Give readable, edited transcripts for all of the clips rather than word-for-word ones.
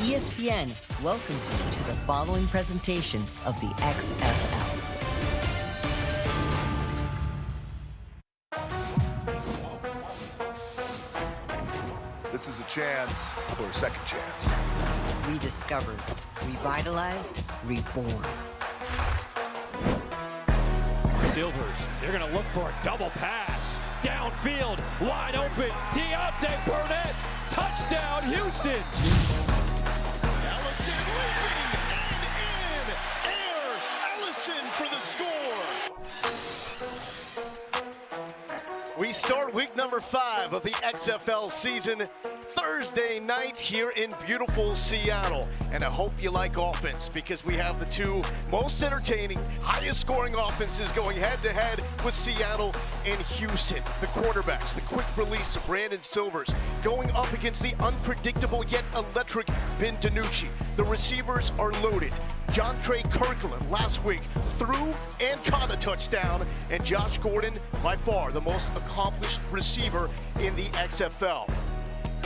ESPN welcomes you to the following presentation of the XFL. This is a chance for a second chance. Rediscovered, revitalized, reborn. Silvers, they're going to look for a double pass. Downfield, wide open. Deontay Burnett, touchdown, Houston. Allison leaping and in. Air Allison for the score. We start week number 5 of the XFL season Thursday night here in beautiful Seattle. And I hope you like offense because we have the two most entertaining, highest scoring offenses going head to head with Seattle and Houston. The quarterbacks, the quick release of Brandon Silvers going up against the unpredictable yet electric Ben DiNucci. The receivers are loaded. John Trey Kirkland last week threw and caught a touchdown, and Josh Gordon, by far the most accomplished receiver in the XFL.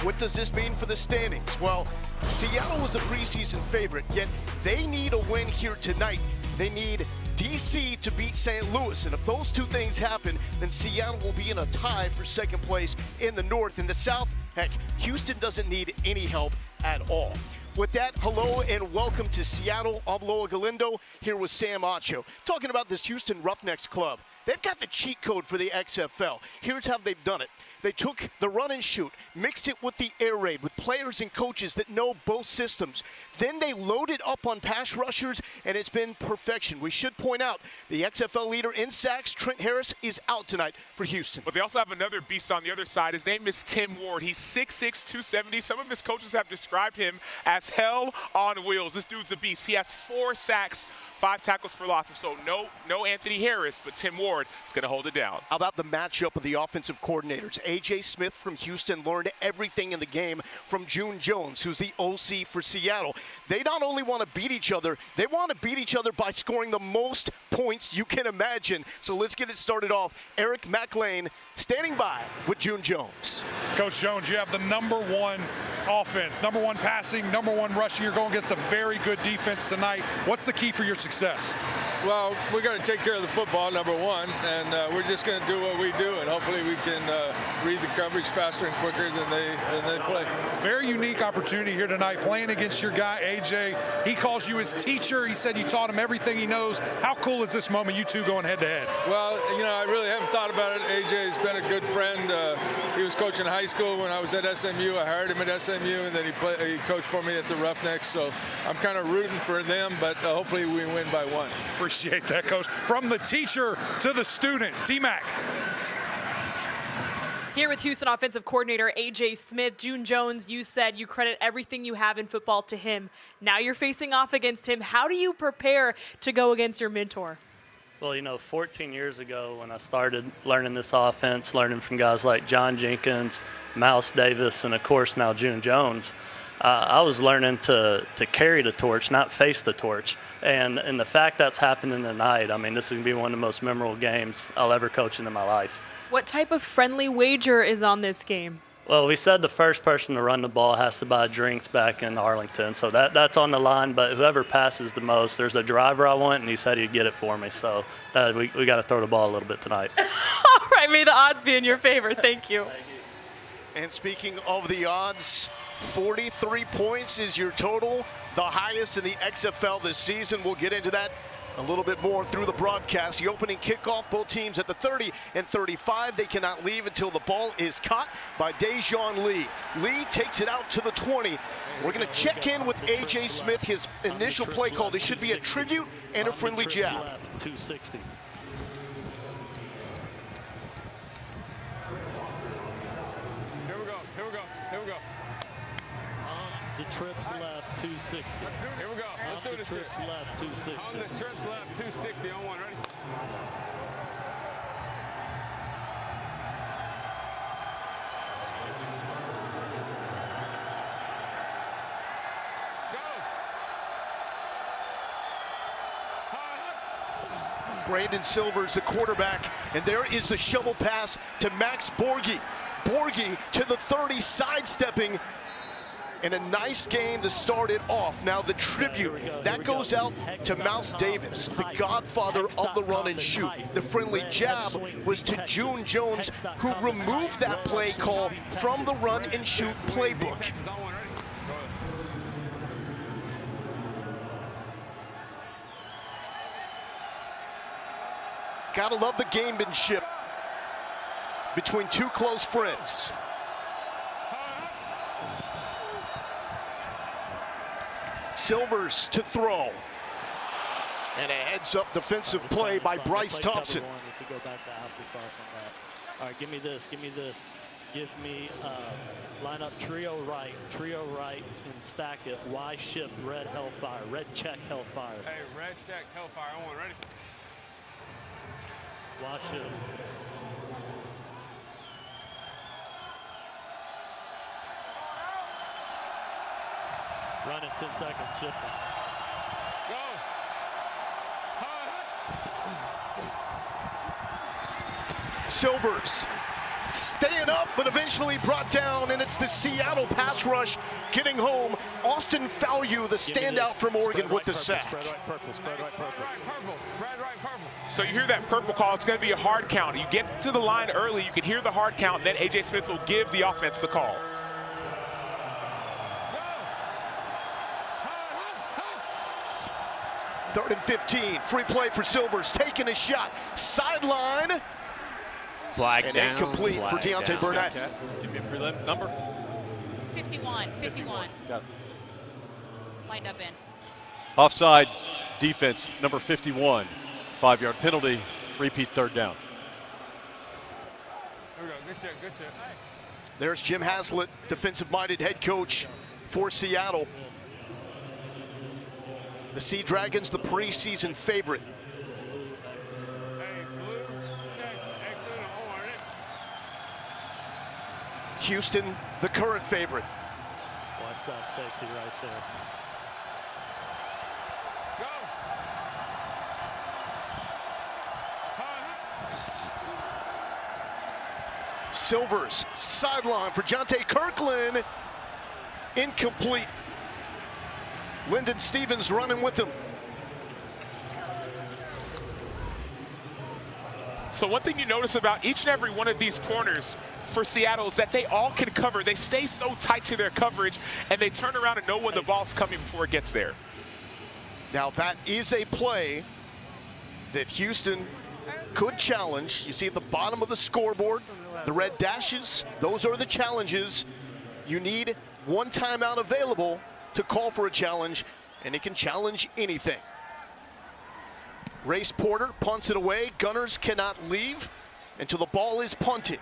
What does this mean for the standings? Well, Seattle was a preseason favorite, yet they need a win here tonight. They need DC to beat St. Louis, and if those two things happen, then Seattle will be in a tie for second place in the North. In the South, heck, Houston doesn't need any help at all. With that, hello and welcome to Seattle. I'm Loa Galindo here with Sam Acho, talking about this Houston Roughnecks club. They've got the cheat code for the XFL. Here's how they've done it. They took the run and shoot, mixed it with the air raid, with players and coaches that know both systems. Then they loaded up on pass rushers, and it's been perfection. We should point out the XFL leader in sacks, Trent Harris, is out tonight for Houston. But they also have another beast on the other side. His name is Tim Ward. He's 6'6", 270. Some of his coaches have described him as hell on wheels. This dude's a beast. He has 4 sacks, 5 tackles for losses. So no Anthony Harris, but Tim Ward is going to hold it down. How about the matchup of the offensive coordinators? A.J. Smith from Houston learned everything in the game from June Jones, who's the OC for Seattle. They not only want to beat each other, they want to beat each other by scoring the most points you can imagine. So let's get it started off. Eric McLean standing by with June Jones. Coach Jones, you have the #1 offense, #1 passing, #1 rushing. You're going against a very good defense tonight. What's the key for your success? Well, we got to take care of the football, #1, and we're just going to do what we do, and hopefully we can read the coverage faster and quicker than they play. Very unique opportunity here tonight, playing against your guy, AJ. He calls you his teacher. He said you taught him everything he knows. How cool is this moment, you two going head-to-head? Well, I really haven't thought about it. AJ's been a good friend. He was coaching high school when I was at SMU. I hired him at SMU, and then he coached for me at the Roughnecks. So I'm kind of rooting for them, but hopefully we win by 1. Appreciate that, Coach. From the teacher to the student, T-Mac. Here with Houston offensive coordinator A.J. Smith. June Jones, you said you credit everything you have in football to him. Now you're facing off against him. How do you prepare to go against your mentor? Well, 14 years ago when I started learning this offense, learning from guys like John Jenkins, Mouse Davis, and, of course, now June Jones, I was learning to carry the torch, not face the torch. And the fact that's happening tonight, this is going to be one of the most memorable games I'll ever coach in my life. What type of friendly wager is on this game? Well, we said the first person to run the ball has to buy drinks back in Arlington, so that's on the line. But whoever passes the most, there's a driver I want, and he said he'd get it for me. So we got to throw the ball a little bit tonight. All right, may the odds be in your favor. Thank you. Thank you. And speaking of the odds, 43 points is your total, the highest in the XFL this season. We'll get into that a little bit more through the broadcast. The opening kickoff, both teams at the 30 and 35. They cannot leave until the ball is caught by Dejon Lee. Lee takes it out to the 20. We're going to check in with A.J. Smith, his initial play call. This should be a tribute and a friendly jab. 260. Here we go. The trips left 260. Here we go. Let's do this. Trips left 260. On the trips left 260 on 1. Ready? Brandon Silvers, the quarterback, and there is the shovel pass to Max Borghi. Borghi to the 30, sidestepping And a nice game to start it off. Now the tribute, that goes out to Mouse Davis, the godfather of the run and shoot. The friendly jab was to June Jones, who removed that play call from the run and shoot playbook. Gotta love the gamemanship between two close friends. Silvers to throw. And a heads-up defensive play by Bryce Thompson. All right, give me this, give me this. Give me line up trio right, and stack it. Y shift, red Hellfire, red check Hellfire. Hey, red check Hellfire, I want ready. Y shift. Run it 10 seconds, shifting. Go. Silvers staying up, but eventually brought down, and it's the Seattle pass rush getting home. Austin Fallu, the standout from Oregon, with the sack. Spread right purple, spread right purple. So you hear that purple call, it's going to be a hard count. You get to the line early, you can hear the hard count, and then A.J. Smith will give the offense the call. Third and 15, free play for Silvers, taking a shot, sideline. Flag and down. incomplete for Deontay Burnett. Give me a prelim number. 51. Got it. Wind up in. Offside defense, number 51. 5-yard penalty, repeat third down. There we go, good check, good check. There's Jim Haslett, defensive-minded head coach for Seattle. The Sea Dragons, the preseason favorite. Houston, the current favorite. Watch that safety right there. Silvers, sideline for Jonte Kirkland. Incomplete. Lyndon Stevens running with him. So one thing you notice about each and every one of these corners for Seattle is that they all can cover. They stay so tight to their coverage, and they turn around and know when the ball's coming before it gets there. Now that is a play that Houston could challenge. You see at the bottom of the scoreboard, the red dashes, those are the challenges. You need one timeout available to call for a challenge, and it can challenge anything. Race Porter punts it away. Gunners cannot leave until the ball is punted.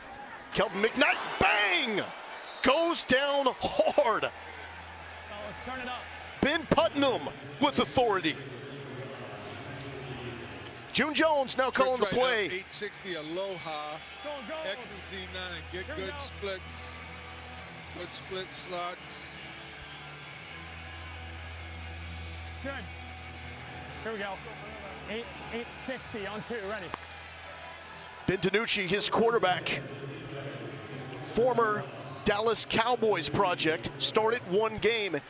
Kelvin McKnight, bang! Goes down hard. Turn it up. Ben Putnam with authority. June Jones now calling the play. 860 Aloha. X and Z9. Get good splits. Good split slots. Good. Here we go. 860 on 2, ready. Ben DiNucci, his quarterback, former Dallas Cowboys project, started one game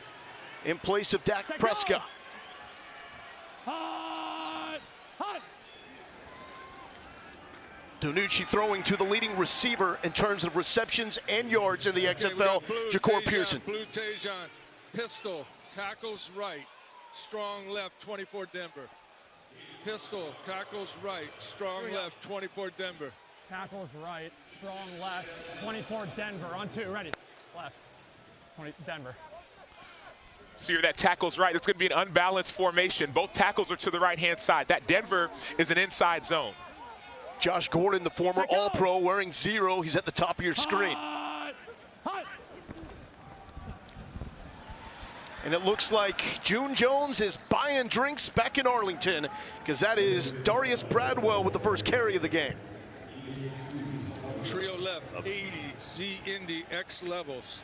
in place of Dak Prescott. DiNucci throwing to the leading receiver in terms of receptions and yards in the XFL, Ja'Cour Pearson. Blue Tejon, pistol, tackles right, strong left, 24 Denver. Pistol, tackles right, strong left, 24 Denver. Tackles right, strong left, 24 Denver on 2, ready. Left, 20 Denver. So that tackle's right. It's going to be an unbalanced formation. Both tackles are to the right-hand side. That Denver is an inside zone. Josh Gordon, the former All-Pro, wearing 0. He's at the top of your screen. And it looks like June Jones is buying drinks back in Arlington, because that is Darius Bradwell with the first carry of the game. Trio left, 80, Z Indy, X levels.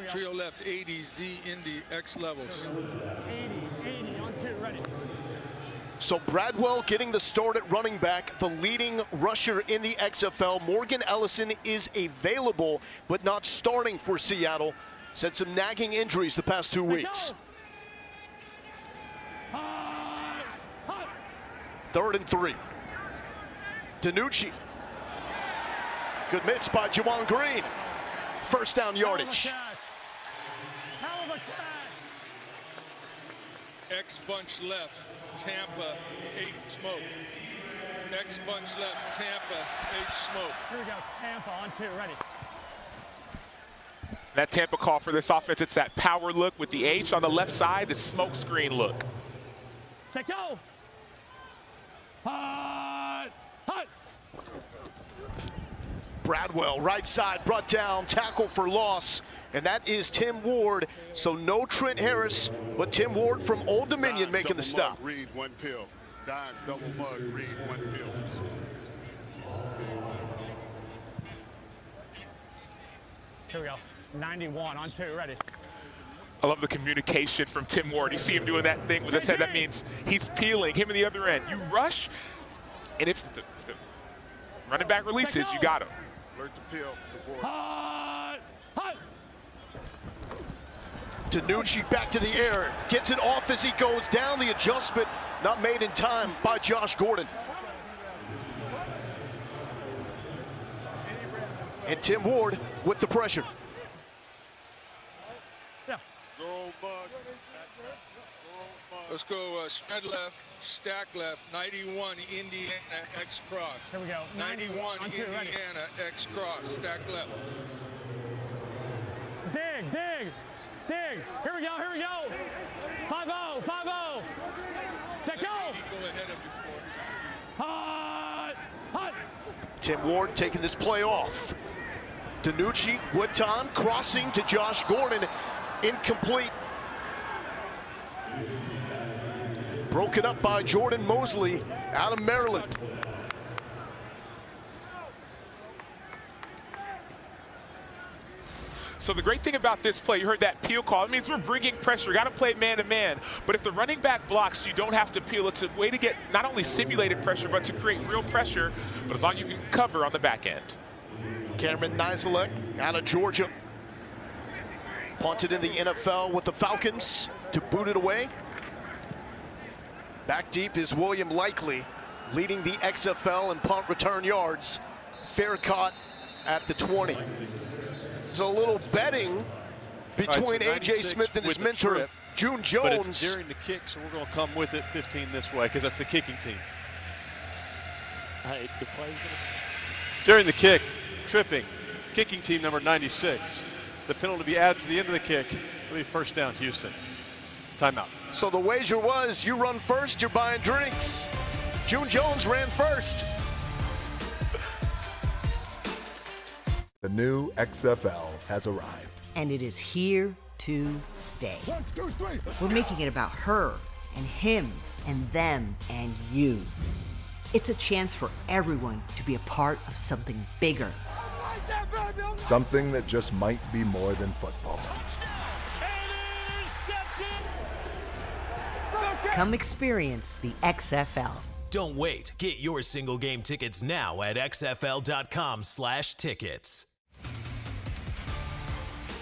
Trio left, 80, Z Indy, X levels. 80 on 2, ready. So Bradwell getting the start at running back, the leading rusher in the XFL. Morgan Ellison is available, but not starting for Seattle. Said some nagging injuries the past 2 weeks. 3rd and 3. DiNucci. Good mitts by Juwan Green. First down yardage. X bunch left, Tampa, 8 smoke. X bunch left, Tampa, 8 smoke. Here we go, Tampa on 2, ready. That Tampa call for this offense, it's that power look with the H on the left side, the smoke screen look. Take go. Hut. Bradwell, right side, brought down, tackle for loss. And that is Tim Ward. So no Trent Harris, but Tim Ward from Old Dominion making the stop. Read 1 pill. Dime double mug, read 1 pill. Here we go. 91 on 2, ready. I love the communication from Tim Ward. You see him doing that thing with his head. That means he's peeling, him in the other end. You rush, and if the running back releases, you got him. Alert the pill to Ward. Hut. DiNucci back to the air, gets it off as he goes down. The adjustment not made in time by Josh Gordon. And Tim Ward with the pressure. Let's go spread left, stack left, 91 Indiana X cross. Here we go. 91 on 2, ready. Indiana X cross, stack left. Dig. Here we go. 5-0. Take go. Go ahead of you. Hut. Tim Ward taking this play off. DiNucci, Woodton crossing to Josh Gordon, incomplete. Broken up by Jordan Mosley out of Maryland. So the great thing about this play, you heard that peel call. It means we're bringing pressure. Got to play man-to-man. But if the running back blocks, you don't have to peel. It's a way to get not only simulated pressure, but to create real pressure. But as long as you can cover on the back end. Cameron Nizelek out of Georgia. Punted in the NFL with the Falcons to boot it away. Back deep is William Likely, leading the XFL in punt return yards. Fair caught at the 20. There's a little betting between right, so A.J. Smith and his mentor, trip, June Jones. But it's during the kick, so we're going to come with it 15 this way because that's the kicking team. Hey, the play's During the kick, tripping, kicking team number 96. The penalty to be added to the end of the kick. It'll be first down, Houston. Timeout. So the wager was, you run first, you're buying drinks. June Jones ran first. The new XFL has arrived. And it is here to stay. 1, 2, 3. We're making it about her and him and them and you. It's a chance for everyone to be a part of something bigger. Something that just might be more than football. Come experience the XFL. Don't wait. Get your single game tickets now at xfl.com/tickets.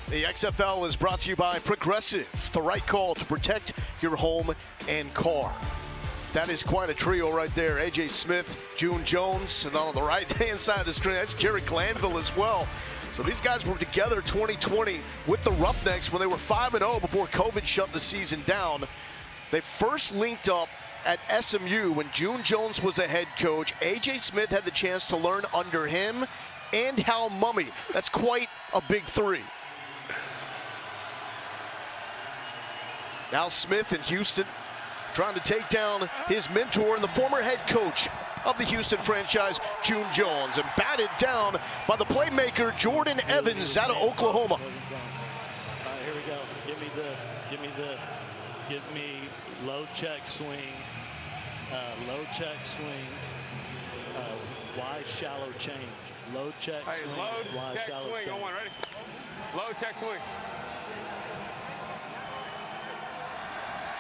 The XFL is brought to you by Progressive, the right call to protect your home and car. That is quite a trio right there. A.J. Smith, June Jones, and on the right-hand side of the screen, that's Jerry Glanville as well. So these guys were together 2020 with the Roughnecks when they were 5-0 before COVID shut the season down. They first linked up at SMU when June Jones was a head coach. A.J. Smith had the chance to learn under him and Hal Mummy. That's quite a big three. Now Smith in Houston trying to take down his mentor and the former head coach of the Houston franchise, June Jones, and batted down by the playmaker Jordan Evans out of Oklahoma. All right, here we go. Give me this. Give me low check swing. Wide shallow change. Low check swing. Low wide check shallow swing. change. Go on, ready? Low check swing.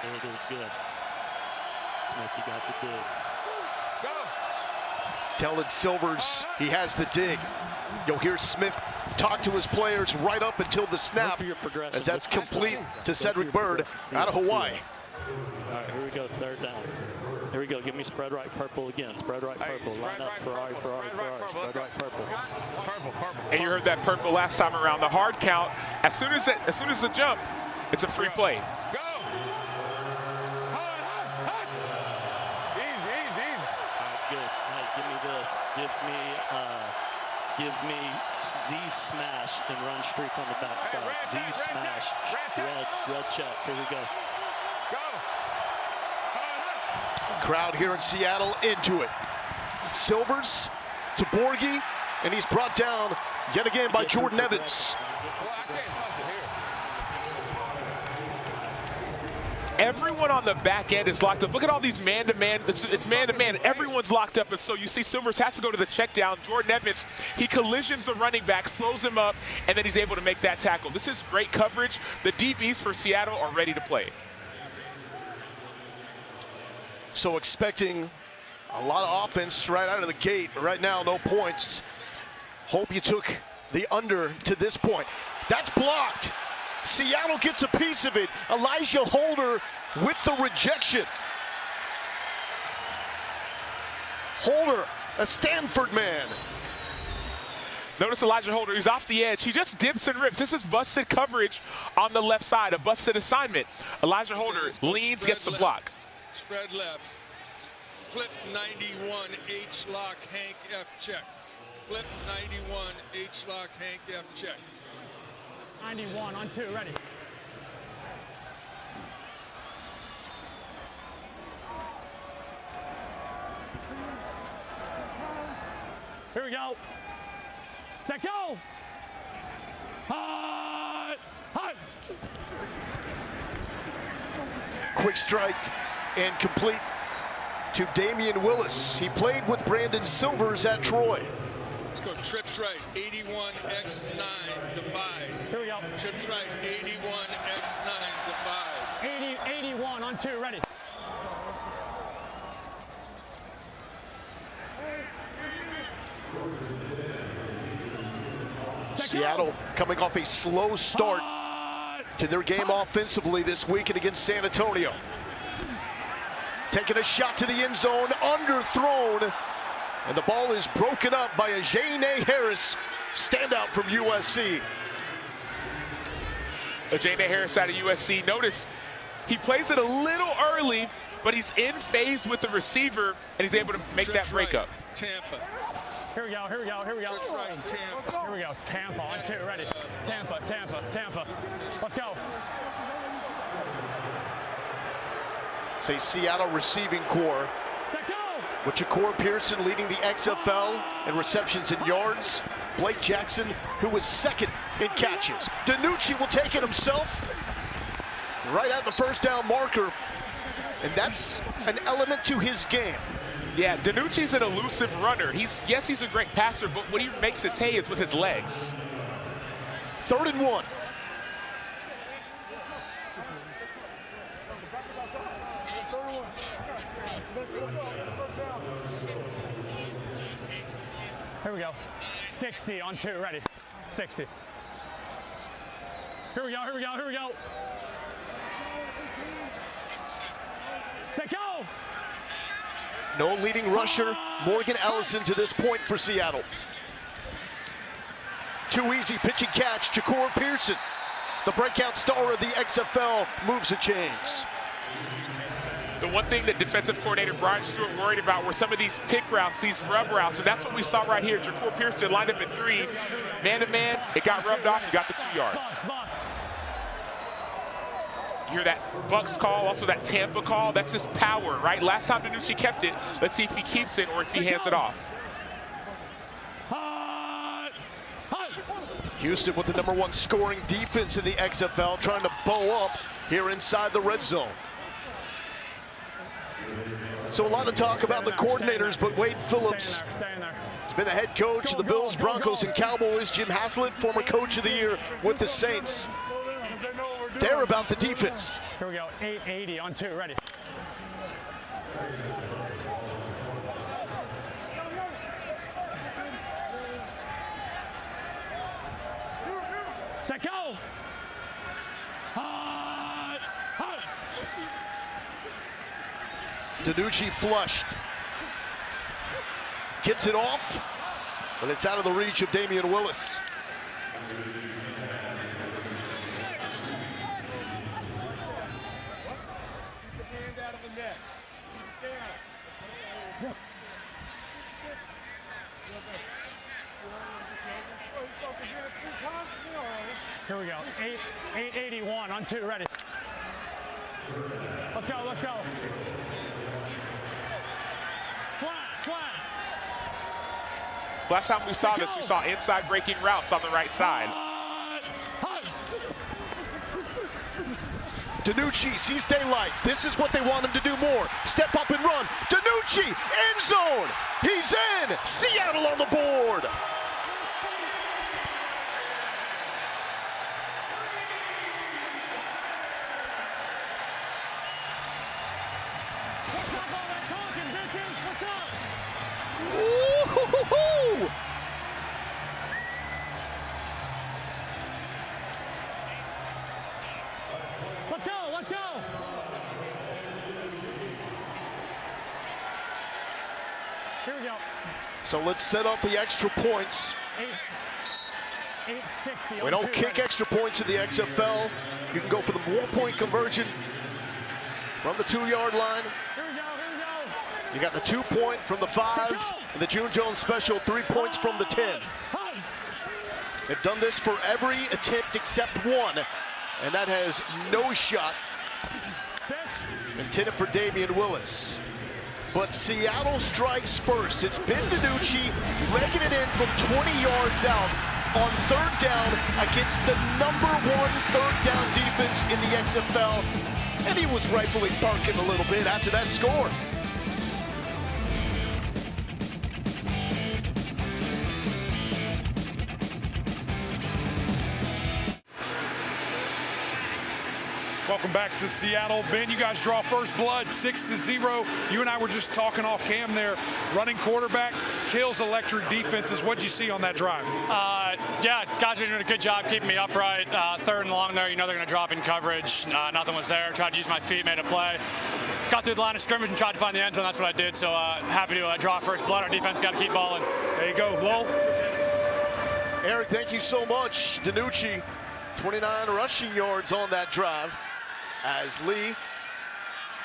There it is. Good. Smith, you got the dig. Go. Telling Silvers he has the dig. You'll hear Smith talk to his players right up until the snap, as that's complete to Cedric Bird out of Hawaii. All right, here we go, third down. Here we go, give me spread right purple again. Spread right purple, line up, Ferrari, spread right purple. And you heard that purple last time around. The hard count, as soon as the jump, it's a free play. Go! Good. Hey, give me this. Give me Z smash and run streak on the backside. Z smash, red check. Here we go. Crowd here in Seattle into it. Silvers to Borghi, and he's brought down yet again by Jordan Evans. Everyone on the back end is locked up. Look at all these man-to-man. It's man-to-man. Everyone's locked up, and so you see Silvers has to go to the check down. Jordan Evans, he collisions the running back, slows him up, and then he's able to make that tackle. This is great coverage. The DBs for Seattle are ready to play. So expecting a lot of offense right out of the gate. Right now, no points. Hope you took the under to this point. That's blocked. Seattle gets a piece of it. Elijah Holder with the rejection. Holder, a Stanford man. Notice Elijah Holder, he's off the edge. He just dips and rips. This is busted coverage on the left side, a busted assignment. Elijah Holder leans, gets the block. Spread left. Flip 91, H-lock, Hank F check. Flip 91, H-lock, Hank F check. 91 on 2, ready. Here we go. Set, go. Hot. Hot. Quick strike and complete to Damian Willis. He played with Brandon Silvers at Troy. Let's go trips right, 81x9 divide. Here we go. Trips right, 81x9 divide. 81 on 2, ready. Seattle coming off a slow start to their game offensively this weekend against San Antonio. Taking a shot to the end zone, underthrown, and the ball is broken up by a Ajane Harris, standout from USC. Ajane Harris out of USC. Notice he plays it a little early, but he's in phase with the receiver, and he's able to make that breakup. Tampa. Here we go, here we go, here we go. Right, Tampa. Here we go, Tampa on 2, ready. Tampa, Tampa, Tampa. Let's go. Say Seattle receiving core, with Jacour Pearson leading the XFL in receptions and yards. Blake Jackson, who was second in catches. DiNucci will take it himself, right at the first down marker, and that's an element to his game. Yeah, DiNucci's an elusive runner. He's a great passer, but what he makes his hay is with his legs. 3rd and 1. Here we go. 60 on 2, ready. 60. Here we go, here we go, here we go. Set, go! No leading rusher, Morgan Ellison to this point for Seattle. Too easy pitch and catch, Jacour Pearson. The breakout star of the XFL moves the chains. The one thing that defensive coordinator Brian Stewart worried about were some of these pick routes, these rub routes, and that's what we saw right here. Jacour Pearson lined up at 3. Man-to-man, it got rubbed off, he got the 2 yards. You hear that Bucks call, also that Tampa call. That's his power, right? Last time DiNucci kept it. Let's see if he keeps it or if he hands it off. Houston with the #1 scoring defense in the XFL, trying to bow up here inside the red zone. So a lot of talk about the coordinators, but Wade Phillips has been the head coach of the Bills, Broncos, and Cowboys. Jim Haslett, former coach of the year with the Saints. They're about the defense. Here we go, 880 on 2, ready. Set, go. DiNucci flush. Gets it off, but it's out of the reach of Damian Willis. Here we go. 881 on 2, ready. Let's go, let's go. Flat. So last time we saw this, we saw inside breaking routes on the right side. DiNucci sees daylight. This is what they want him to do more. Step up and run. DiNucci, end zone. He's in. Seattle on the board. Ooh-hoo-hoo-hoo. Let's go. Here we go. So let's set up the extra points. 860 We don't kick extra points in the XFL. You can go for the 1-point conversion from the 2-yard line. Here we go. You got the 2-point from the 5, and the June Jones special 3 points from the 10. They've done this for every attempt except one, and that has no shot. Intended for Damian Willis. But Seattle strikes first. It's been DiNucci legging it in from 20 yards out on 3rd down against the #1 3rd down defense in the XFL. And he was rightfully barking a little bit after that score. Welcome back to Seattle. Ben, you guys draw first blood, 6-0. You and I were just talking off cam there. Running quarterback kills electric defenses. What'd you see on that drive? Yeah, guys are doing a good job keeping me upright. 3rd and long there, you know they're going to drop in coverage. Nothing was there. Tried to use my feet, made a play. Got through the line of scrimmage and tried to find the end zone. That's what I did. So happy to draw first blood. Our defense got to keep balling. There you go, Lowell. Eric, thank you so much. DiNucci, 29 rushing yards on that drive. As Lee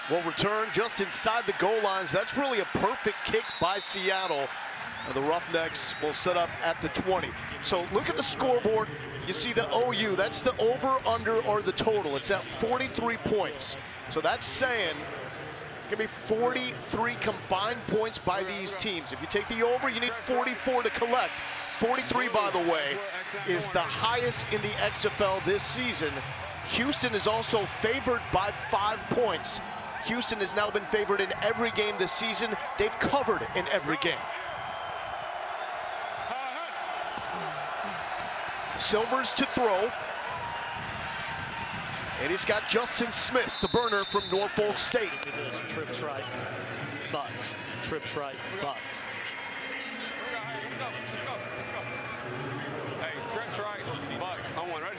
will return just inside the goal lines. That's really a perfect kick by Seattle. And the Roughnecks will set up at the 20. So look at the scoreboard. You see the OU. That's the over, under, or the total. It's at 43 points. So that's saying it's going to be 43 combined points by these teams. If you take the over, you need 44 to collect. 43, by the way, is the highest in the XFL this season. Houston is also favored by 5 points. Houston has now been favored in every game this season. They've covered in every game. Silvers to throw. And he's got Justin Smith, the burner from Norfolk State. Trips right, Bucks. Trips right, Bucks. Hey, trips right, Bucks. On one, ready?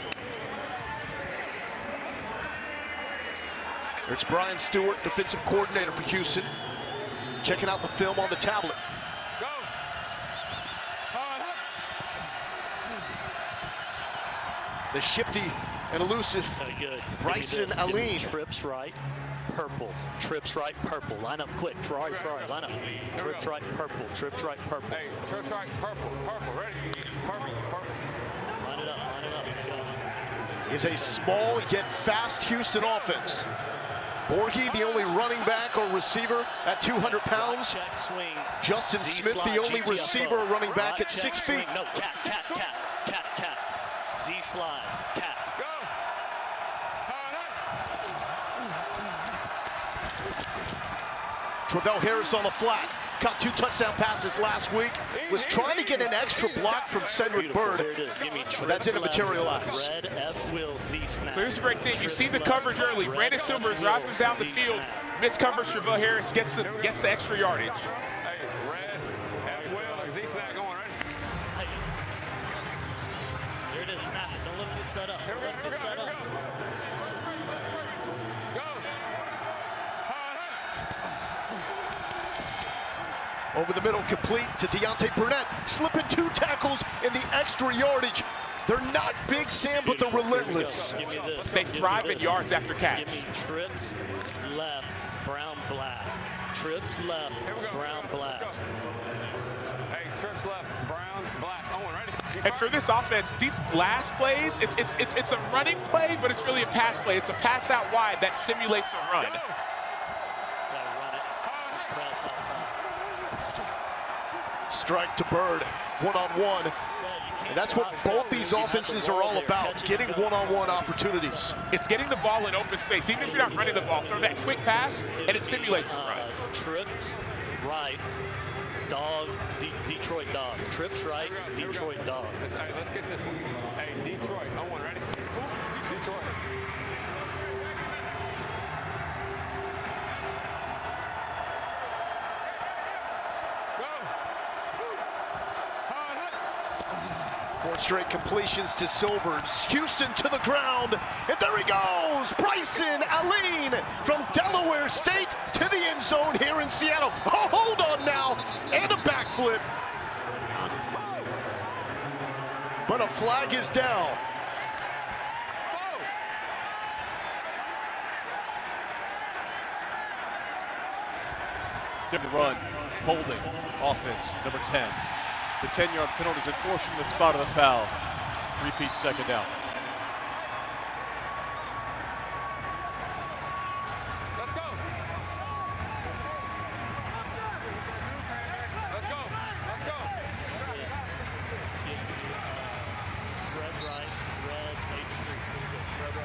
It's Brian Stewart, defensive coordinator for Houston, checking out the film on the tablet. Go. The shifty and elusive Good. Bryson Aline. Trips right, purple. Trips right, purple. Line up quick. Ferrari, line up. Trips right, purple. Trips right, purple. Hey, trips right, purple. Ready? Purple. Line it up. Go. Is a small yet fast Houston offense. Borghi, the only running back or receiver at 200 pounds. Check, swing. Justin Smith, the only receiver or running back at 6 feet. No, cat. Z slide, cat. Go. Travell Harris on the flat. Caught 2 touchdown passes last week. Was trying to get an extra block from Cedric Bird, but that didn't materialize. Red F will Z snap. So here's the great thing. You see the coverage early. Brandon Silvers rises down the field. Missed coverage. Travell Harris gets the extra yardage. Hey, red F will Z snap going, ready? There it is, snap it. Don't look to the Over the middle, complete to Deontay Burnett. Slipping 2 tackles in the extra yardage. They're not big, Sam, but they're relentless. They thrive in yards after catch. Give me trips left, Brown blast. Trips left, Brown blast. Hey, trips left, Brown blast. Owen, ready? And for this offense, these blast plays, it's a running play, but it's really a pass play. It's a pass out wide that simulates a run. Strike to Bird, one-on-one. And that's what both these offenses are all about, getting one-on-one opportunities. It's getting the ball in open space. Even if you're not running the ball, throw that quick pass, and it simulates a run. Trips right, dog, Detroit dog. Trips right, Detroit dog. Let's get this one. Hey, Detroit. Owen, ready? Detroit. Four straight completions to Silvers. Houston to the ground, and there he goes! Bryson Allen from Delaware State to the end zone here in Seattle. Oh, hold on now, and a backflip. But a flag is down. Good run, holding, offense, number 10. The 10-yard penalty is enforced from the spot of the foul. Repeat second down. Let's go. Let's go. Let's go.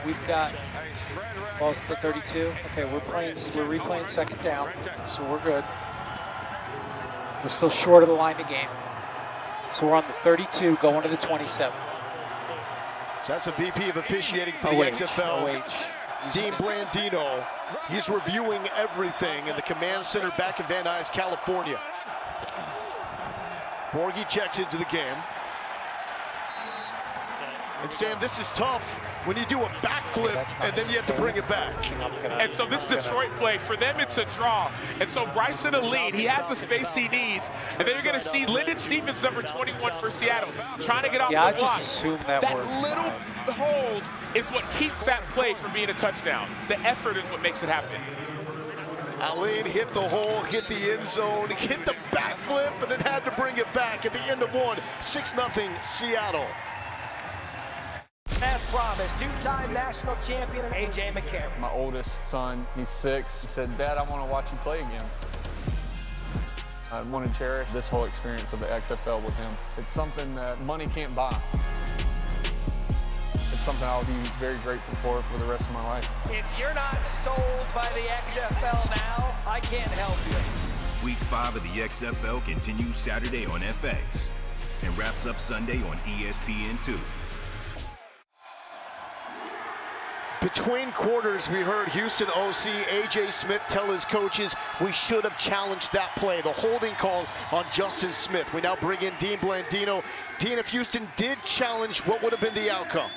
We've got balls at the 32. Okay, we're replaying second down, so we're good. We're still short of the line of game. So we're on the 32, going to the 27. So that's a VP of officiating for the XFL, Dean Blandino. He's reviewing everything in the command center back in Van Nuys, California. Borghi checks into the game. And Sam, this is tough when you do a backflip and then you have to bring it back. And so this Detroit play, for them it's a draw. And so Bryson Allen, he has the space he needs. And then you're going to see Lyndon Stevens, number 21 for Seattle, trying to get off the block. I just assumed that little hold is what keeps that play from being a touchdown. The effort is what makes it happen. Allen hit the hole, hit the end zone, hit the backflip, and then had to bring it back at the end of one. 6-0 Seattle. As promised, two-time national champion A.J. McCarron. My oldest son, he's 6. He said, "Dad, I want to watch you play again." I want to cherish this whole experience of the XFL with him. It's something that money can't buy. It's something I'll be very grateful for the rest of my life. If you're not sold by the XFL now, I can't help you. Week 5 of the XFL continues Saturday on FX and wraps up Sunday on ESPN2. Between quarters, we heard Houston OC A.J. Smith tell his coaches, we should have challenged that play, the holding call on Justin Smith. We now bring in Dean Blandino. Dean, if Houston did challenge, what would have been the outcome?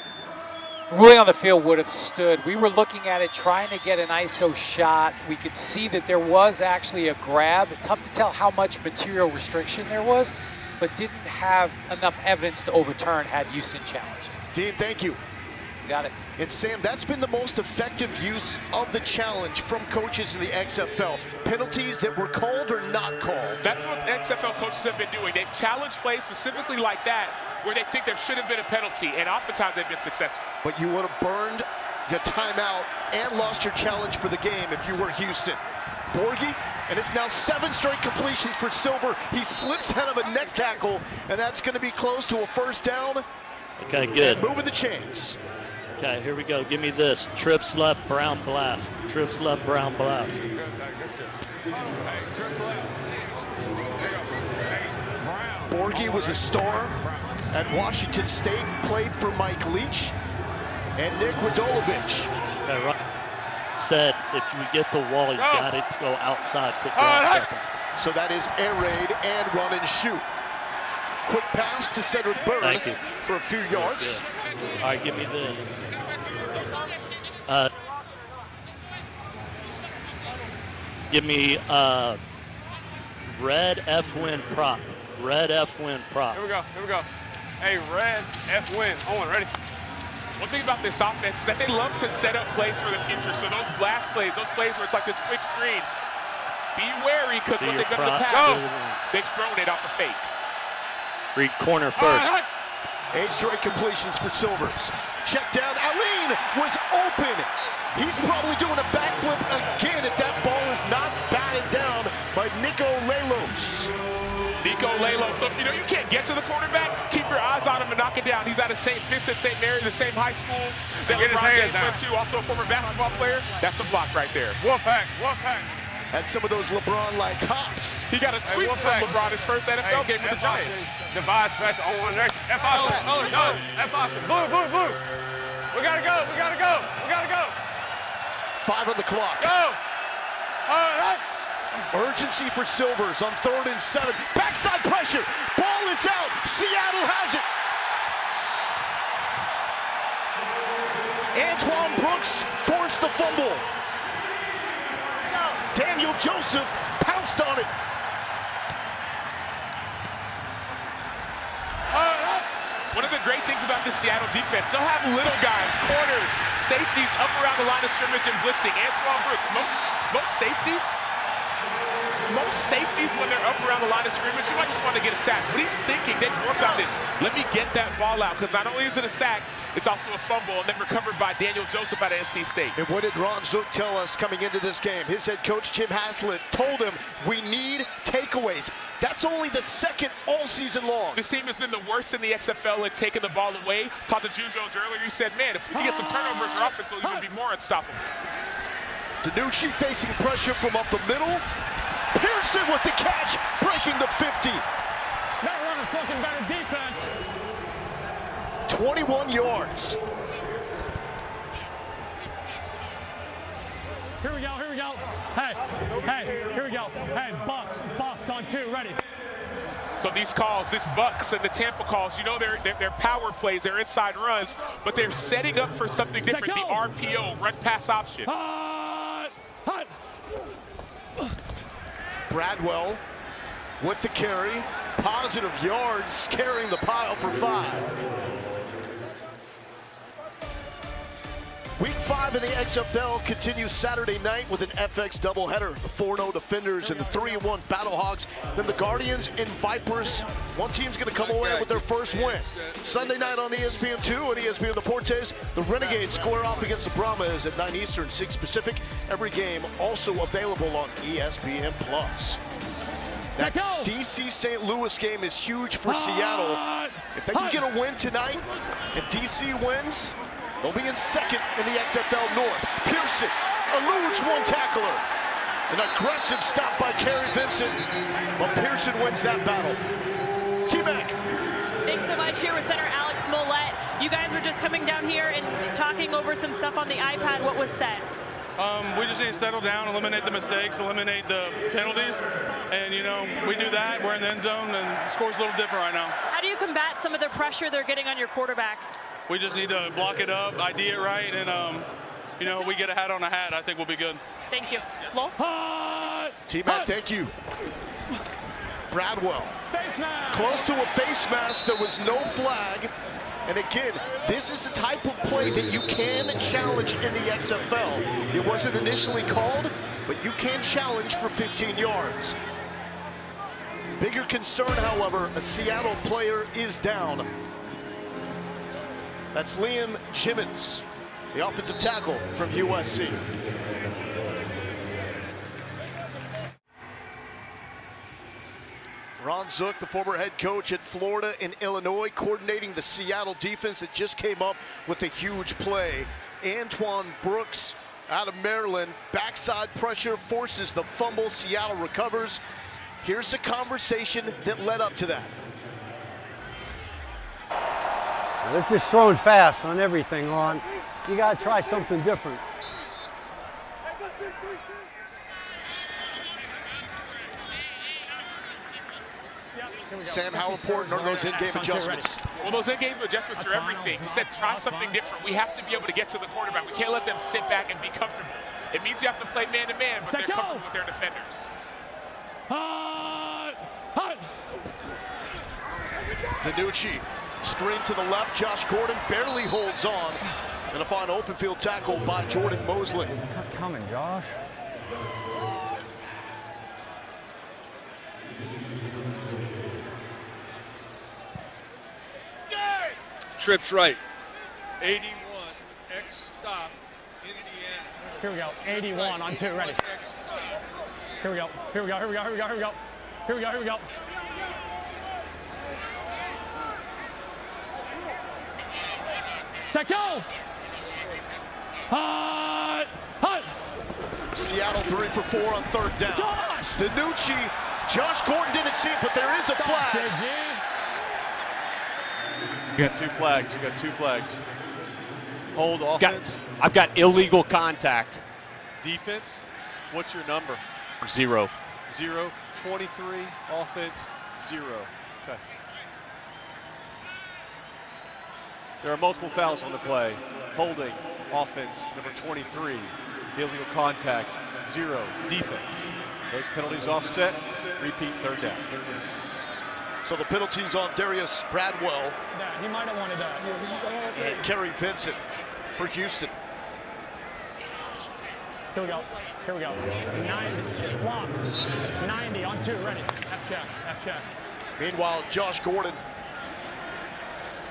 Really on the field would have stood. We were looking at it, trying to get an ISO shot. We could see that there was actually a grab. Tough to tell how much material restriction there was, but didn't have enough evidence to overturn had Houston challenged. Dean, thank you. Got it. And Sam, that's been the most effective use of the challenge from coaches in the XFL. Penalties that were called or not called. That's what XFL coaches have been doing. They've challenged plays specifically like that where they think there should have been a penalty, and oftentimes they've been successful. But you would have burned your timeout and lost your challenge for the game if you were Houston. Borghi, and it's now 7 straight completions for Silver. He slips out of a neck tackle, and that's going to be close to a first down. Okay, good. And moving the chains. Okay, here we go. Give me this. Trips left, Brown blast. Trips left, Brown blast. Borghi was a star at Washington State, played for Mike Leach and Nick Radolovich. Okay, right. Said if you get the wall, you got to go outside. So that is air raid and run and shoot. Quick pass to Cedric Bird for a few yards. All right, give me this. Give me Red F win prop. Red F win prop. Here we go. Here we go. Hey, red F win. Owen, ready? One thing about this offense is that they love to set up plays for the future. So those blast plays, those plays where it's like this quick screen, be wary because what they've done in the past, they've thrown it off a fake. Read corner first. 8 straight completions for Silvers. Check down. Aline was open. He's probably doing a backflip again if that ball is not batted down by Nico Lelos. Nico Lelos. So if you know you can't get to the quarterback, keep your eyes on him and knock it down. He's out of St. Vincent, St. Mary, the same high school that LeBron James went to, also a former basketball player. That's a block right there. Wolfpack, Wolfpack. Had some of those LeBron-like hops. He got a tweet from LeBron his first NFL game with the Giants. Divide special on one next. F option. No. F option. Blue, blue, blue. We gotta go. We gotta go. We gotta go. 5 on the clock. Go. All right. Urgency for Silvers on 3rd and 7. Backside pressure. Ball is out. Seattle has it. Antoine Brooks forced the fumble. Daniel Joseph pounced on it. One of the great things about the Seattle defense, they'll have little guys, corners, safeties up around the line of scrimmage and blitzing. Antoine Brooks, most safeties when they're up around the line of scrimmage, you might just want to get a sack. But he's thinking, they've worked on this. Let me get that ball out, because not only is it a sack, it's also a fumble, and then recovered by Daniel Joseph out of NC State. And what did Ron Zook tell us coming into this game? His head coach, Jim Haslett, told him, we need takeaways. That's only the 2nd all season long. This team has been the worst in the XFL at taking the ball away. Talked to June Jones earlier. He said, man, if we can get some turnovers, our offense will even be more unstoppable. Danucci facing pressure from up the middle. Pearson with the catch, breaking the 50. That runner's looking better defense. 21 yards. Here we go, here we go. Hey, here we go. Hey, Bucks on 2, ready. So these calls, this Bucks and the Tampa calls, you know they're power plays, they're inside runs, but they're setting up for something different, the RPO, run pass option. Bradwell with the carry, positive yards, carrying the pile for 5. Week 5 of the XFL continues Saturday night with an FX doubleheader. The 4-0 Defenders and the 3-1 Battlehawks. Then the Guardians and Vipers. One team's going to come away with their first win. Sunday night on ESPN2 and ESPN Deportes, the Renegades square off against the Brahmas at 9 Eastern, 6 Pacific. Every game also available on ESPN+. That DC St. Louis game is huge for Seattle. If they can get a win tonight and DC wins, they'll be in 2nd in the XFL North. Pearson eludes one tackler. An aggressive stop by Kerry Vincent, but Pearson wins that battle. T-Mac. Thanks so much. Here with center Alex Mollett. You guys were just coming down here and talking over some stuff on the iPad. What was said? We just need to settle down, eliminate the mistakes, eliminate the penalties. And, you know, we do that. We're in the end zone, and the score's a little different right now. How do you combat some of the pressure they're getting on your quarterback? We just need to block it up, ID it right, and, you know, we get a hat on a hat. I think we'll be good. Thank you. Lowell? T-Mac, thank you. Bradwell. Close to a face mask. There was no flag. And again, this is the type of play that you can challenge in the XFL. It wasn't initially called, but you can challenge for 15 yards. Bigger concern, however, a Seattle player is down. That's Liam Jimmins, the offensive tackle from USC. Ron Zook, the former head coach at Florida and Illinois, coordinating the Seattle defense that just came up with a huge play. Antoine Brooks out of Maryland, backside pressure, forces the fumble. Seattle recovers. Here's the conversation that led up to that. They're just throwing fast on everything, Ron. You got to try something different. Sam, how important are those in-game adjustments? Well, those in-game adjustments are everything. He said, try something different. We have to be able to get to the quarterback. We can't let them sit back and be comfortable. It means you have to play man-to-man, but they're comfortable with their defenders. DiNucci, screen to the left. Josh Gordon barely holds on. And a fine open field tackle by Jordan Mosley. Coming, Josh. Trips right. 81, X stop, Indiana. Here we go. 81 on 2, ready. Here we go. Here we go. Here we go. Here we go. Here we go. Here we go. Here we go. Set go. Hut. Hut. Seattle 3 for 4 on 3rd down. Josh. DiNucci. Josh Gordon didn't see it, but there is a flag. You got 2 flags. You got 2 flags. Hold offense. I've got illegal contact. Defense. What's your number? 0. 0. 23. Offense. 0. Okay. There are multiple fouls on the play. Holding. Offense. Number 23. Illegal contact. 0. Defense. Those penalties offset. Repeat 3rd down. So the penalties on Darius Bradwell. He might have wanted that. And Kerry Vincent for Houston. Here we go. Here we go. 90. Block. 90 on 2. Ready. F check. F check. Meanwhile, Josh Gordon,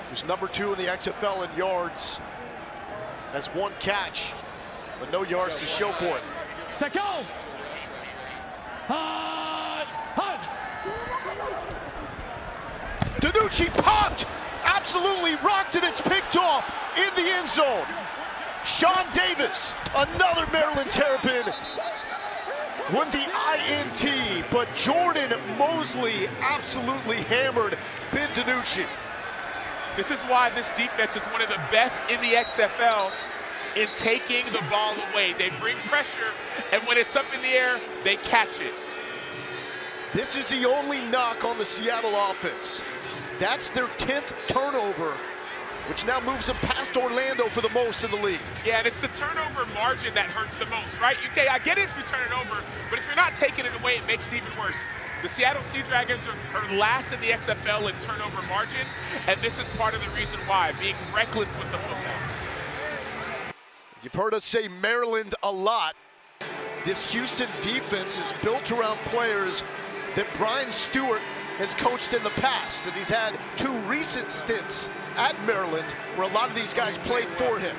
who's number 2 in the XFL in yards, has 1 catch, but no yards to show for it. Set go. Hut. Hut. DiNucci popped, absolutely rocked, and it's picked off in the end zone. Sean Davis, another Maryland Terrapin, with the INT, but Jordan Mosley absolutely hammered Ben DiNucci. This is why this defense is one of the best in the XFL in taking the ball away. They bring pressure, and when it's up in the air, they catch it. This is the only knock on the Seattle offense. That's their 10th turnover, which now moves them past Orlando for the most in the league. Yeah, and it's the turnover margin that hurts the most, right? Okay, I get it if you turn it over, but if you're not taking it away, it makes it even worse. The Seattle Sea Dragons are last in the XFL in turnover margin, and this is part of the reason why, being reckless with the football. You've heard us say Maryland a lot. This Houston defense is built around players that Brian Stewart has coached in the past, and he's had 2 recent stints at Maryland where a lot of these guys played for him.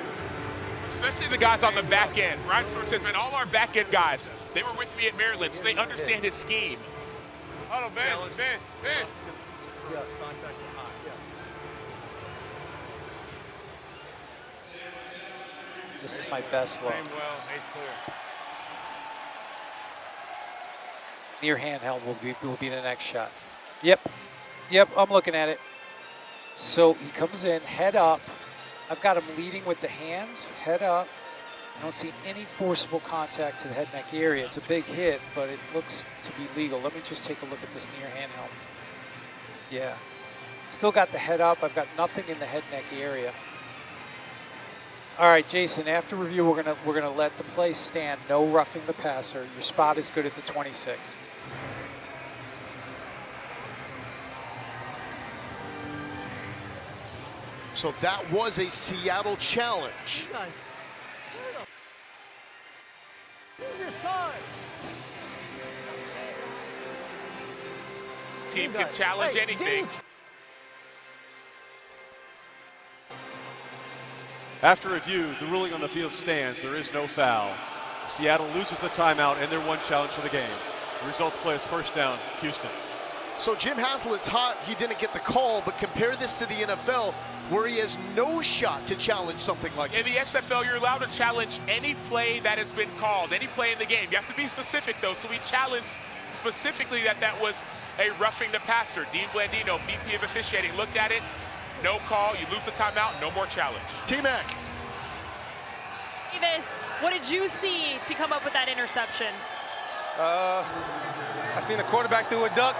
Especially the guys on the back end. Brian Stewart says, man, all our back end guys, they were with me at Maryland, so they understand his scheme. Oh, Ben. Yeah, contact high. Yeah. This is my best look. Near handheld will be the next shot. Yep, I'm looking at it. So he comes in, head up. I've got him leading with the hands, head up. I don't see any forcible contact to the head neck area. It's a big hit, but it looks to be legal. Let me just take a look at this near handheld. Yeah, still got the head up. I've got nothing in the head neck area. All right, Jason, after review, we're gonna let the play stand. No roughing the passer. Your spot is good at the 26. So that was a Seattle challenge. Team can challenge anything. After review, the ruling on the field stands. There is no foul. Seattle loses the timeout and their 1 challenge for the game. The results play as 1st down, Houston. So Jim Haslett's hot. He didn't get the call, but compare this to the NFL, where he has no shot to challenge something like that. In the XFL, you're allowed to challenge any play that has been called, any play in the game. You have to be specific, though, so we challenged specifically that was a roughing the passer. Dean Blandino, VP of officiating, looked at it. No call. You lose the timeout. No more challenge. T-Mac. Davis, what did you see to come up with that interception? I seen a quarterback through a duck,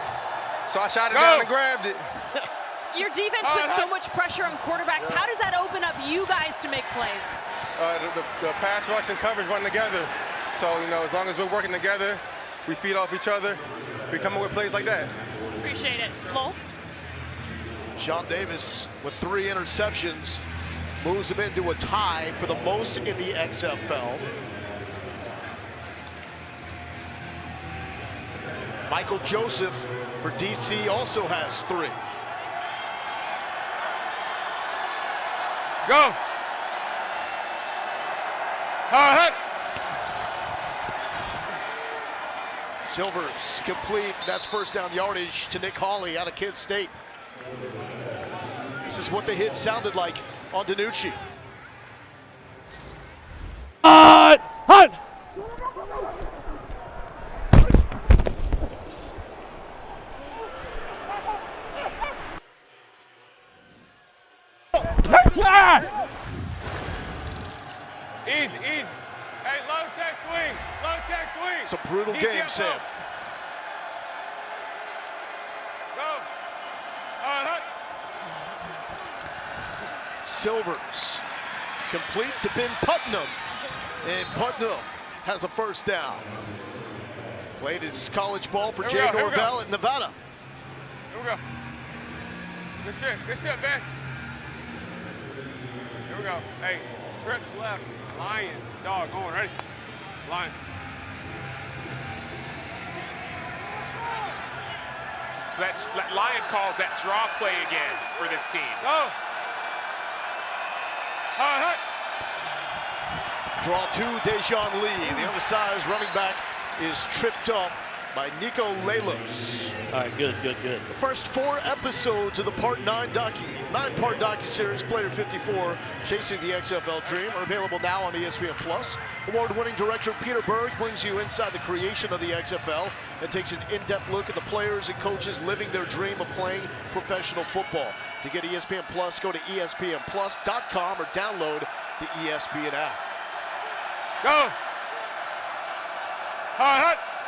so I shot it down and grabbed it. Your defense puts so much pressure on quarterbacks. How does that open up you guys to make plays? The pass rush and coverage run together. So, as long as we're working together, we feed off each other, we come up with plays like that. Appreciate it. Lowell? Sean Davis with 3 interceptions moves him into a tie for the most in the XFL. Michael Joseph for DC also has 3. Go. Hit. Silvers complete. That's first down yardage to Nick Hawley out of Kent State. This is what the hit sounded like on DiNucci. Hut. Easy. Hey, low tech swing. It's a brutal game, Sam. Go. Silvers complete to Ben Putnam. And Putnam has a first down. Played his college ball for Jay Norvell at Nevada. Here we go. Good shit, man. Here we go. Hey, trip left. Lion. Dog going. Ready? Lion. So that Lion calls that draw play again for this team. Go. Draw 2, Dejon Lee. The undersized running back is tripped up by Nico Lelos. All right, good. The first 4 episodes of the nine-part docuseries Player 54, Chasing the XFL Dream, are available now on ESPN+. Award-winning director Peter Berg brings you inside the creation of the XFL and takes an in-depth look at the players and coaches living their dream of playing professional football. To get ESPN+, go to espnplus.com or download the ESPN app. Go.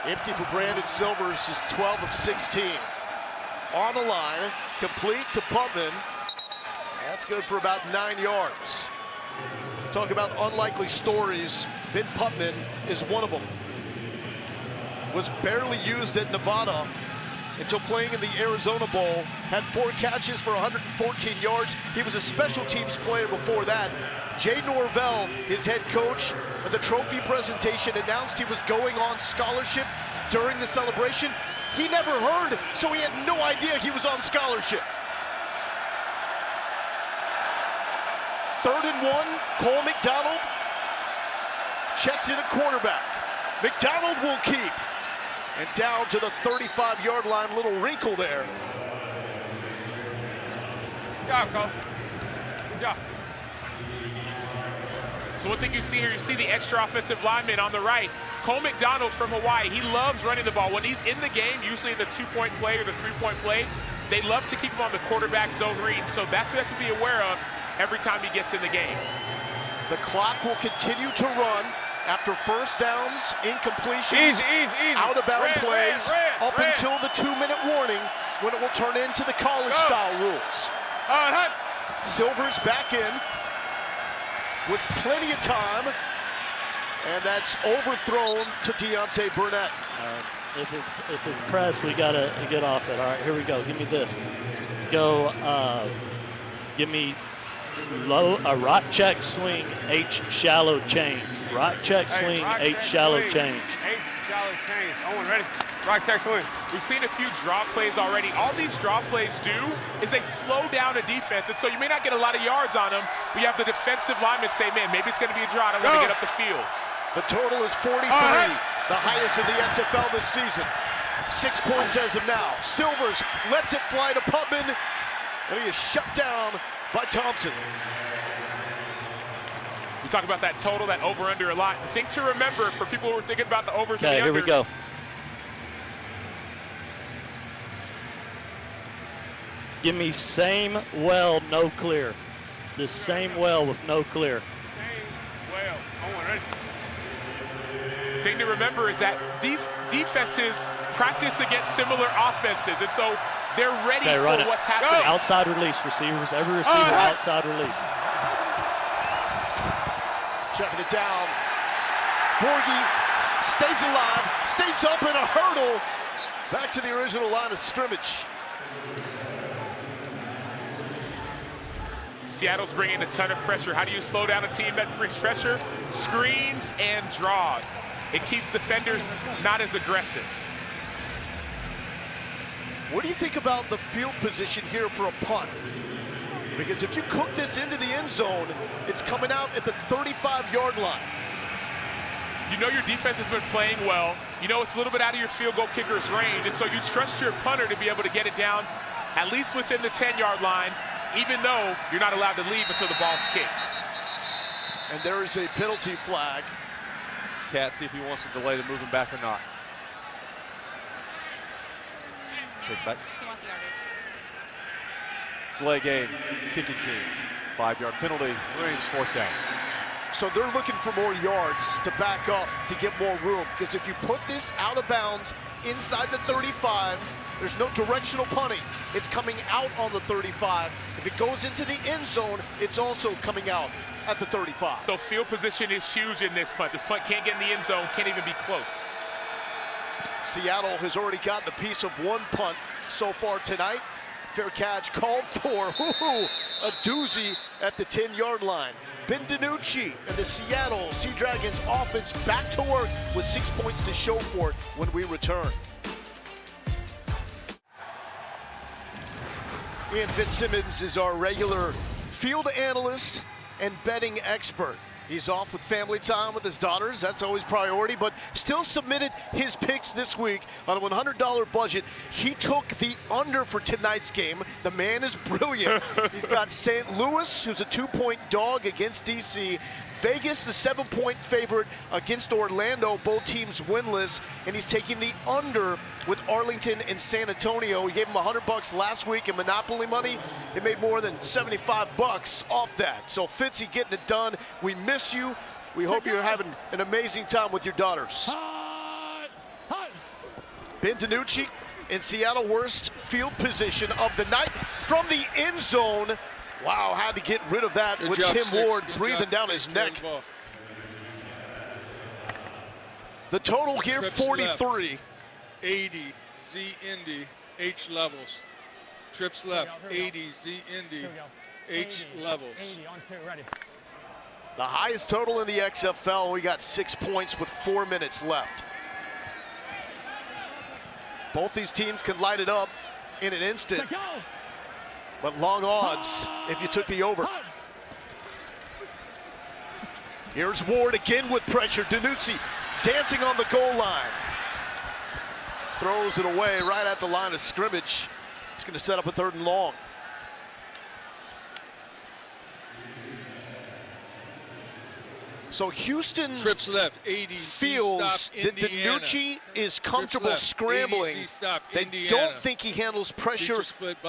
Empty for Brandon Silvers, is 12 of 16. On the line, complete to Putman. That's good for about 9 yards. Talk about unlikely stories. Ben Putman is one of them. Was barely used at Nevada until playing in the Arizona Bowl. Had 4 catches for 114 yards. He was a special teams player before that. Jay Norvell, his head coach, at the trophy presentation announced he was going on scholarship during the celebration. He never heard, so he had no idea he was on scholarship. 3rd and 1, Cole McDonald checks in a quarterback. McDonald will keep. And down to the 35-yard line, little wrinkle there. Good job, Cole. Good job. So one thing you see here, you see the extra offensive lineman on the right. Cole McDonald from Hawaii, he loves running the ball. When he's in the game, usually in the 2-point play or the 3-point play, they love to keep him on the quarterback zone read. So that's what you have to be aware of every time he gets in the game. The clock will continue to run after first downs, incompletions, out-of-bound plays, up until the 2-minute warning when it will turn into the college-style rules. Silvers back in with plenty of time, and that's overthrown to Deontay Burnett. If it's pressed, we got to get off it. All right, here we go. Give me this. Go, give me a right check swing, H shallow change. Right check swing, H shallow change. H shallow change. Owen, ready? Right check swing. We've seen a few draw plays already. All these draw plays do is they slow down a defense, and so you may not get a lot of yards on them, but you have the defensive lineman say, man, maybe it's going to be a draw. I don't want to get up the field. The total is 43, the highest of the XFL this season. 6 points as of now. Silvers lets it fly to Putman, and he is shut down by Thompson. We talk about that total, that over-under a lot. The thing to remember for people who are thinking about the overs and the unders. Here we go. Give me same well, no clear. The same well with no clear. Same well. Owen, ready? The thing to remember is that these defenses practice against similar offenses, and so they're ready for what's happening. Go. Outside release, receivers. Every receiver outside release. Checking it down. Borgie stays alive, stays up in a hurdle. Back to the original line of scrimmage. Seattle's bringing a ton of pressure. How do you slow down a team that brings pressure? Screens and draws. It keeps defenders not as aggressive. What do you think about the field position here for a punt? Because if you cook this into the end zone, it's coming out at the 35-yard line. You know your defense has been playing well. You know it's a little bit out of your field goal kicker's range, and so you trust your punter to be able to get it down at least within the 10-yard line, even though you're not allowed to leave until the ball's kicked. And there is a penalty flag. Cat, see if he wants to delay the moving back or not. Take back. He wants the yardage. Delay game, kicking team. 5-yard penalty, remains 4th down. So they're looking for more yards to back up to get more room. Because if you put this out of bounds inside the 35, there's no directional punting. It's coming out on the 35. If it goes into the end zone, it's also coming out at the 35. So field position is huge in this punt. This punt can't get in the end zone, can't even be close. Seattle has already gotten a piece of one punt so far tonight. Fair catch called for. A doozy at the 10-yard line. Ben DiNucci and the Seattle Sea Dragons offense back to work with 6 points to show for it when we return. Ian Fitzsimmons is our regular field analyst and betting expert. He's off with family time with his daughters. That's always priority, but still submitted his picks this week on a $100 budget. He took the under for tonight's game. The man is brilliant. He's got St. Louis, who's a 2-point dog against DC. Vegas, the 7-point favorite against Orlando, both teams winless, and he's taking the under with Arlington and San Antonio. He gave him $100 last week in Monopoly money. He made more than $75 off that. So Fitzy getting it done. We miss you. We hope you're having an amazing time with your daughters. Ben DiNucci in Seattle, worst field position of the night from the end zone. Wow, had to get rid of that with Tim Ward breathing down his neck. The total here, 43. 80, Z Indy, H levels. Trips left, 80, Z Indy, H levels. 80 on 2, ready. The highest total in the XFL. We got 6 points with 4 minutes left. Both these teams can light it up in an instant. But long odds if you took the over. Here's Ward again with pressure. DiNucci dancing on the goal line. Throws it away right at the line of scrimmage. It's going to set up a 3rd and long. So Houston trips left, 80, feels that DiNucci is comfortable left, scrambling. 80, stop, they Indiana. don't think he handles pressure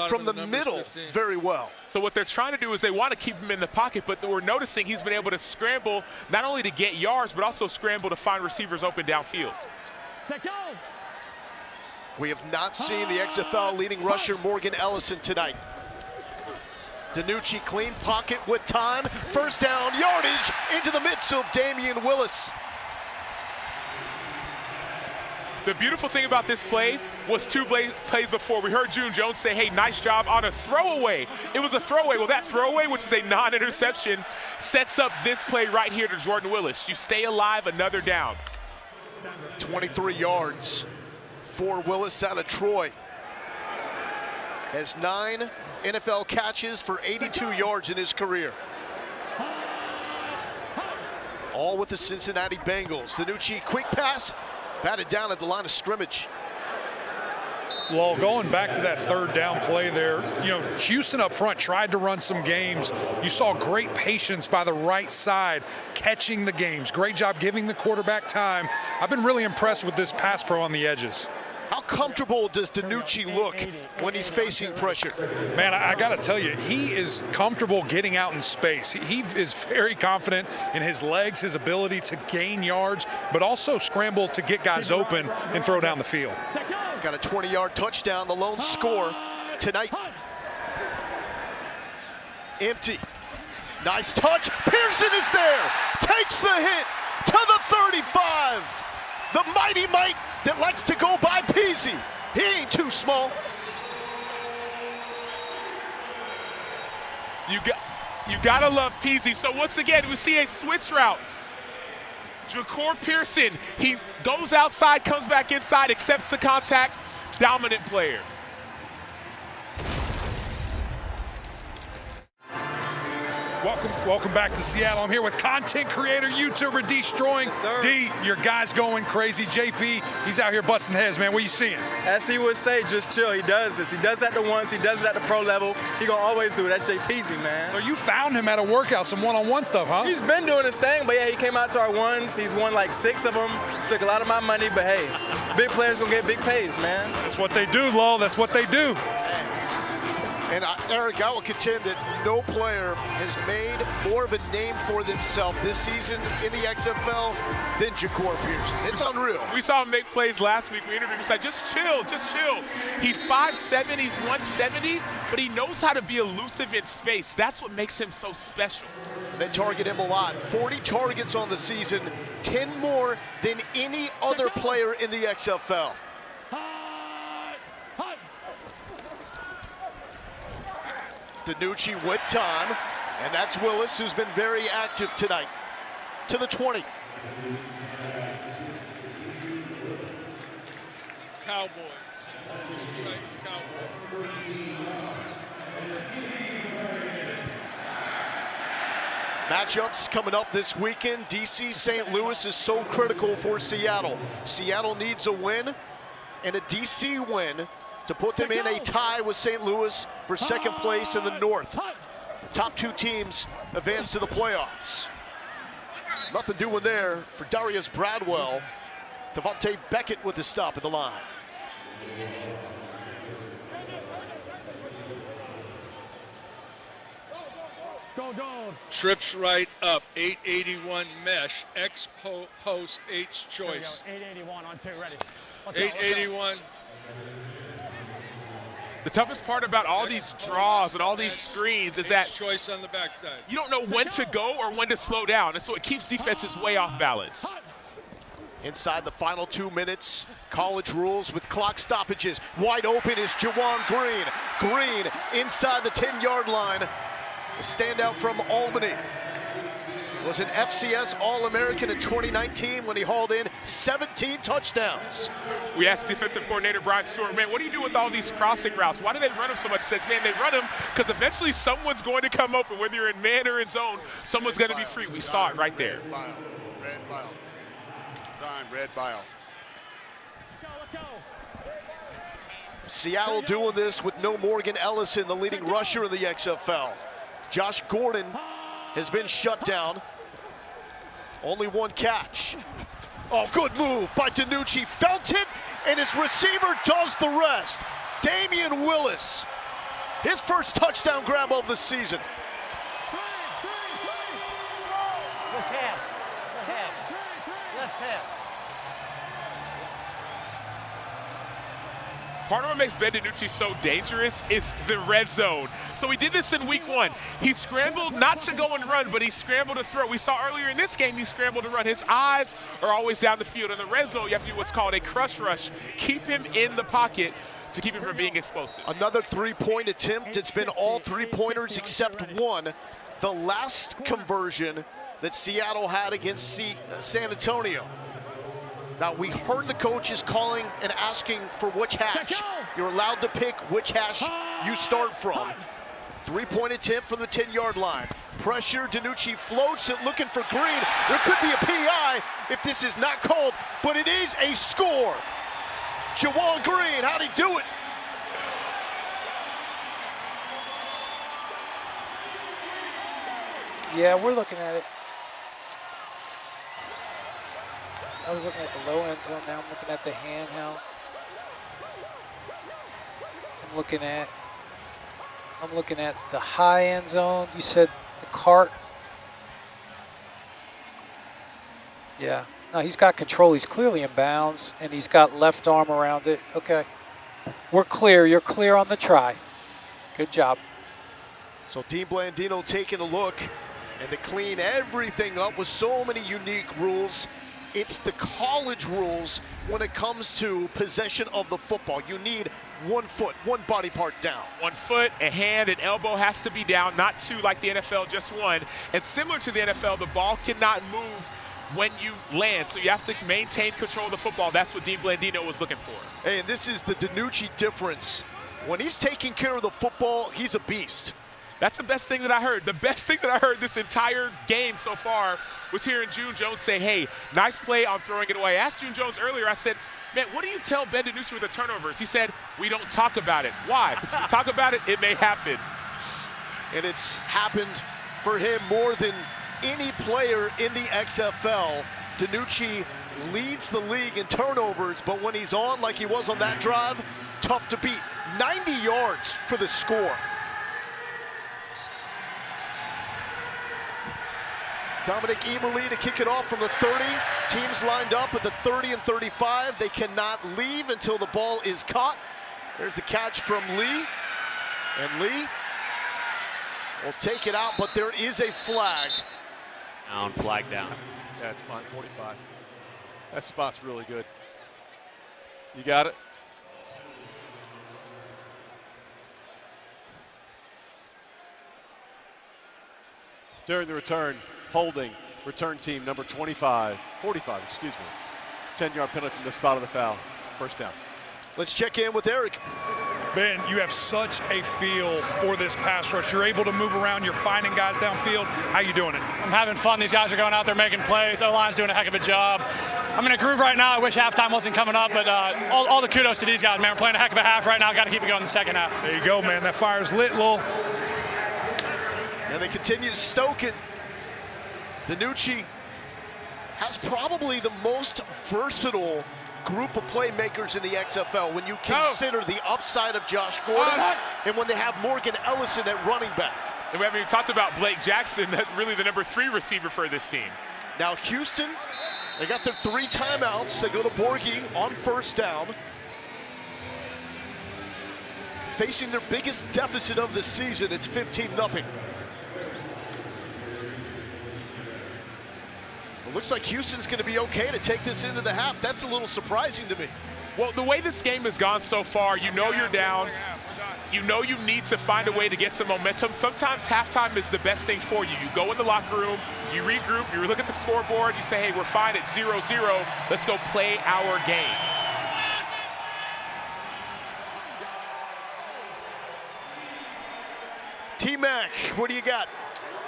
from the middle 15. very well. So what they're trying to do is they want to keep him in the pocket, but we're noticing he's been able to scramble not only to get yards, but also scramble to find receivers open downfield. We have not seen the XFL leading rusher Morgan Ellison tonight. DiNucci clean pocket with time. 1st down, yardage into the midst of Damian Willis. The beautiful thing about this play was 2 plays before. We heard June Jones say, hey, nice job on a throwaway. It was a throwaway. Well, that throwaway, which is a non-interception, sets up this play right here to Jordan Willis. You stay alive, another down. 23 yards for Willis out of Troy. Has 9 NFL catches for 82 yards in his career. All with the Cincinnati Bengals. DiNucci, quick pass, batted down at the line of scrimmage. Well, going back to that 3rd down play there, you know, Houston up front tried to run some games. You saw great patience by the right side, catching the games. Great job giving the quarterback time. I've been really impressed with this pass pro on the edges. How comfortable does DiNucci look when he's facing pressure? Man, I got to tell you, he is comfortable getting out in space. He is very confident in his legs, his ability to gain yards, but also scramble to get guys open and throw down the field. He's got a 20-yard touchdown, the lone score tonight. Empty. Nice touch. Pearson is there. Takes the hit to the 35. The mighty might that likes to go by Peasy. He ain't too small. You gotta love Peasy. So once again, we see a switch route. Ja'Cour Pearson, he goes outside, comes back inside, accepts the contact, dominant player. Welcome back to Seattle. I'm here with content creator, YouTuber, Destroying. D, your guy's going crazy. JP, he's out here busting heads, man. What are you seeing? As he would say, just chill. He does this. He does that at the ones. He does it at the pro level. He gonna always do it. That's JPeasy, man. So you found him at a workout, some one-on-one stuff, huh? He's been doing his thing, but yeah, he came out to our ones. He's won like 6 of them. Took a lot of my money, but hey, big players gonna get big pays, man. That's what they do, Lowell. That's what they do. And Eric, I will contend that no player has made more of a name for themselves this season in the XFL than Ja'Cour Pearson. It's unreal. We saw him make plays last week. We interviewed him. He said, just chill. He's 5'7", he's 170, but he knows how to be elusive in space. That's what makes him so special. They target him a lot. 40 targets on the season, 10 more than any other player in the XFL. DiNucci with time, and that's Willis, who's been very active tonight. To the 20. Cowboys. Cowboys. Matchups coming up this weekend. DC St. Louis is so critical for Seattle. Seattle needs a win and a DC win to put them in a tie with St. Louis for second place in the North. The top 2 teams advance to the playoffs. Nothing doing there for Darius Bradwell. Devontae Beckett with the stop at the line. Go. Trips right up, 881 mesh, X post H choice. 881 on 2, ready. 881. The toughest part about all these draws and all these screens is that choice on the backside. You don't know when to go or when to slow down, and so it keeps defenses way off balance. Inside the final 2 minutes, college rules with clock stoppages. Wide open is Juwan Green. Green inside the 10-yard line. A standout from Albany. Was an FCS All-American in 2019 when he hauled in 17 touchdowns. We asked defensive coordinator Brian Stewart, man, what do you do with all these crossing routes? Why do they run them so much? He says, man, they run them because eventually someone's going to come open, whether you're in man or in zone, someone's going to be free. We saw it right there. Red bile. Time, red bile. Let's go. Seattle doing this with no Morgan Ellison, the leading rusher in the XFL. Josh Gordon has been shut down. Only 1 catch. Oh, good move by DiNucci. Felt it, and his receiver does the rest. Damian Willis, his first touchdown grab of the season. Which half? What half? Left half. Part of what makes Ben DiNucci so dangerous is the red zone. So he did this in week 1. He scrambled not to go and run, but he scrambled to throw. We saw earlier in this game, he scrambled to run. His eyes are always down the field. In the red zone, you have to do what's called a crush rush. Keep him in the pocket to keep him from being explosive. Another 3-point attempt. It's been all 3-pointers except 1. The last conversion that Seattle had against San Antonio. Now, we heard the coaches calling and asking for which hash. You're allowed to pick which hash you start from. 3-point attempt from the 10-yard line. Pressure, DiNucci floats it, looking for Green. There could be a PI if this is not called, but it is a score. Juwan Green, how'd he do it? Yeah, we're looking at it. I was looking at the low end zone, now I'm looking at the handheld. I'm looking at the high end zone. You said the cart. Yeah, no, he's got control. He's clearly in bounds, and he's got left arm around it. Okay, we're clear. You're clear on the try. Good job. So Dean Blandino taking a look, and to clean everything up with so many unique rules It's the college rules when it comes to possession of the football. You need 1 foot, one body part down. 1 foot, a hand, an elbow has to be down, not two like the NFL, just one. And similar to the NFL, the ball cannot move when you land, so you have to maintain control of the football. That's what Dean Blandino was looking for. Hey, and this is the DiNucci difference. When he's taking care of the football, he's a beast. That's the best thing that I heard. The best thing that I heard this entire game so far was hearing June Jones say, hey, nice play, I'm throwing it away. I asked June Jones earlier, I said, man, what do you tell Ben DiNucci with the turnovers? He said, we don't talk about it. Why? Because if we talk about it, it may happen. And it's happened for him more than any player in the XFL. DiNucci leads the league in turnovers, but when he's on like he was on that drive, tough to beat. 90 yards for the score. Dominic Eberle to kick it off from the 30. Teams lined up at the 30 and 35. They cannot leave until the ball is caught. There's the catch from Lee. And Lee will take it out, but there is a flag. Down, flag down. Yeah, it's mine, 45. That spot's really good. You got it? During the return, holding, return team number 45, 45, excuse me. 10-yard penalty from the spot of the foul. First down. Let's check in with Eric. Ben, you have such a feel for this pass rush. You're able to move around. You're finding guys downfield. How you doing it? I'm having fun. These guys are going out there making plays. O-line's doing a heck of a job. I'm in a groove right now. I wish halftime wasn't coming up, but all the kudos to these guys, man. We're playing a heck of a half right now. Got to keep it going in the second half. There you go, man. That fire's lit, Lil. And they continue to stoke it. DiNucci has probably the most versatile group of playmakers in the XFL when you consider the upside of Josh Gordon and when they have Morgan Ellison at running back. And we haven't even talked about Blake Jackson, that's really the number 3 receiver for this team. Now Houston, they got their 3 timeouts. They go to Borghi on first down. Facing their biggest deficit of the season, it's 15-0. It looks like Houston's going to be okay to take this into the half. That's a little surprising to me. Well, the way this game has gone so far, you know you're down. You know you need to find a way to get some momentum. Sometimes halftime is the best thing for you. You go in the locker room, you regroup, you look at the scoreboard, you say, hey, we're fine at 0-0. Let's go play our game. T-Mac, what do you got?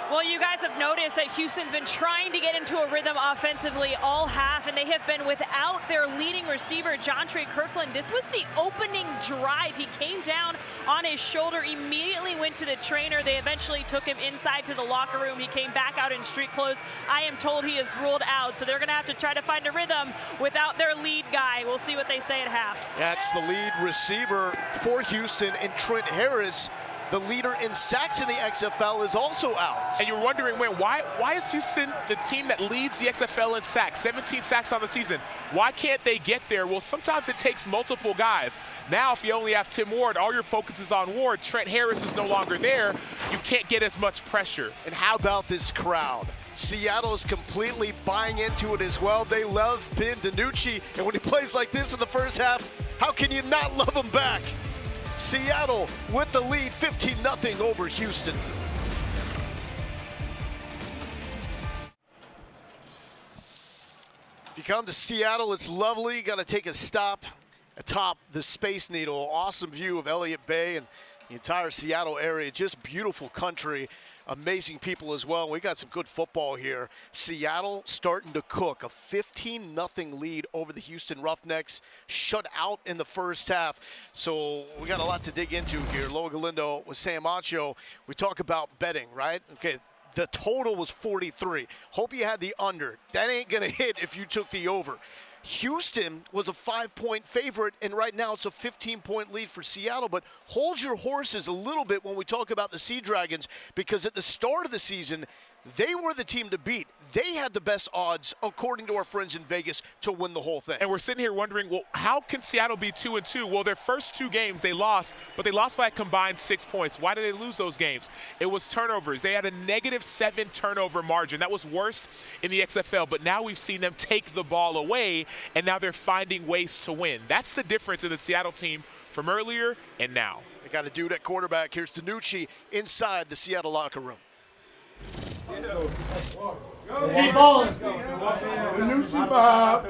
Well, you guys have noticed that Houston's been trying to get into a rhythm offensively all half, and they have been without their leading receiver, Jontre Kirkland. This was the opening drive. He came down on his shoulder, immediately went to the trainer. They eventually took him inside to the locker room. He came back out in street clothes. I am told he is ruled out, so they're going to have to try to find a rhythm without their lead guy. We'll see what they say at half. That's the lead receiver for Houston, and Trent Harris, the leader in sacks in the XFL, is also out. And you're wondering, why is Houston the team that leads the XFL in sacks? 17 sacks on the season. Why can't they get there? Well, sometimes it takes multiple guys. Now, if you only have Tim Ward, all your focus is on Ward. Trent Harris is no longer there. You can't get as much pressure. And how about this crowd? Seattle is completely buying into it as well. They love Ben DiNucci, and when he plays like this in the first half, how can you not love him back? Seattle with the lead, 15-0 over Houston. If you come to Seattle, it's lovely. You got to take a stop atop the Space Needle. Awesome view of Elliott Bay and the entire Seattle area. Just beautiful country. Amazing people as well. We got some good football here. Seattle starting to cook. A 15-0 lead over the Houston Roughnecks. Shut out in the first half. So we got a lot to dig into here. Loa Galindo with Sam Acho. We talk about betting, right? Okay, the total was 43. Hope you had the under. That ain't going to hit if you took the over. Houston was a 5-point favorite, and right now it's a 15-point lead for Seattle. But hold your horses a little bit when we talk about the Sea Dragons, because at the start of the season, they were the team to beat. they had the best odds, according to our friends in Vegas, to win the whole thing. And we're sitting here wondering, well, how can Seattle be 2-2? Well, their first 2 games they lost, but they lost by a combined 6 points. Why did they lose those games? It was turnovers. They had a -7 turnover margin. That was worst in the XFL, but now we've seen them take the ball away, and now they're finding ways to win. That's the difference in the Seattle team from earlier and now. They got a dude at quarterback. Here's DiNucci inside the Seattle locker room. Keep balling.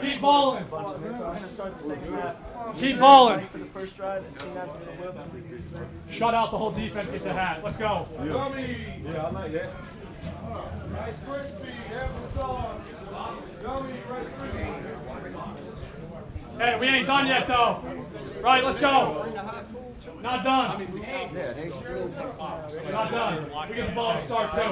Keep balling. Keep balling. Shut out the whole defense. Get the hat. Let's go. Yeah, I like that. Nice crispy, applesauce. Yummy, fresh crispy. Hey, we ain't done yet though. Right, let's go. Not done. Not done. We get the ball to start too.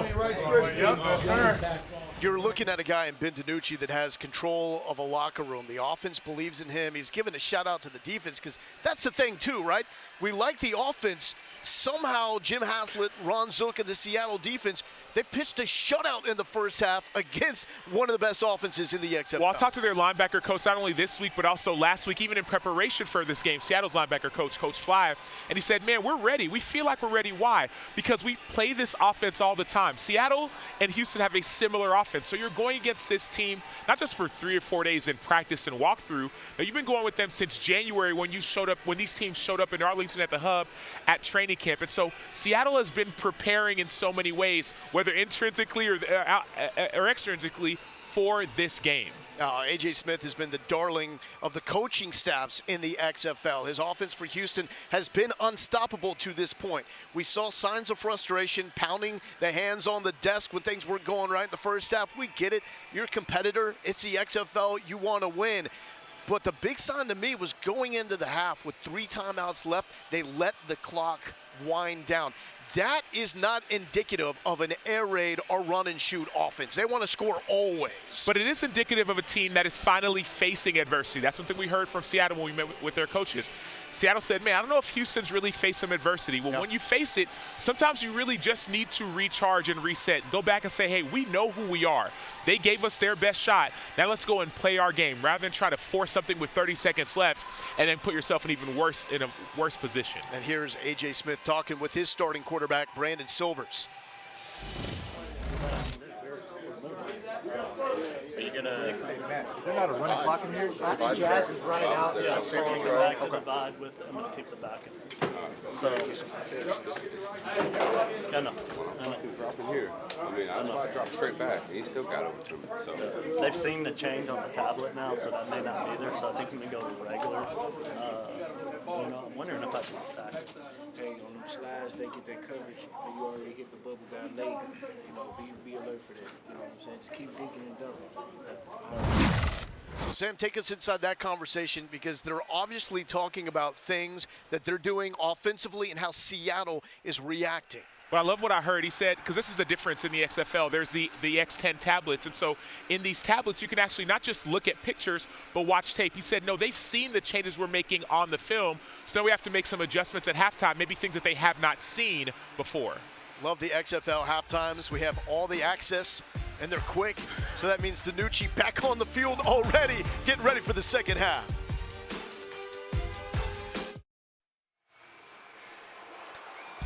You're looking at a guy in Ben DiNucci that has control of a locker room. The offense believes in him. He's given a shout out to the defense because that's the thing too, right? We like the offense. Somehow Jim Haslett, Ron Zook, and the Seattle defense, they've pitched a shutout in the first half against one of the best offenses in the XFL. Well, I talked to their linebacker coach not only this week but also last week, even in preparation for this game, Seattle's linebacker coach, Coach Fly, and he said, man, we're ready. We feel like we're ready. Why? Because we play this offense all the time. Seattle and Houston have a similar offense. So you're going against this team not just for 3 or 4 days in practice and walkthrough. Now, you've been going with them since January when these teams showed up in Arlington at the Hub at training camp. And so Seattle has been preparing in so many ways, whether intrinsically or extrinsically, for this game. A.J. Smith has been the darling of the coaching staffs in the XFL. His offense for Houston has been unstoppable to this point. We saw signs of frustration, pounding the hands on the desk when things weren't going right in the first half. We get it. You're a competitor. It's the XFL. You want to win. But the big sign to me was going into the half with 3 timeouts left, they let the clock wind down. That is not indicative of an air raid or run and shoot offense. They want to score always. But it is indicative of a team that is finally facing adversity. That's one thing we heard from Seattle when we met with their coaches. Seattle said, man, I don't know if Houston's really faced some adversity. Well, when you face it, sometimes you really just need to recharge and reset. Go back and say, hey, we know who we are. They gave us their best shot. Now let's go and play our game rather than try to force something with 30 seconds left and then put yourself in a worse position. And here's A.J. Smith talking with his starting quarterback, Brandon Silvers. Are you gonna? Is there not a running clock in here? I think Jazz is running out. Yeah, I'm going back to divide with. I'm gonna kick the back. So. Yeah, no. Drop in here. I mean, I probably drop straight back. He still got over to me. So they've seen the change on the tablet now, so that may not be there. So I think I'm gonna go with regular. I'm wondering if I can stack. Hey, on them slides, they get that coverage, and you already hit the bubble guy late. You know, be alert for that. You know what I'm saying? Just keep digging and dumping. So, Sam, take us inside that conversation because they're obviously talking about things that they're doing offensively and how Seattle is reacting. But I love what I heard. He said, because this is the difference in the XFL, there's the X10 tablets. And so in these tablets, you can actually not just look at pictures, but watch tape. He said, no, they've seen the changes we're making on the film. So now we have to make some adjustments at halftime, maybe things that they have not seen before. Love the XFL halftimes. We have all the access, and they're quick. So that means DiNucci back on the field already, getting ready for the second half.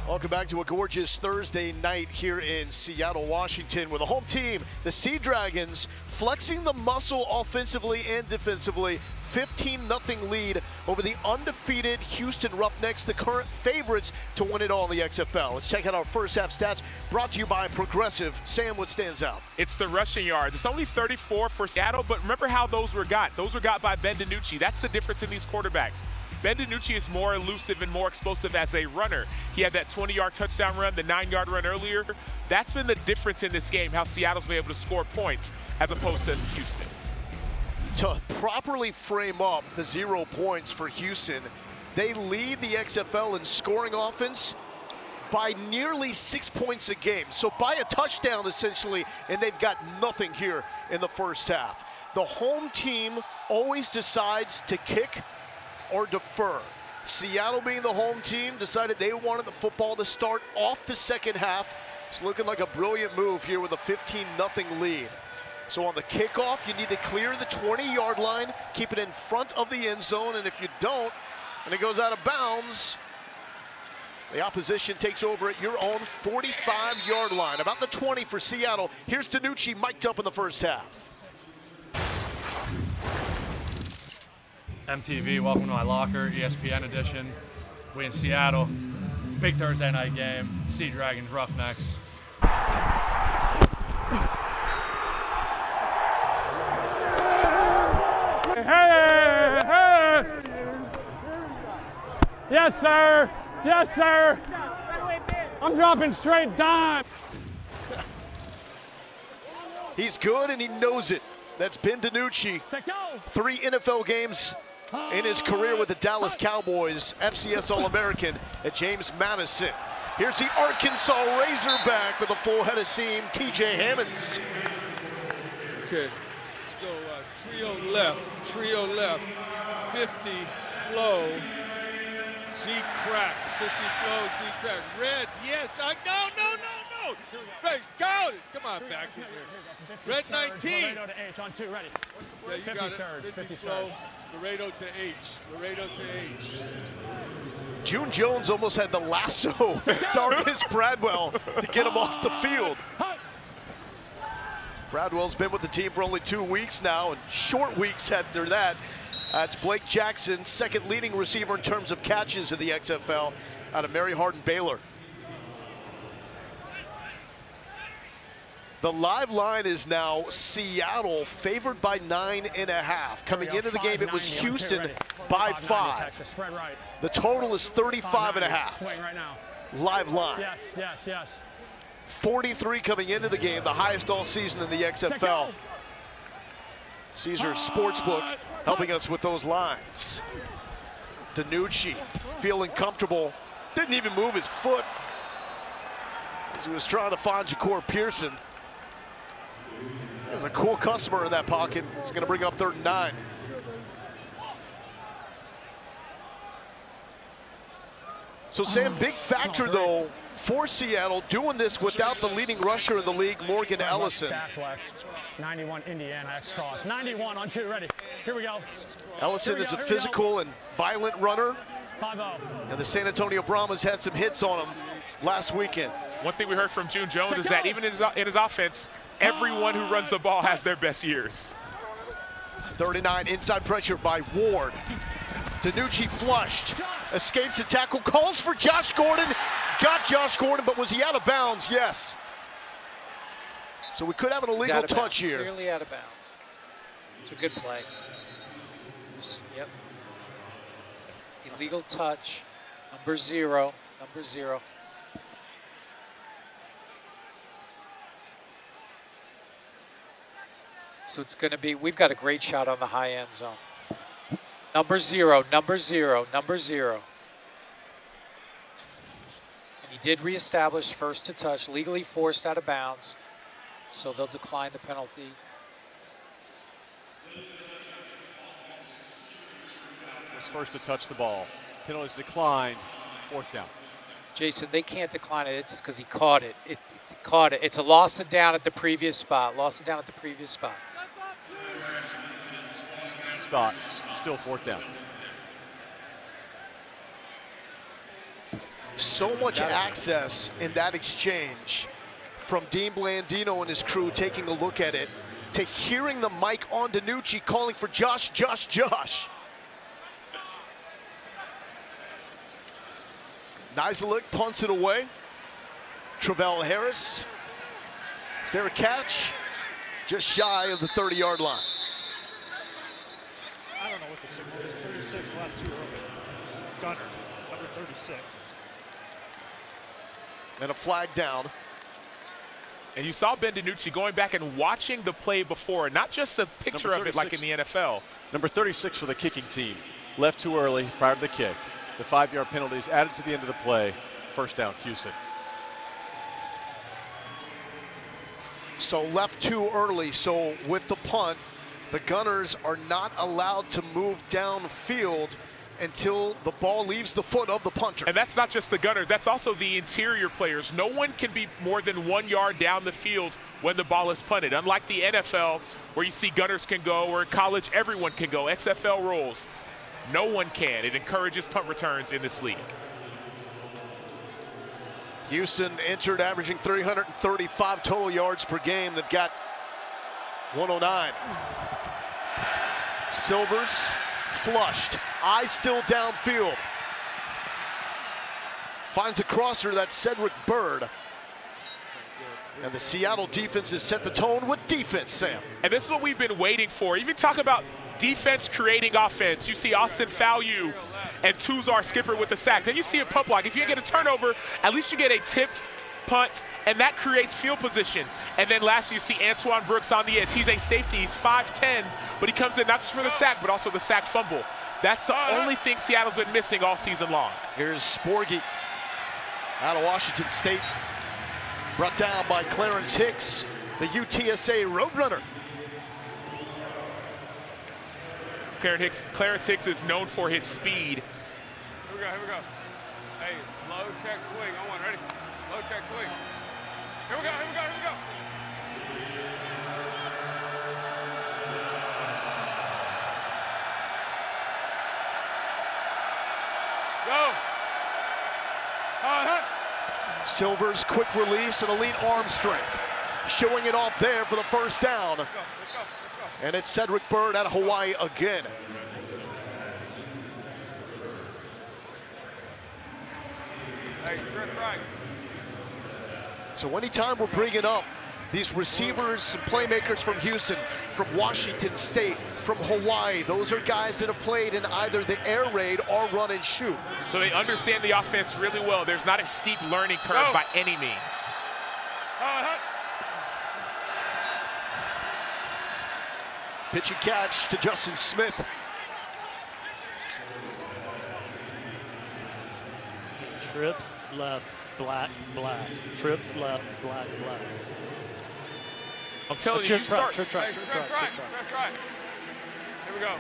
Welcome back to a gorgeous Thursday night here in Seattle, Washington, where the home team, the Sea Dragons, flexing the muscle offensively and defensively. 15-0 lead over the undefeated Houston Roughnecks, the current favorites to win it all in the XFL. Let's check out our first half stats brought to you by Progressive. Sam, what stands out? It's the rushing yards. It's only 34 for Seattle, but remember how those were got. Those were got by Ben DiNucci. That's the difference in these quarterbacks. Ben DiNucci is more elusive and more explosive as a runner. He had that 20-yard touchdown run, the 9-yard run earlier. That's been the difference in this game, how Seattle's been able to score points as opposed to Houston. To properly frame up the 0 points for Houston, they lead the XFL in scoring offense by nearly 6 points a game. So by a touchdown, essentially, and they've got nothing here in the first half. The home team always decides to kick or defer. Seattle, being the home team, decided they wanted the football to start off the second half. It's looking like a brilliant move here with a 15-0 lead. So on the kickoff, you need to clear the 20-yard line, keep it in front of the end zone, and if you don't, and it goes out of bounds, the opposition takes over at your own 45-yard line, about the 20 for Seattle. Here's DiNucci mic'd up in the first half. MTV, welcome to my locker, ESPN edition. We in Seattle, big Thursday night game, Sea Dragons, Roughnecks. Hey, hey! Yes, sir. Yes, sir. I'm dropping straight dime. He's good and he knows it. That's Ben DiNucci. 3 NFL games in his career with the Dallas Cowboys. FCS All-American at James Madison. Here's the Arkansas Razorback with a full head of steam, TJ Hammonds. Okay, let's go trio left, 50 flow, Z crack, 50 flow, Z crack, red, yes, no, Red, go, come on, back in here. Red 19. Laredo to H on 2, ready. Yeah, you 50 got surge, it. 50 flow, surge. Laredo to H. June Jones almost had the lasso Darkness Bradwell to get him off the field. Bradwell's been with the team for only 2 weeks now, and short weeks after that. It's Blake Jackson, second leading receiver in terms of catches in the XFL out of Mary Hardin Baylor. The live line is now Seattle favored by 9.5. Coming into the game, it was Houston by 5. The total is 35.5. Live line. Yes. 43 coming into the game, the highest all season in the XFL. Caesars Sportsbook helping us with those lines. DiNucci feeling comfortable, didn't even move his foot as he was trying to find Ja'Cour Pearson. There's a cool customer in that pocket. He's going to bring up 3rd and 9. So Sam, big factor though for Seattle doing this without the leading rusher in the league, Morgan Ellison. 91 Indiana X cross. 91 on 2, ready. Here we go. Ellison is a physical and violent runner. 5-0. And the San Antonio Brahmas had some hits on him last weekend. One thing we heard from June Jones is that even in his offense, everyone who runs the ball has their best years. 39 inside pressure by Ward. DiNucci flushed, escapes the tackle, calls for Josh Gordon. Got Josh Gordon, but was he out of bounds? Yes. So we could have an illegal touch here. Clearly out of bounds. It's a good play. Yep. Illegal touch. Number 0. So it's going to be, we've got a great shot on the high end zone. Number 0. And he did reestablish first to touch, legally forced out of bounds. So they'll decline the penalty. Was first to touch the ball. Penalties declined, 4th down. Jason, they can't decline it. It's because he caught it. He caught it. It's a loss of down at the previous spot. Still 4th down. So much access in that exchange from Dean Blandino and his crew taking a look at it to hearing the mic on DiNucci calling for Josh. Nizilik punts it away. Travell Harris, fair catch, just shy of the 30-yard line. I don't know what the signal is. 36 left too early. Gunner, number 36. And a flag down. And you saw Ben DiNucci going back and watching the play before, not just a picture of it like in the NFL. Number 36 for the kicking team. Left too early prior to the kick. The 5-yard penalty is added to the end of the play. 1st down, Houston. So left too early. So with the punt, the Gunners are not allowed to move downfield until the ball leaves the foot of the punter. And that's not just the Gunners, that's also the interior players. No one can be more than 1 yard down the field when the ball is punted. Unlike the NFL, where you see gunners can go, or in college everyone can go, XFL rules, no one can. It encourages punt returns in this league. Houston entered averaging 335 total yards per game. They've got 109. Silvers flushed, eyes still downfield. Finds a crosser, that's Cedric Byrd. And the Seattle defense has set the tone with defense, Sam. And this is what we've been waiting for. Even talk about defense creating offense. You see Austin Fowler and Tuzar Skipper with the sack. Then you see a punt block. If you get a turnover, at least you get a tipped punt, and that creates field position. And then lastly, you see Antoine Brooks on the edge. He's a safety. He's 5'10", but he comes in not just for the sack, but also the sack fumble. That's the only thing Seattle's been missing all season long. Here's Sporgy out of Washington State. Brought down by Clarence Hicks, the UTSA Roadrunner. Clarence Hicks is known for his speed. Here we go, here we go. Hey, low check swing. On one, ready? Low check swing. Here we go, here we go, here we go. Go. Silver's quick release and elite arm strength. Showing it off there for the first down. Let's go. And it's Cedric Byrd out of Hawaii again. Hey, straight right. So anytime we're bringing up these receivers and playmakers from Houston, from Washington State, from Hawaii, those are guys that have played in either the air raid or run and shoot. So they understand the offense really well. There's not a steep learning curve by any means. Pitch and catch to Justin Smith. Trips left, black, blast. Trips left, black, blast. I'm telling you, you start. Trip right. Here we go.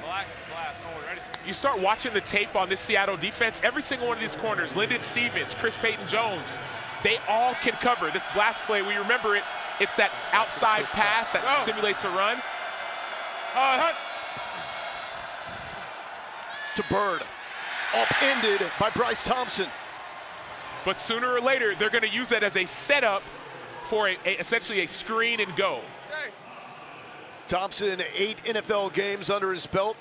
Black, blast. Oh, ready? You start watching the tape on this Seattle defense, every single one of these corners, Lyndon Stevens, Chris Payton-Jones, they all can cover. This blast play, we remember it, it's that outside pass that simulates a run. To Byrd, upended by Bryce Thompson. But sooner or later, they're going to use that as a setup for essentially a screen and go. Thompson, 8 NFL games under his belt.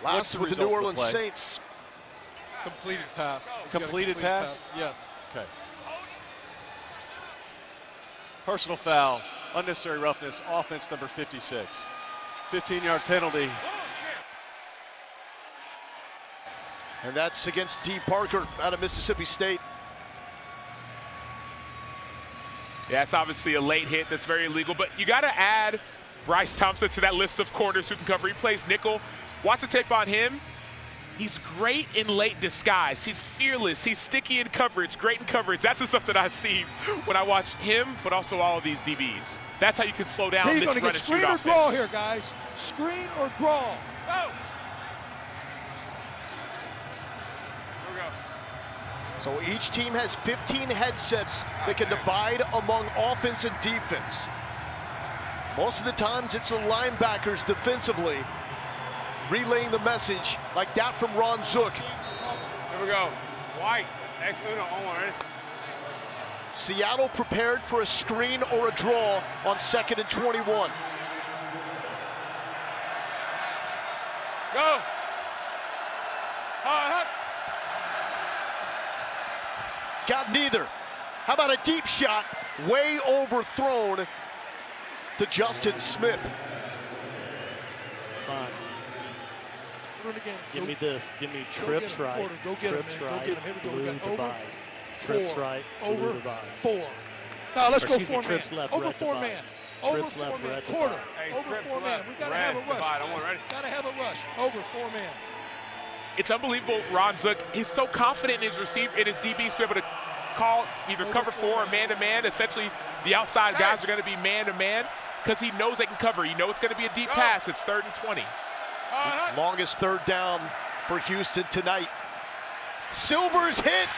Last with the New Orleans Saints. Completed pass. Completed pass? Yes. Okay. Personal foul, unnecessary roughness, offense number 56. 15-yard penalty. And that's against D. Parker out of Mississippi State. Yeah, it's obviously a late hit that's very illegal, but you got to add Bryce Thompson to that list of corners who can cover. He plays nickel. Watch the tape on him. He's great in late disguise. He's fearless. He's sticky in coverage, great in coverage. That's the stuff that I see when I watch him, but also all of these DBs. That's how you can slow down this run and shoot offense. Screen or draw here, guys. Screen or draw. Go. So each team has 15 headsets that can divide among offense and defense. Most of the times it's the linebackers defensively relaying the message, like that from Ron Zook. Here we go. White. Next uno. On one. Ready? Seattle prepared for a screen or a draw on 2nd and 21. Go. Got neither. How about a deep shot, way overthrown to Justin Smith. Fine. Again. Give me this. Give me trips right. Go get trips him, right. Go get him. Here we go. Blue We got over divide. Trips 4. right. Over Blue divide. 4. Now let's go Excuse me, 4 man. trips left, Over red 4 divide. man. Over Trips 4 left, man. red Quarter. divide. Hey, Over trips 4 man. left, We gotta red have a rush. divide. On one. Ready? Gotta have a rush. Over 4 man. It's unbelievable, Ron Zook. He's so confident in his DBs to be able to call either cover 4 or man-to-man. Essentially, the outside guys are going to be man-to-man because he knows they can cover. You know it's going to be a deep pass. It's 3rd and 20. Longest 3rd down for Houston tonight. Silver's hit,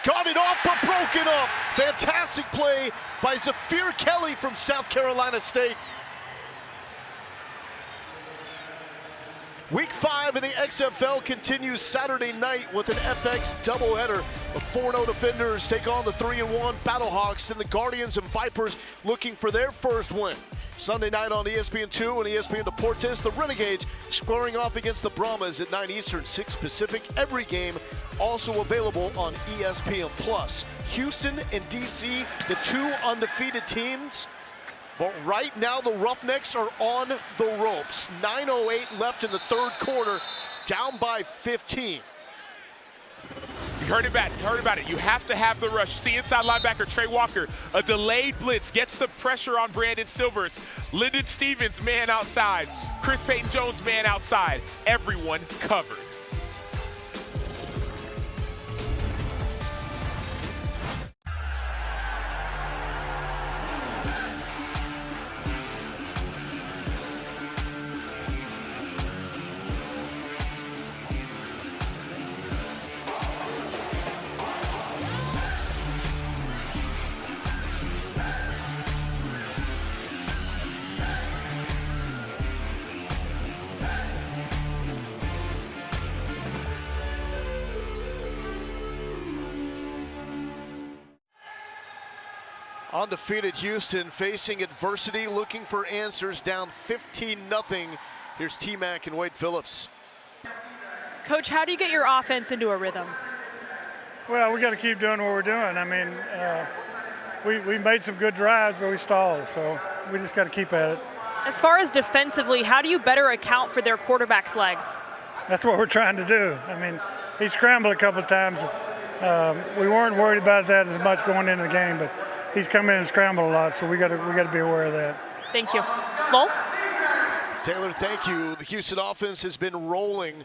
got it off but broken up Fantastic play by Zafir Kelly from South Carolina State. Week 5 in the XFL continues Saturday night with an FX doubleheader. The 4-0 defenders take on the 3-1 Battlehawks, and the Guardians and Vipers looking for their first win. Sunday night on ESPN2 and ESPN Deportes, the Renegades squaring off against the Brahmas at 9 Eastern, 6 Pacific. Every game also available on ESPN+. Houston and DC, the 2 undefeated teams. But right now, the Roughnecks are on the ropes. 9:08 left in the third quarter, down by 15. You heard about it. You have to have the rush. See inside linebacker Trey Walker, a delayed blitz, gets the pressure on Brandon Silvers. Lyndon Stevens, man outside. Chris Payton-Jones, man outside. Everyone covered. Undefeated Houston facing adversity, looking for answers, down 15-0. Here's T-Mac and Wade Phillips. Coach, how do you get your offense into a rhythm? Well, we got to keep doing what we're doing. I mean, we made some good drives, but we stalled, so we just got to keep at it. As far as defensively, how do you better account for their quarterback's legs? That's what we're trying to do. I mean, he scrambled a couple of times. We weren't worried about that as much going into the game, but he's come in and scrambled a lot, so we got to be aware of that. Thank you. Lowell? Taylor, thank you. The Houston offense has been rolling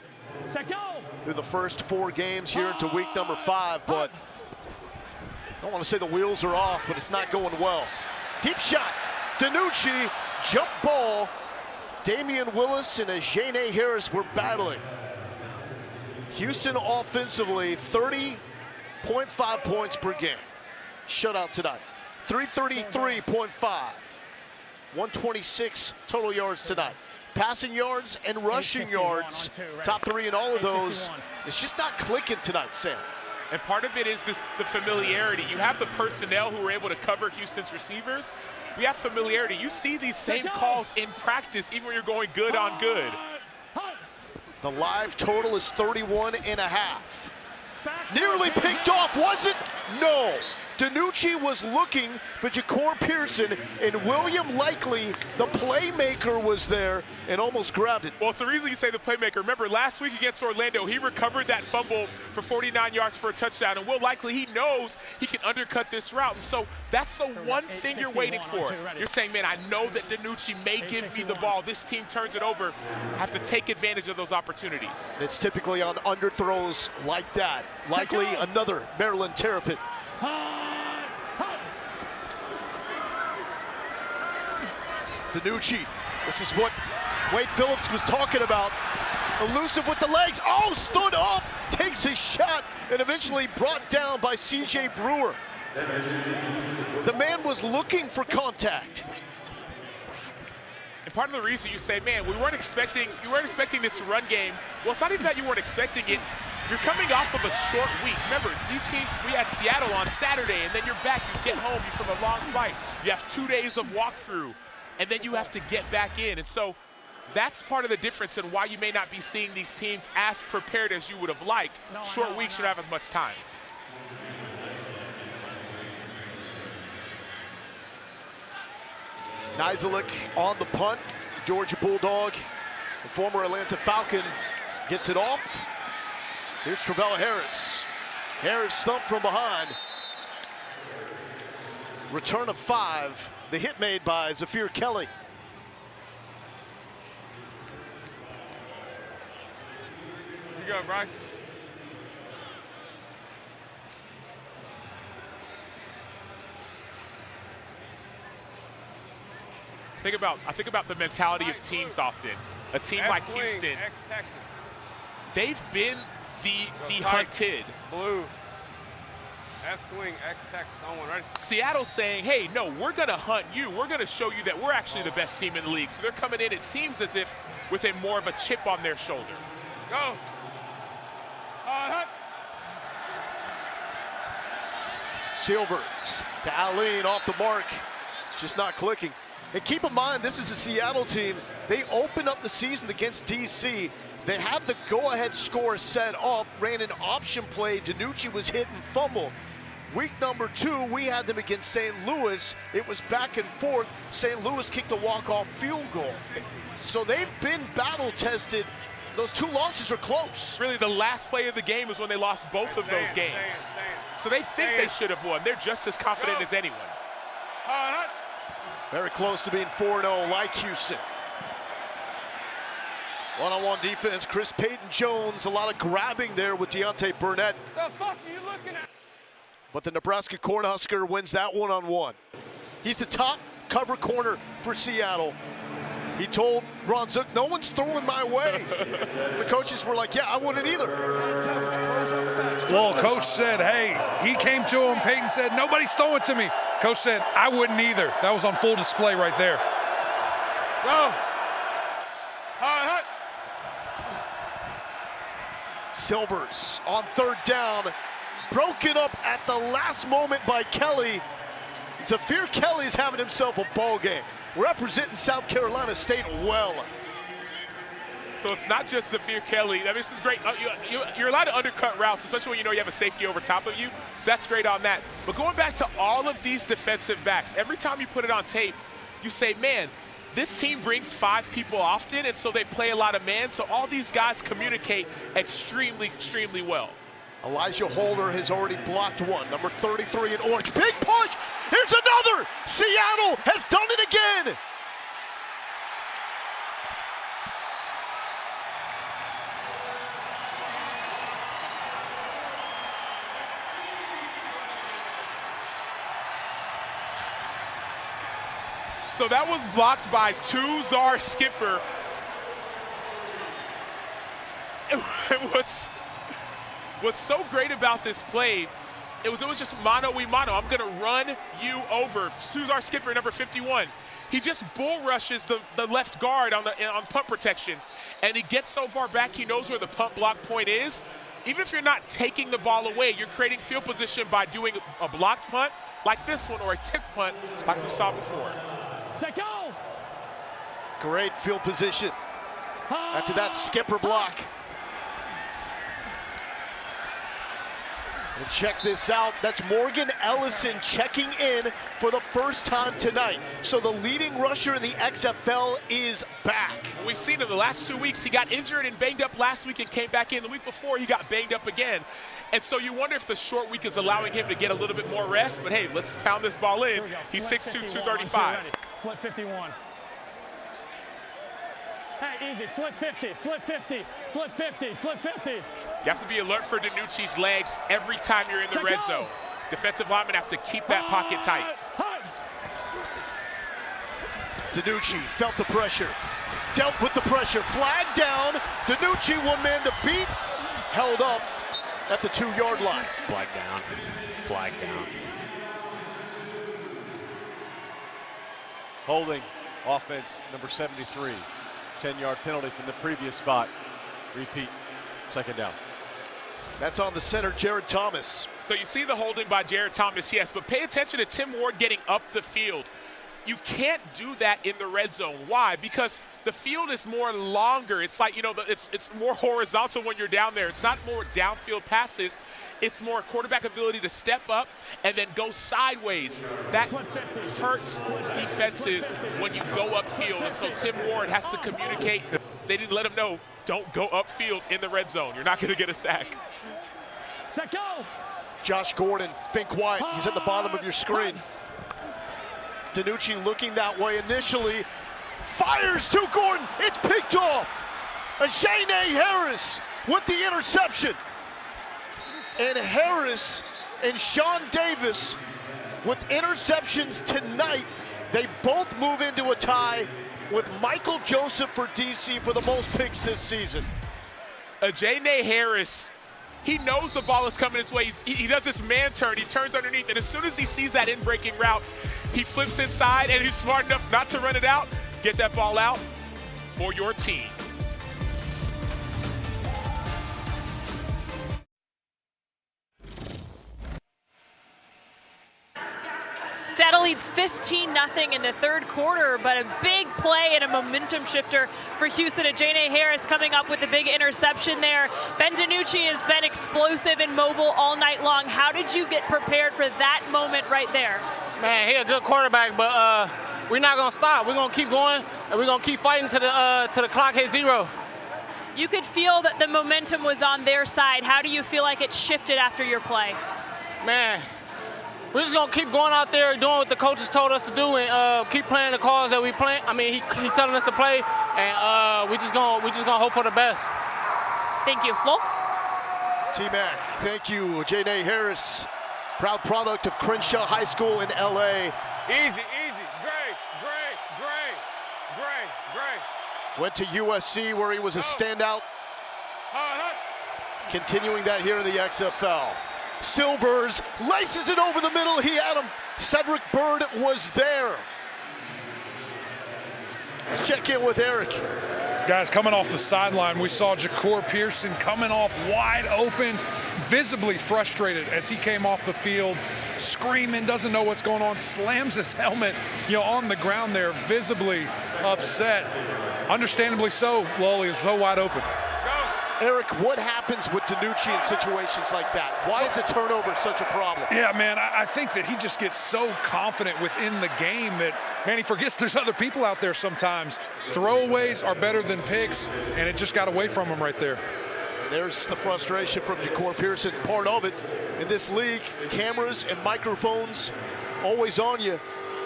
through the first 4 games here into week number 5, but I don't want to say the wheels are off, but it's not going well. Deep shot. DiNucci, jump ball. Damian Willis and Ajane Harris were battling. Houston offensively, 30.5 points per game. Shutout tonight. 333.5. 126 total yards tonight. Passing yards and rushing yards, top 3 in all of those. It's just not clicking tonight, Sam. And part of it is the familiarity. You have the personnel who are able to cover Houston's receivers. We have familiarity. You see these same calls in practice, even when you're going good on good. The live total is 31.5. Nearly picked off, was it? No. DiNucci was looking for Ja'Cour Pearson, and William Likely, the playmaker, was there and almost grabbed it. Well, it's the reason you say the playmaker. Remember, last week against Orlando, he recovered that fumble for 49 yards for a touchdown, and Will Likely, he knows he can undercut this route. And so that's the one thing you're waiting for. You're saying, man, I know that DiNucci may give me the ball. This team turns it over. I have to take advantage of those opportunities. It's typically on underthrows like that. Likely another Maryland Terrapin. DiNucci, this is what Wade Phillips was talking about. Elusive with the legs. Oh, stood up, takes a shot, and eventually brought down by C.J. Brewer. The man was looking for contact. And part of the reason you say, man, you weren't expecting this run game. Well, it's not even that you weren't expecting it. You're coming off of a short week. Remember, these teams, we had Seattle on Saturday, and then you're back, you get home, you're from a long flight. You have 2 days of walkthrough, and then you have to get back in. And so that's part of the difference in why you may not be seeing these teams as prepared as you would have liked. Short weeks should have as much time. Nizilik on the punt. Georgia Bulldog, the former Atlanta Falcon, gets it off. Here's Travella Harris. Harris thumped from behind. Return of 5. The hit made by Zafir Kelly. You go, Bryce. I think about the mentality of teams often. A team like Houston, they've been the hunted. Blue. S-swing, X-text, on one, ready? Seattle's saying, hey, no, we're going to hunt you. We're going to show you that we're actually the best team in the league. So they're coming in, it seems as if, with a more of a chip on their shoulder. Go. Hut. Silvers to Allen off the mark. It's just not clicking. And keep in mind, this is a Seattle team. They opened up the season against DC. They had the go-ahead score set up, ran an option play. DiNucci was hit and fumbled. Week number 2, we had them against St. Louis. It was back and forth. St. Louis kicked a walk-off field goal. So they've been battle-tested. Those 2 losses are close. Really, the last play of the game was when they lost both of those games. So they think they should have won. They're just as confident as anyone. Very close to being 4-0 like Houston. One-on-one defense, Chris Payton-Jones, a lot of grabbing there with Deontay Burnett. The fuck are you looking at? But the Nebraska Cornhusker wins that one-on-one. He's the top cover corner for Seattle. He told Ron Zook, no one's throwing my way. The coaches were like, yeah, I wouldn't either. Well, coach said, hey, he came to him. Peyton said, nobody's throwing to me. Coach said, I wouldn't either. That was on full display right there. Go. Silvers on 3rd down. Broken up at the last moment by Kelly. Zafir Kelly's having himself a ball game. Representing South Carolina State well. So it's not just Zafir Kelly. I mean, this is great. You're allowed to undercut routes, especially when you know you have a safety over top of you. So that's great on that. But going back to all of these defensive backs, every time you put it on tape, you say, man, this team brings 5 people often, and so they play a lot of man. So all these guys communicate extremely, extremely well. Elijah Holder has already blocked one. Number 33 in orange. Big push. Here's another. Seattle has done it again. So that was blocked by Tuzar Skipper. What's so great about this play, it was just mano-a-mano. I'm going to run you over. Tuzar Skipper, number 51. He just bull rushes the left guard on punt protection, and he gets so far back he knows where the punt block point is. Even if you're not taking the ball away, you're creating field position by doing a blocked punt like this one or a tip punt like we saw before. Set go! Great field position after that Skipper block. And check this out, that's Morgan Ellison checking in for the first time tonight. So the leading rusher in the XFL is back. We've seen him the last 2 weeks. He got injured and banged up last week and came back in. The week before, he got banged up again. And so you wonder if the short week is allowing him to get a little bit more rest. But hey, let's pound this ball in. He's 6'2", 235. Flip 51. Hey, easy, flip 50, flip 50, flip 50, flip 50. You have to be alert for DiNucci's legs every time you're in the red zone. Defensive linemen have to keep that pocket tight. DiNucci felt the pressure, dealt with the pressure, flag down. DiNucci, one man to beat, held up at the 2-yard line. Flag down, flag down. Holding, offense, number 73. 10-yard penalty from the previous spot. Repeat, 2nd down. That's on the center, Jared Thomas. So you see the holding by Jared Thomas, yes, but pay attention to Tim Ward getting up the field. You can't do that in the red zone. Why? Because the field is more longer. It's like, it's more horizontal when you're down there. It's not more downfield passes. It's more quarterback ability to step up and then go sideways. That hurts defenses when you go upfield. And so Tim Ward has to communicate. They didn't let him know, don't go upfield in the red zone. You're not going to get a sack. Set go! Josh Gordon, think quiet. He's at the bottom of your screen. DiNucci looking that way initially. Fires to Gordon. It's picked off. Ajane Harris with the interception. And Harris and Sean Davis with interceptions tonight. They both move into a tie with Michael Joseph for DC for the most picks this season. Ajane Harris He knows the ball is coming his way. He does this man turn. He turns underneath, and as soon as he sees that in-breaking route, he flips inside, and he's smart enough not to run it out. Get that ball out for your team. Seattle leads 15-0 in the third quarter, but a big play and a momentum shifter for Houston. Ajane Harris coming up with a big interception there. Ben DiNucci has been explosive and mobile all night long. How did you get prepared for that moment right there? Man, he's a good quarterback, but we're not gonna stop. We're gonna keep going, and we're gonna keep fighting to the clock hits 0. You could feel that the momentum was on their side. How do you feel like it shifted after your play? Man, we're just gonna keep going out there doing what the coaches told us to do, and keep playing the calls that we play. I mean, he's telling us to play, and we just gonna hope for the best. Thank you. Well, T-Mac, thank you. Ajane Harris, proud product of Crenshaw High School in LA. Easy. Great. Went to USC where he was a standout. Continuing that here in the XFL. Silvers laces it over the middle. He had him. Cedric Bird was there. Let's check in with Eric. Guys, coming off the sideline, we saw Ja'Cour Pearson coming off wide open, visibly frustrated as he came off the field, screaming, doesn't know what's going on, slams his helmet, on the ground there, visibly upset. Understandably so, Lowell is so wide open. Eric, what happens with DiNucci in situations like that? Why is a turnover such a problem? Yeah, man, I think that he just gets so confident within the game that, man, he forgets there's other people out there sometimes. Throwaways are better than picks, and it just got away from him right there. There's the frustration from Ja'Cour Pearson, part of it. In this league, cameras and microphones always on you.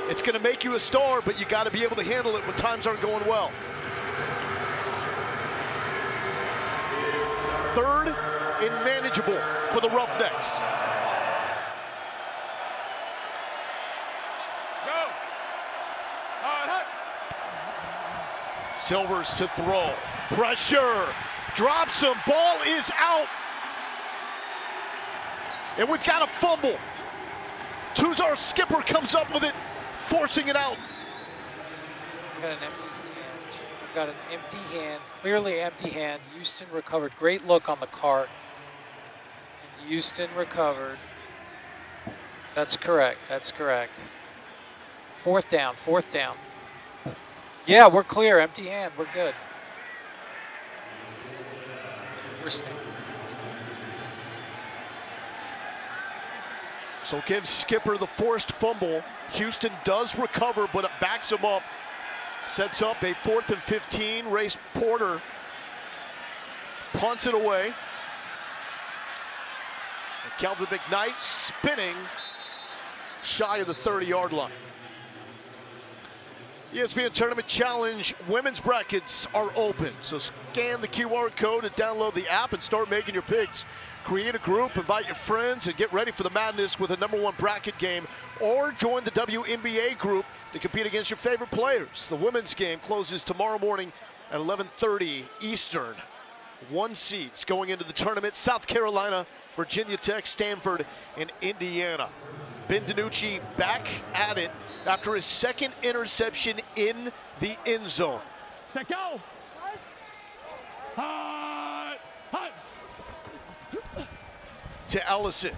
It's going to make you a star, but you got to be able to handle it when times aren't going well. Third and manageable for the Roughnecks. Silvers to throw. Pressure. Drops him. Ball is out. And we've got a fumble. Tuzar Skipper comes up with it, forcing it out. Got an empty hand, clearly empty hand. Houston recovered. Great look on the cart. And Houston recovered. That's correct. Fourth down. Yeah, we're clear. Empty hand. We're good. So give Skipper the forced fumble. Houston does recover, but it backs him up. Sets up a 4th and 15. Race Porter punts it away. And Kelvin McKnight spinning shy of the 30-yard line. ESPN Tournament Challenge women's brackets are open. So scan the QR code and download the app and start making your picks. Create a group, invite your friends, and get ready for the madness with a #1 bracket game. Or join the WNBA group to compete against your favorite players. The women's game closes tomorrow morning at 11:30 Eastern. 1 seeds going into the tournament: South Carolina, Virginia Tech, Stanford, and Indiana. Ben DiNucci back at it after his second interception in the end zone. Set, go! Hot! To Ellison.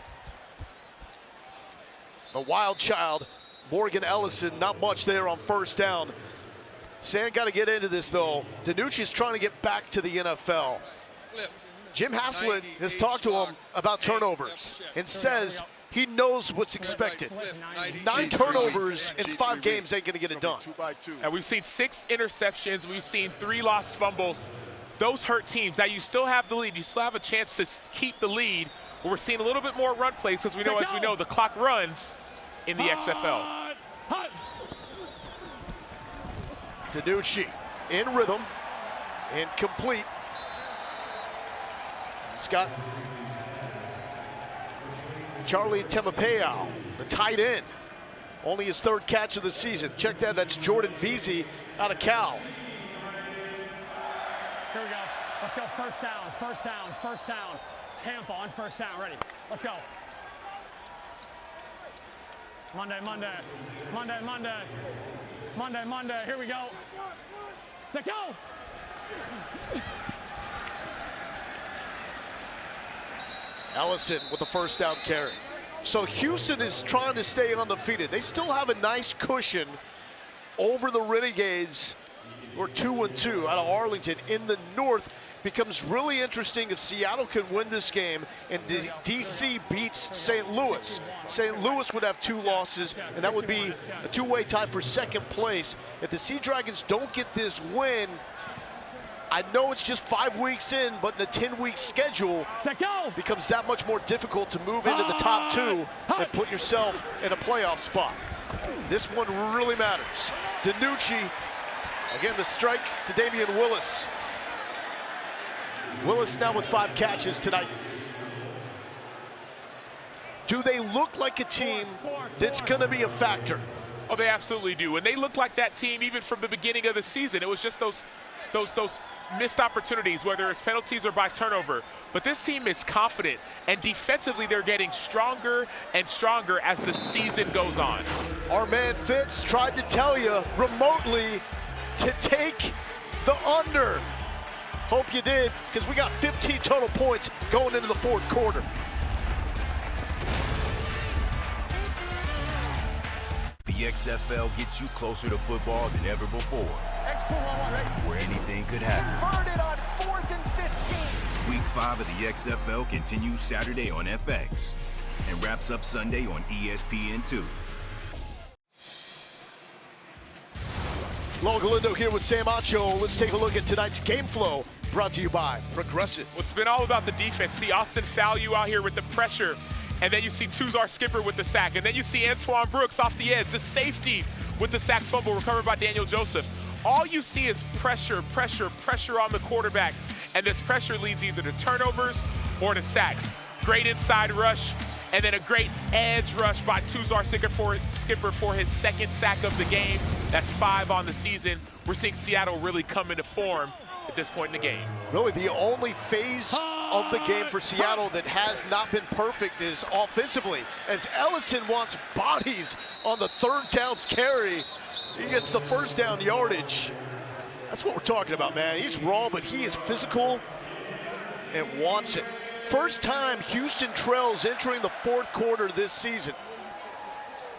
The wild child, Morgan Ellison, not much there on first down. Sam got to get into this, though. DiNucci's trying to get back to the NFL. Jim Haslett has talked to him about turnovers and says he knows what's expected. 9 turnovers in 5 games ain't going to get it done. And we've seen 6 interceptions. We've seen 3 lost fumbles. Those hurt teams. Now you still have the lead. You still have a chance to keep the lead. But we're seeing a little bit more run plays because we know, as we know, the clock runs in the XFL. DiNucci in rhythm and complete. Scott Charlie Temapeo, the tight end. Only his 3rd catch of the season. Check that, that's Jordan Veazey out of Cal. Here we go. Let's go. First down. Tampa on first down. Ready. Let's go. Monday. Here we go. Set, go. Ellison with the first down carry. So Houston is trying to stay undefeated. They still have a nice cushion over the Renegades, who are 2-2 out of Arlington in the North. Becomes really interesting if Seattle can win this game and DC beats St. Louis. St. Louis would have 2 losses, and that would be a 2-way tie for second place. If the Sea Dragons don't get this win, I know it's just 5 weeks in, but in a 10-week schedule, becomes that much more difficult to move into the top 2 and put yourself in a playoff spot. This one really matters. DiNucci, again, the strike to Damian Willis. Willis now with 5 catches tonight. Do they look like a team that's going to be a factor? Oh, they absolutely do. And they look like that team even from the beginning of the season. It was just those missed opportunities, whether it's penalties or by turnover. But this team is confident, and defensively they're getting stronger and stronger as the season goes on. Our man Fitz tried to tell you remotely to take the under. Hope you did, because we got 15 total points going into the fourth quarter. The XFL gets you closer to football than ever before, where anything could happen. Converted on 4th and 15. Week 5 of the XFL continues Saturday on FX and wraps up Sunday on ESPN2. Lo Galindo here with Sam Acho. Let's take a look at tonight's game flow, brought to you by Progressive. Well, it's been all about the defense. See Austin Fallu out here with the pressure, and then you see Tuzar Skipper with the sack, and then you see Antoine Brooks off the edge, the safety with the sack fumble recovered by Daniel Joseph. All you see is pressure on the quarterback, and this pressure leads either to turnovers or to sacks. Great inside rush, and then a great edge rush by Tuzar Skipper for his 2nd sack of the game. That's 5 on the season. We're seeing Seattle really come into form at this point in the game. Really, the only phase of the game for Seattle that has not been perfect is offensively, as Ellison wants bodies on the 3rd down carry. He gets the 1st down yardage. That's what we're talking about, man. He's raw, but he is physical and wants it. First time Houston trails entering the 4th quarter this season.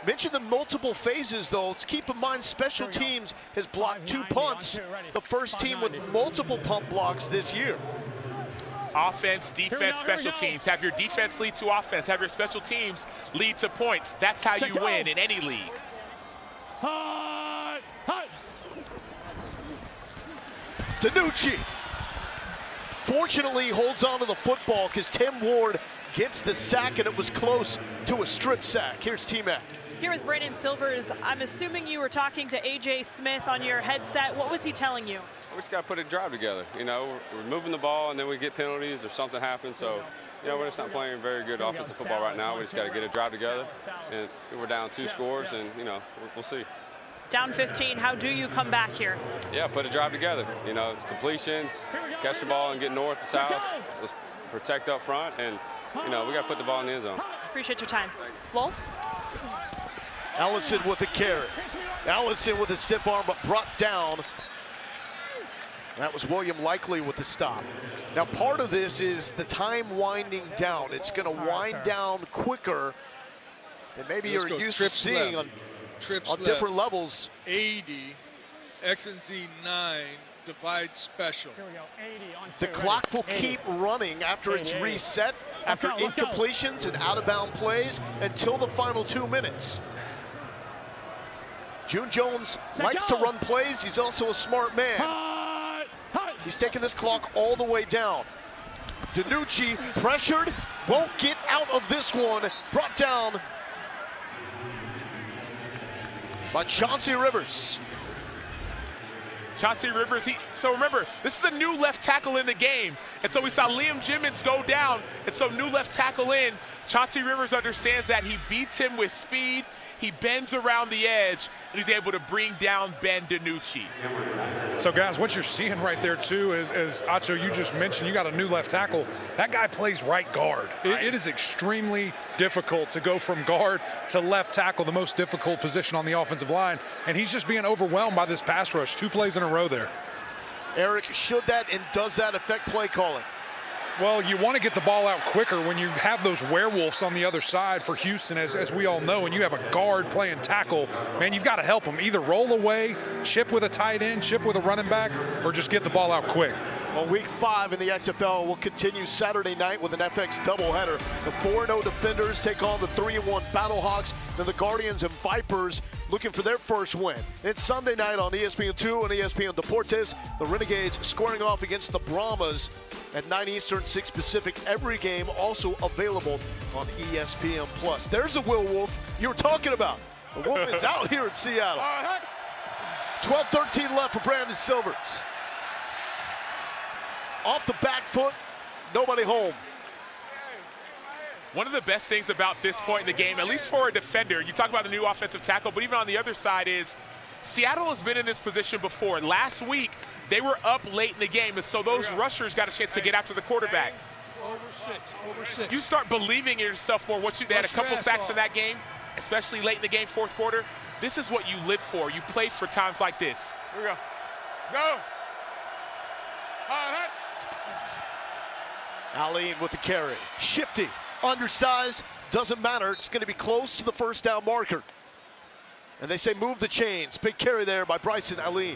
Mention the multiple phases, though. Let's keep in mind special teams has blocked 2 punts. The first team with multiple punt blocks this year. Offense, defense, special teams. Have your defense lead to offense. Have your special teams lead to points. That's how you win in any league. DiNucci fortunately holds on to the football because Tim Ward gets the sack, and it was close to a strip sack. Here's T-Mac. Here with Brandon Silvers, I'm assuming you were talking to A.J. Smith on your headset. What was he telling you? We just got to put a drive together. You know, we're moving the ball, and then we get penalties or something happens. So, you know, we're just not playing very good offensive football right now. We just got to get a drive together. And we're down 2 scores, and, you know, we'll see. Down 15, how do you come back here? Yeah, put a drive together. You know, completions, catch the ball and get north to south. Let's protect up front, and, you know, we got to put the ball in the end zone. Appreciate your time. Lowell? Ellison with a carry. Ellison with a stiff arm, but brought down. That was William Likely with the stop. Now, part of this is the time winding down. It's going to wind down quicker than maybe you're used to seeing on different levels. 80, X and Z 9, divide special. Here we go, 80 on 2. The clock will keep running after it's reset, after incompletions and out-of-bound plays until the final 2 minutes. June Jones likes to run plays. He's also a smart man. He's taking this clock all the way down. DiNucci pressured, won't get out of this one. Brought down by Chauncey Rivers. Chauncey Rivers, so remember, this is a new left tackle in the game. And so we saw Liam Jimmins go down, and so new left tackle in. Chauncey Rivers understands that. He beats him with speed. he bends around the edge, and he's able to bring down Ben DiNucci. So, guys, what you're seeing right there, too, is, as Acho, you just mentioned, you got a new left tackle. That guy plays right guard. It is extremely difficult to go from guard to left tackle, the most difficult position on the offensive line, and he's just being overwhelmed by this pass rush. 2 plays in a row there. Eric, should that and does that affect play calling? Well, you want to get the ball out quicker when you have those werewolves on the other side for Houston, as we all know, and you have a guard playing tackle. Man, you've got to help them. Either roll away, chip with a tight end, chip with a running back, or just get the ball out quick. Well, week 5 in the XFL will continue Saturday night with an FX doubleheader. The 4-0 Defenders take on the 3-1 Battlehawks, then the Guardians and Vipers looking for their first win. It's Sunday night on ESPN2 and ESPN Deportes. The Renegades squaring off against the Brahmas at 9 Eastern, 6 Pacific. Every game also available on ESPN+. There's a Will Wolf you were talking about. The Wolf is out here in Seattle. 12-13 left for Brandon Silvers. Off the back foot, nobody home. One of the best things about this point in the game, at least for a defender, you talk about the new offensive tackle, but even on the other side is Seattle has been in this position before. Last week, they were up late in the game, and so those rushers got a chance to get after the quarterback. Over six. You start believing in yourself more. They had a couple sacks in that game, especially late in the game, fourth quarter. This is what you live for. You play for times like this. Here we go. Go. Aline with the carry. Shifty, undersized, doesn't matter. It's going to be close to the first down marker. And they say move the chains. Big carry there by Bryson Aline.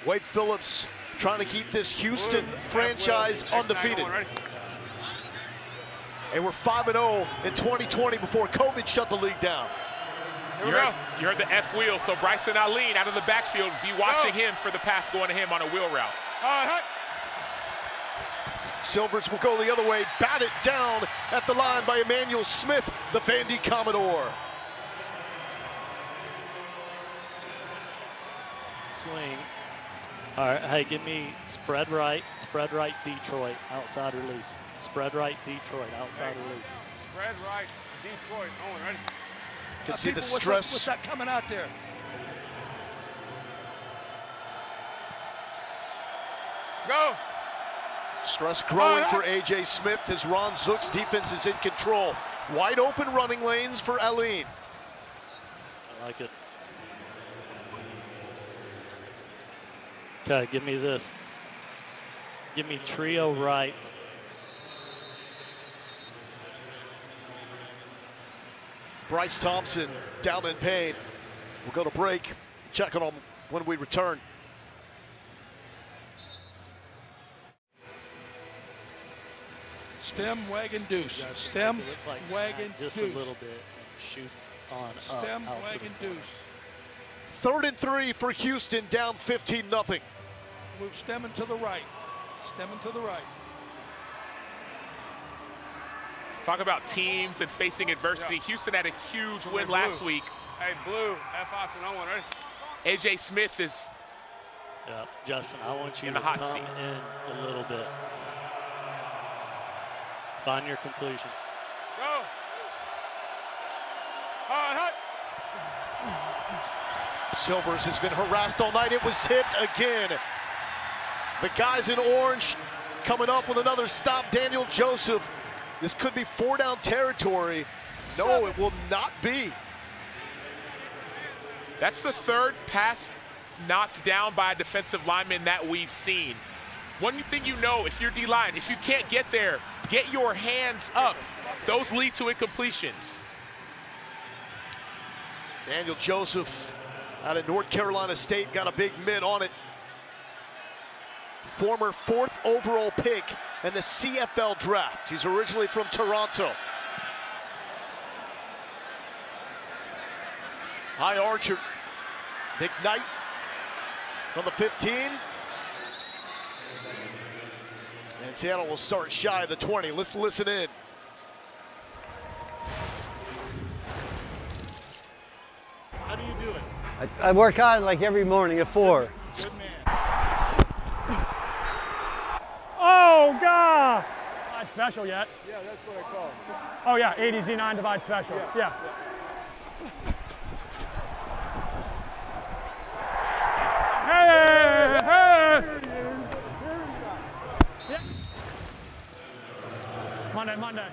Wade Phillips trying to keep this Houston franchise undefeated. They were 5-0 in 2020 before COVID shut the league down. You heard the F wheel, so Bryson Aline out of the backfield, be watching him for the pass going to him on a wheel route. Silvers will go the other way, bat it down at the line by Emmanuel Smith, the Vandy Commodore. Swing. All right, hey, give me spread right, Detroit, outside release. Spread right, Detroit, outside release. Spread right, Detroit. Owen, ready? You can see the stress. What's that coming out there? Go. Stress growing for A.J. Smith as Ron Zook's defense is in control. Wide open running lanes for Aline. I like it. Okay, give me this. Give me trio right. Bryce Thompson down in pain. We'll go to break. Check on him when we return. Stem, wagon, deuce. Stem, wagon, just deuce. a little bit. Shoot on Stem, up. wagon, deuce. 3rd and 3 for Houston, down 15-0. Move stemming to the right. Stemming to the right. Talk about teams and facing adversity. Houston had a huge win last week. Hey, blue, F option, I want, ready? A.J. Smith is Justin, I want you in to the hot come seat. in a little bit. Find your completion. Go. Hot. Silvers has been harassed all night. It was tipped again. The guys in orange coming up with another stop. Daniel Joseph. This could be 4-down territory. No, it will not be. That's the 3rd pass knocked down by a defensive lineman that we've seen. One thing you know, if you're D-line, if you can't get there, get your hands up. Those lead to incompletions. Daniel Joseph out of North Carolina State got a big mid on it. Former 4th overall pick in the CFL draft. He's originally from Toronto. High Archer. McKnight from the 15. And Seattle will start shy of the 20. Let's listen in. How do you do it? I work out like every morning at 4. Good man. Oh, God! special yet. Yeah, that's what I call it. Oh yeah, 80 Z9 divide special. Yeah. Hey, hey. Yeah. Monday.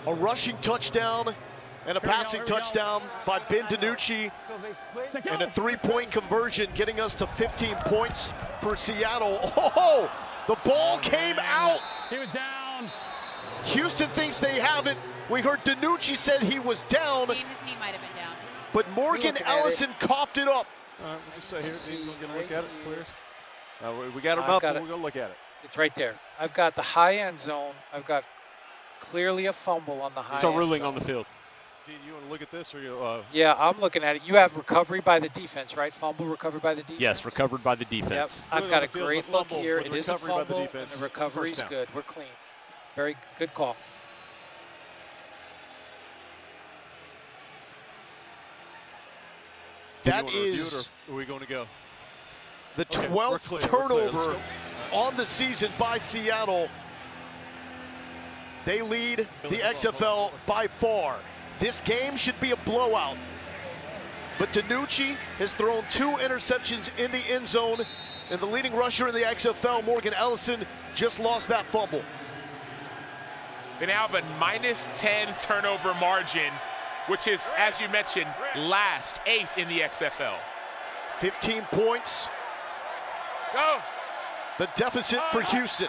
A rushing touchdown and a passing touchdown by Ben DiNucci, and a three-point conversion getting us to 15 points for Seattle. Oh, the ball came out. He was down. Houston thinks they have it. We heard DiNucci said he was down, His knee might have been down. but Morgan Ellison coughed it up. All right, we'll just stay here. We're going to look at it. Clears. We got him up, and we're going to look at it. It's right there. I've got the high end zone. I've got clearly a fumble on the high end It's a zone. ruling on the field. Dean, you want to look at this? Or you, Yeah, I'm looking at it. You have recovery by the defense, right? Fumble recovered by the defense? Yes, recovered by the defense. Yep. I've got a great look here. with It is a recovery by the fumble, and defense. the recovery's First down. good. We're clean. Very good call. That Do you wanna is review it, or are we going to go? the Okay, we're 12th clear, we're clear. Let's turnover go. on the season by Seattle. They lead the XFL by far. This game should be a blowout. But DiNucci has thrown 2 interceptions in the end zone, and the leading rusher in the XFL, Morgan Ellison, just lost that fumble. They now have a -10 turnover margin, which is, as you mentioned, last, 8th in the XFL. 15 points. Go. The deficit for Houston.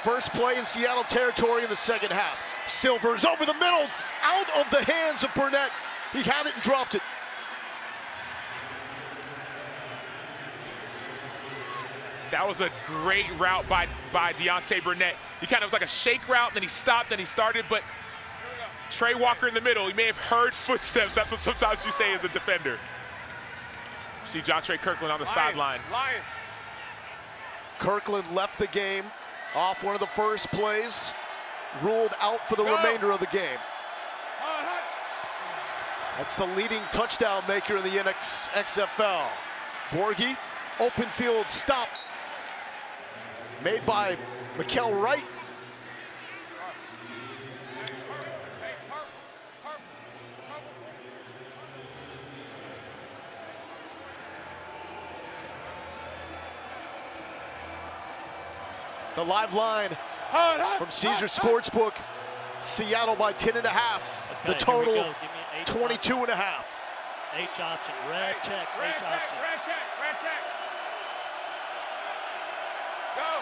First play in Seattle territory in the second half. Silvers over the middle, out of the hands of Burnett. He had it and dropped it. That was a great route by Deontay Burnett. He kind of was like a shake route, then he stopped, then he started, but Trey Walker in the middle, he may have heard footsteps. That's what sometimes you say as a defender. See Jontre Kirkland on the sideline. Kirkland left the game off one of the first plays, ruled out for the remainder of the game. That's the leading touchdown maker in the XFL. Borghi, open field stop made by Mikael Wright. The live line from Caesar Sportsbook, Seattle by 10.5. The total, 22.5. H option, red check, H option. Red check. Go.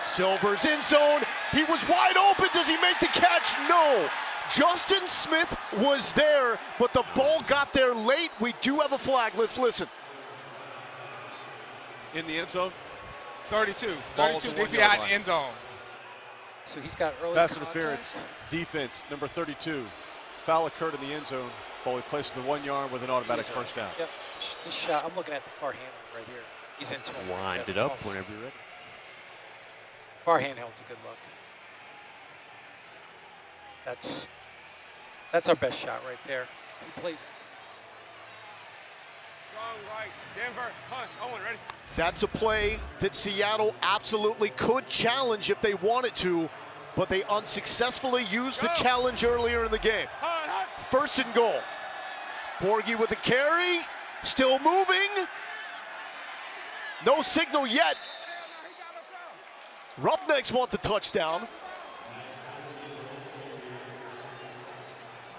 Silver's in zone. He was wide open. Does he make the catch? No. Justin Smith was there, but the ball got there late. We do have a flag. Let's listen. In the end zone. 32 Ball's deep the 1 yard behind line. end zone. So he's got early Pass contact. interference, defense, number 32. Foul occurred in the end zone. Ball placed to the 1 yard with an automatic first down. Yep. This shot, I'm looking at the far hand right here. He's into him. Wind Yep, it up false. whenever you're ready. Far handheld's a good look. That's our best shot right there. He plays it. Strong right. Denver, punch. Owen, ready? That's a play that Seattle absolutely could challenge if they wanted to, but they unsuccessfully used the challenge earlier in the game. First and goal. Borghi with a carry, still moving. No signal yet. Roughnecks want the touchdown.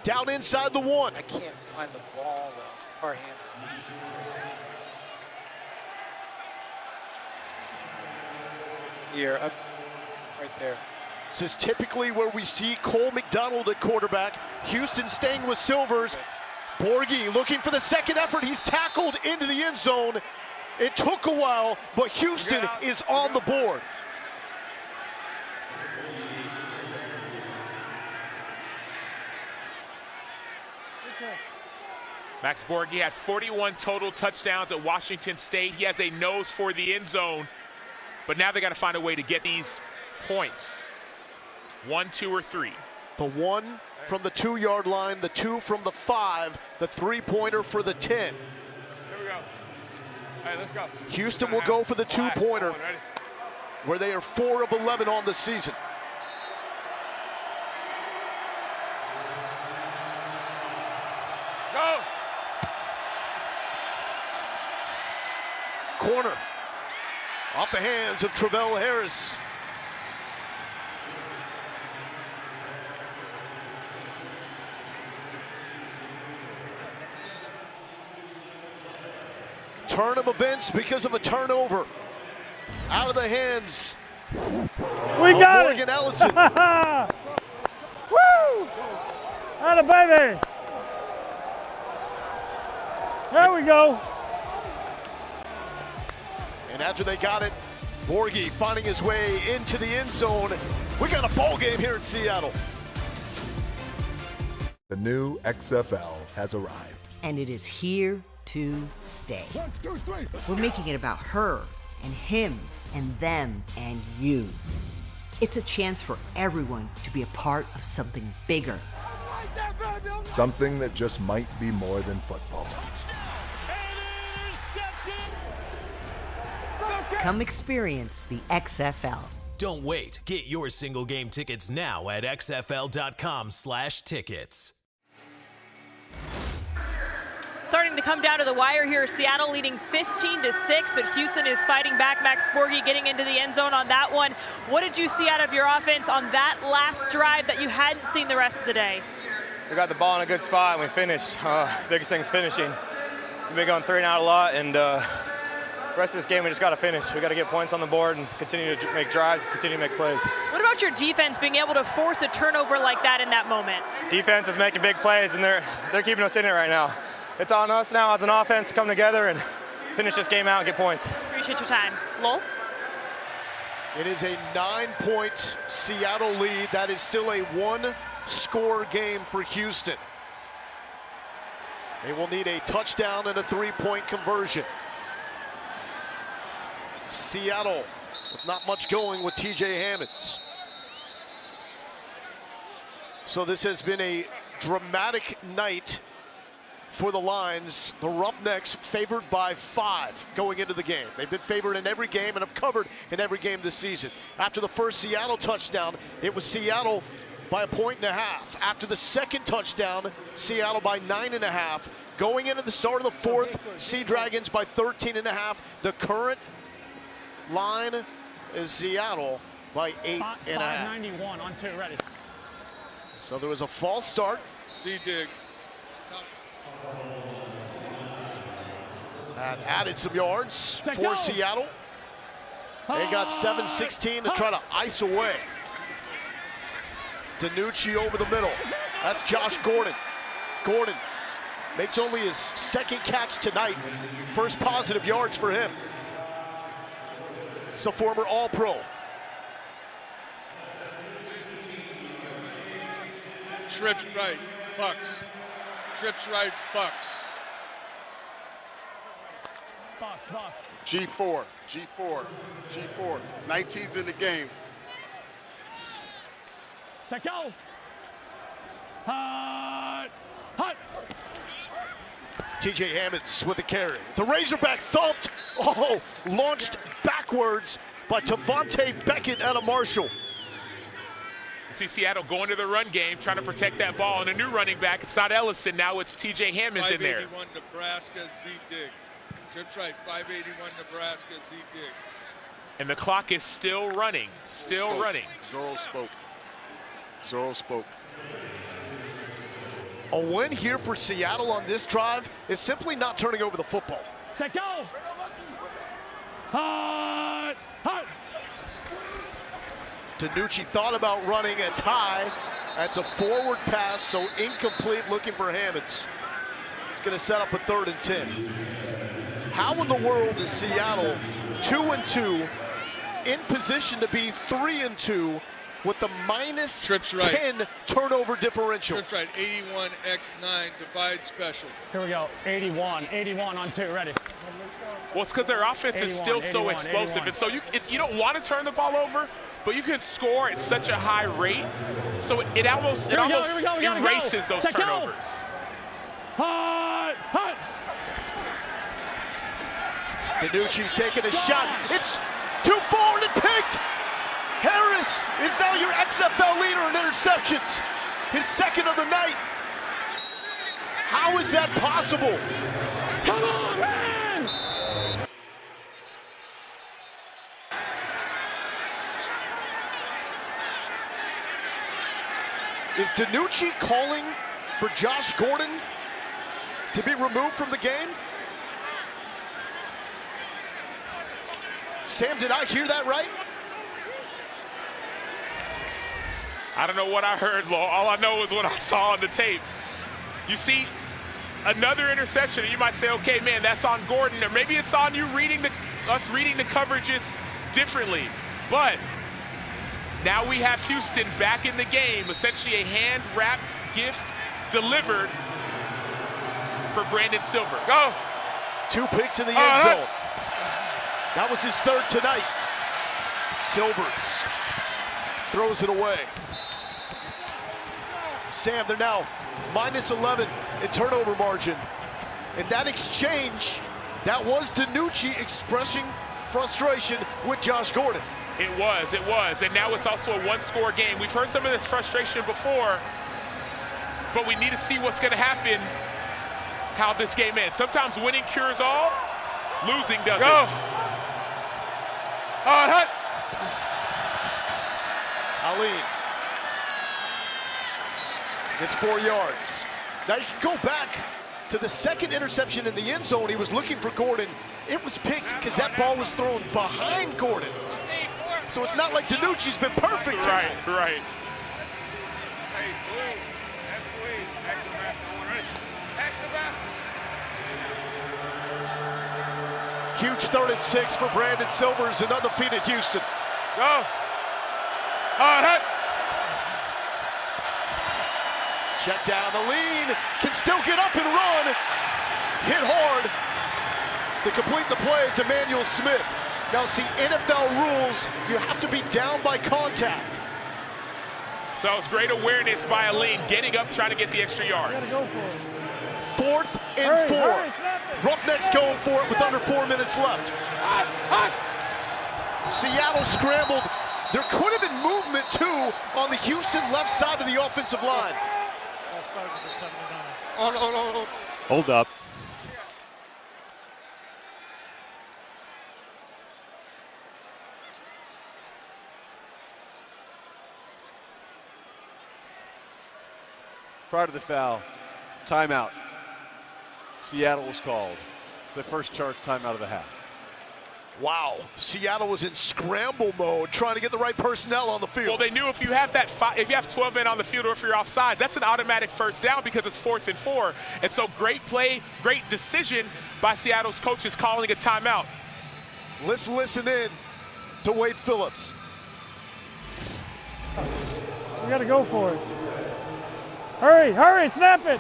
Down inside the 1. I can't find the ball though. Far hand. Here, up right there. This is typically where we see Cole McDonald at quarterback. Houston staying with Silvers. Borghi looking for the second effort. He's tackled into the end zone. It took a while, but Houston is on the board. Max Borghi had 41 total touchdowns at Washington State. He has a nose for the end zone, but now they got to find a way to get these points. 1, 2, or 3. The 1 from the 2 yard line, the 2 from the 5, the 3-pointer for the 10. Here we go. Hey, let's go. Houston will go for the two-pointer, where they are 4 of 11 on the season. Go. Corner. Off the hands of Travell Harris. Turn of events because of a turnover. Out of the hands. We got Morgan it. Ellison. Woo! Atta baby. There we go. And after they got it, Borghi finding his way into the end zone. We got a ball game here in Seattle. The new XFL has arrived. And it is here to stay. 1, 2, 3. We're making it about her and him and them and you. It's a chance for everyone to be a part of something bigger. Something that just might be more than football. Come experience the XFL. Don't wait. Get your single game tickets now at xfl.com/tickets. Starting to come down to the wire here. Seattle leading 15-6, but Houston is fighting back. Max Borghi getting into the end zone on that one. What did you see out of your offense on that last drive that you hadn't seen the rest of the day? We got the ball in a good spot and we finished. Biggest thing's finishing. We've been going 3 and out a lot, and the rest of this game we just got to finish. We got to get points on the board and continue to make drives, continue to make plays. What about your defense being able to force a turnover like that in that moment? Defense is making big plays, and they're keeping us in it right now. It's on us now as an offense to come together and finish this game out and get points. Appreciate your time. Lowell? It is a 9-point Seattle lead. That is still a 1-score game for Houston. They will need a touchdown and a 3-point conversion. Seattle with not much going with TJ Hammonds. So this has been a dramatic night for the Lions. The Roughnecks favored by 5 going into the game. They've been favored in every game and have covered in every game this season. After the first Seattle touchdown, it was Seattle by 1.5 points. After the second touchdown, Seattle by 9.5. Going into the start of the fourth, Sea Dragons by 13.5. The current line is Seattle by 8.5. 591 on 2, ready. So there was a false start. Z-dig. And added some yards for Seattle. They got 7-16 to try to ice away. DiNucci over the middle. That's Josh Gordon. Gordon makes only his second catch tonight. First positive yards for him. He's a former All-Pro. Trips right, Bucks. Trips right, Bucks. Box. G4. 19's in the game. Set go. Hut. TJ Hammonds with the carry. The Razorback thumped. Oh, launched backwards by Tavonte Beckett out of Marshall. You see Seattle going to the run game, trying to protect that ball. And a new running back, it's not Ellison, now it's TJ Hammonds in there. 581 Nebraska, Z-dig. Trips right, 581 Nebraska, Z-dig. And the clock is still running, Zorro spoke. A win here for Seattle on this drive is simply not turning over the football. Set go. Hut. DiNucci thought about running. It's high. That's a forward pass, so incomplete, looking for Hammonds. It's going to set up a 3rd and 10. How in the world is Seattle 2-2 in position to be 3-2 with the minus 10 turnover differential? Trips right, 81x9 divide special. Here we go. 81 on 2, ready. Well, it's because their offense is still so explosive. And so you don't want to turn the ball over, but you can score at such a high rate. So it almost erases those turnovers. Hut. DiNucci taking a shot. It's too forward and picked. Harris is now your XFL leader in interceptions. His second of the night. How is that possible? Come on, man! Is DiNucci calling for Josh Gordon to be removed from the game? Sam, did I hear that right? I don't know what I heard, Law. All I know is what I saw on the tape. You see another interception, and you might say, okay, man, that's on Gordon, or maybe it's on you us reading the coverages differently. But now we have Houston back in the game, essentially a hand-wrapped gift delivered for Brandon Silver. Go! 2 picks in the end zone. That was his third tonight. Silvers throws it away. Sam, they're now minus 11 in turnover margin. And that exchange, that was DiNucci expressing frustration with Josh Gordon. It was. And now it's also a one-score game. We've heard some of this frustration before, but we need to see what's going to happen, how this game ends. Sometimes winning cures all, losing doesn't. Go! Hut! Aline gets 4 yards. Now you can go back to the second interception in the end zone. He was looking for Gordon. It was picked because that ball was thrown behind Gordon. So it's not like DiNucci's been perfect. Right. Huge 3rd and 6 for Brandon Silvers and undefeated Houston. Go. Hut. Check down the lean. Can still get up and run. Hit hard. To complete the play, it's Emmanuel Smith. Now, it's the NFL rules. You have to be down by contact. So it's great awareness by Aline, getting up, trying to get the extra yards. Go for it. 4th and 4. Roughnecks going for it with under 4 minutes left. Seattle scrambled. There could have been movement, too, on the Houston left side of the offensive line. That started for 79. Oh. Hold up. Prior to the foul, timeout. Seattle was called. It's the first charged timeout of the half. Wow, Seattle was in scramble mode, trying to get the right personnel on the field. Well, they knew if you have if you have 12 men on the field or if you're offside, that's an automatic first down because it's 4th and 4. And so great play, great decision by Seattle's coaches calling a timeout. Let's listen in to Wade Phillips. We got to go for it. Hurry, snap it.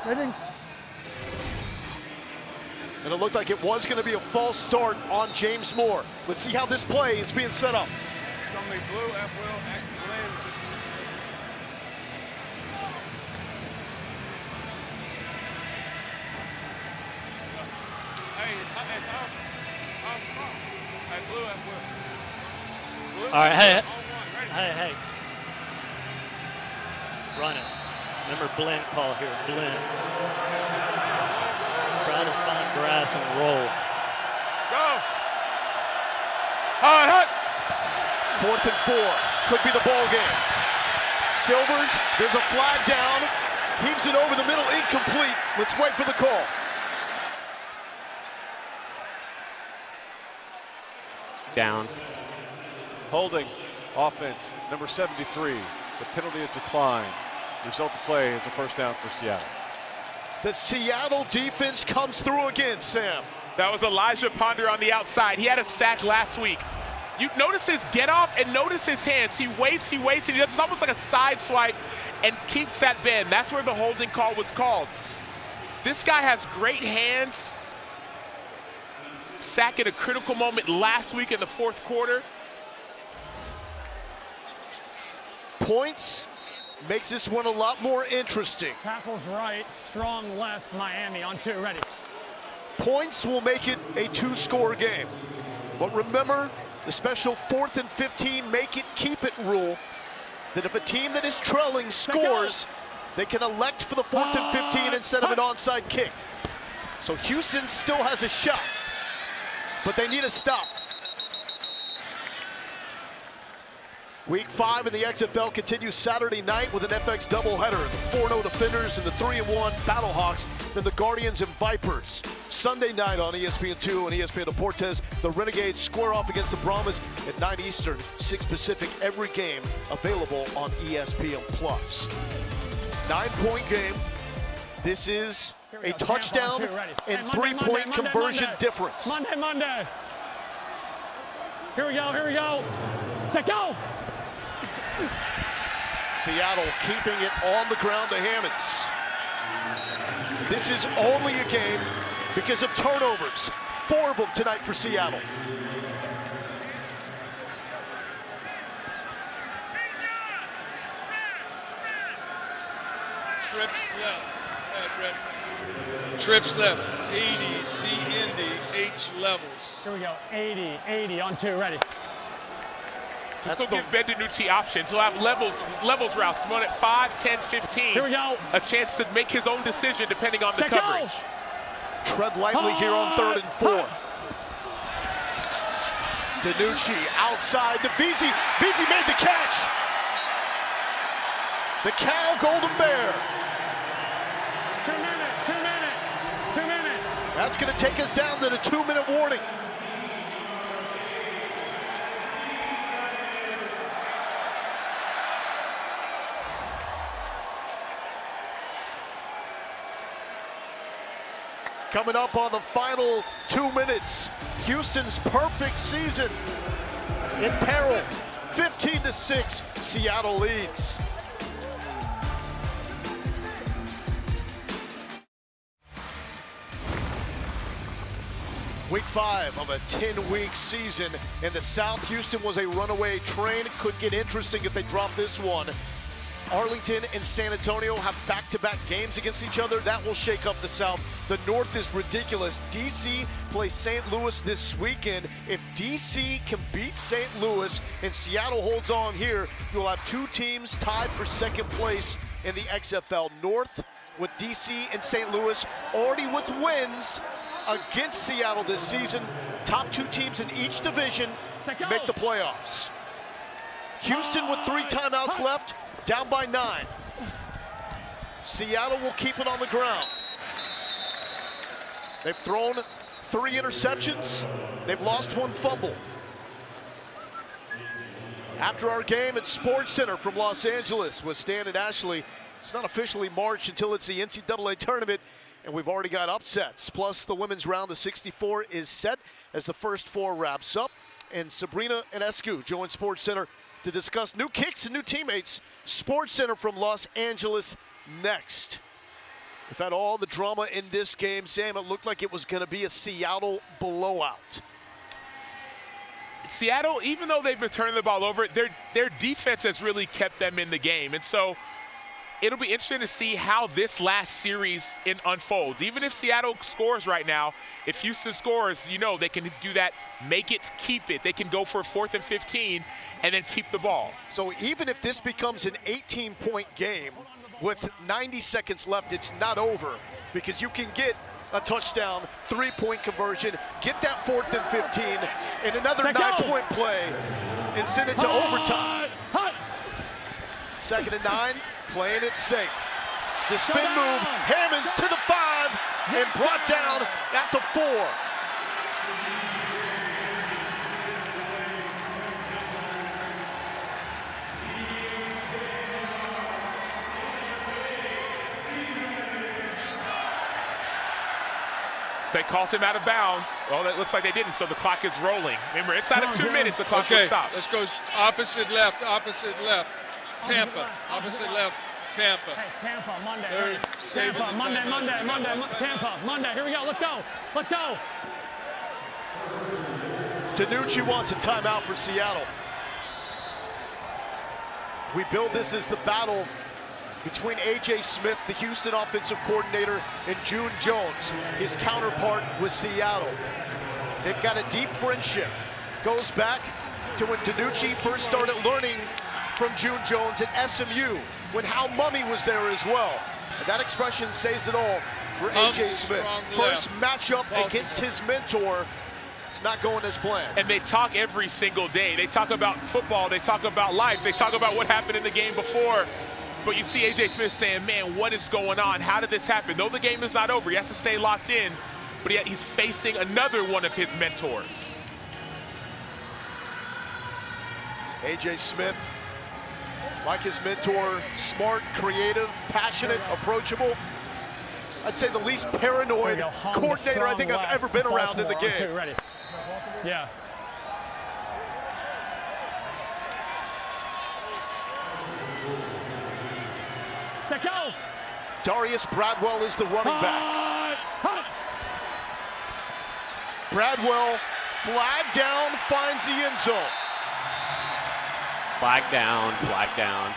Ready? And it looked like it was going to be a false start on James Moore. Let's see how this play is being set up. Somebody blue, F will, X wins. Hey, blue, F will. Blue, all right, hey. Run it. Remember Blend call here, Blend. Try to find grass and roll. Go. Hut. 4th and 4. Could be the ball game. Silvers, there's a flag down. Heaves it over the middle, incomplete. Let's wait for the call. Down. Holding, offense, number 73. The penalty is declined. Result of play is a first down for Seattle. The Seattle defense comes through again, Sam. That was Elijah Ponder on the outside. He had a sack last week. You notice his get off and notice his hands. He waits, and he does it's almost like a side swipe and keeps that bend. That's where the holding call was called. This guy has great hands. Sack at a critical moment last week in the 4th quarter. Points makes this one a lot more interesting. Tackles right, strong left, Miami on 2, ready. Points will make it a 2-score game. But remember the special 4th and 15, make it, keep it rule, that if a team that is trailing scores, they can elect for the 4th and 15 instead of an onside kick. So Houston still has a shot, but they need a stop. Week 5 in the XFL continues Saturday night with an FX doubleheader. The 4-0 Defenders and the 3-1 Battlehawks, then the Guardians and Vipers. Sunday night on ESPN2 and ESPN Deportes, the Renegades square off against the Brahmas at 9 Eastern, 6 Pacific, every game available on ESPN+. 9-point game. This is a touchdown and 3-point conversion difference. Monday. Here we go. Set, go! Seattle keeping it on the ground to Hammonds. This is only a game because of turnovers. 4 of them tonight for Seattle. Trips left. 80, C, Indy, H levels. Here we go. 80 on 2, ready. So give Ben DiNucci options. He'll have levels routes. One at 5, 10, 15. Here we go. A chance to make his own decision depending on the coverage. Tread lightly here on 3rd and 4. DiNucci outside to Veazey. Veazey made the catch. The Cal Golden Bear. 2 minutes. That's going to take us down to the 2-minute warning. Coming up on the final 2 minutes, Houston's perfect season in peril. 15-6, Seattle leads. Week 5 of a 10-week season in the South. Houston was a runaway train. Could get interesting if they drop this one. Arlington and San Antonio have back-to-back games against each other. That will shake up the South. The North is ridiculous. DC plays St. Louis this weekend. If DC can beat St. Louis and Seattle holds on here, you'll have 2 teams tied for 2nd place in the XFL North, with DC and St. Louis already with wins against Seattle this season. Top 2 teams in each division make the playoffs. Houston with 3 timeouts left, down by 9. Seattle will keep it on the ground. They've thrown 3 interceptions. They've lost 1 fumble. After our game at Sports Center from Los Angeles with Stan and Ashley, it's not officially March until it's the NCAA tournament, and we've already got upsets. Plus, the women's round of 64 is set as the first 4 wraps up. And Sabrina and Escu join Sports Center to discuss new kicks and new teammates. Sports Center from Los Angeles next. We've had all the drama in this game. Sam, it looked like it was going to be a Seattle blowout. Seattle, even though they've been turning the ball over, their defense has really kept them in the game. And so it'll be interesting to see how this last series unfolds. Even if Seattle scores right now, if Houston scores, you know, they can do that, make it, keep it. They can go for 4th and 15 and then keep the ball. So even if this becomes an 18-point game with 90 seconds left, it's not over, because you can get a touchdown, 3-point conversion, get that 4th and 15, and another 9-point play, and send it to overtime. 2nd and 9. Playing it safe. The spin move, Hammonds to the 5, and brought down at the 4. They called him out of bounds. Well, that looks like they didn't, so the clock is rolling. Remember, inside of 2 minutes, the clock will stop. Let's go opposite left. Tampa, opposite left, Tampa. Hey, Tampa, Monday. Tampa, Monday, Tampa, Monday. Here we go, let's go. DiNucci wants a timeout for Seattle. We build this as the battle between A.J. Smith, the Houston offensive coordinator, and June Jones, his counterpart with Seattle. They've got a deep friendship. Goes back to when DiNucci first started learning from June Jones at SMU, when Hal Mummy was there as well. And that expression says it all for A.J. Smith. First matchup against his mentor. It's not going as planned. And they talk every single day. They talk about football. They talk about life. They talk about what happened in the game before. But you see A.J. Smith saying, man, what is going on? How did this happen? Though the game is not over, he has to stay locked in, but yet he's facing another one of his mentors. A.J. Smith, like his mentor, smart, creative, passionate, approachable. I'd say the least paranoid coordinator I think I've ever been around in the game. Ready. Yeah. Set, go. Darius Bradwell is the running back. Bradwell, flag down, finds the end zone. Flag down, flag down.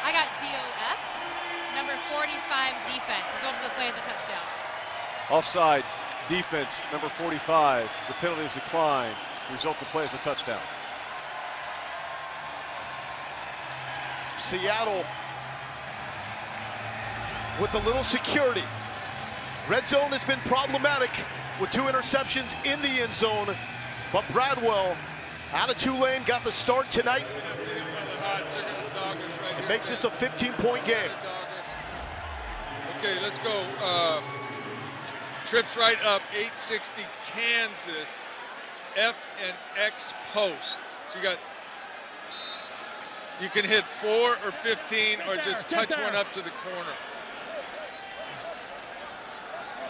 I got DOF, number 45 defense. Result of the play is a touchdown. Offside defense, number 45. The penalty is declined. The result of the play is a touchdown. Seattle with a little security. Red zone has been problematic with 2 interceptions in the end zone, but Bradwell out of Tulane got the start tonight. It makes this a 15-point game. Okay, let's go. Trips right up, 860 Kansas, F and X post. So you can hit 4 or 15 or just touch one up to the corner.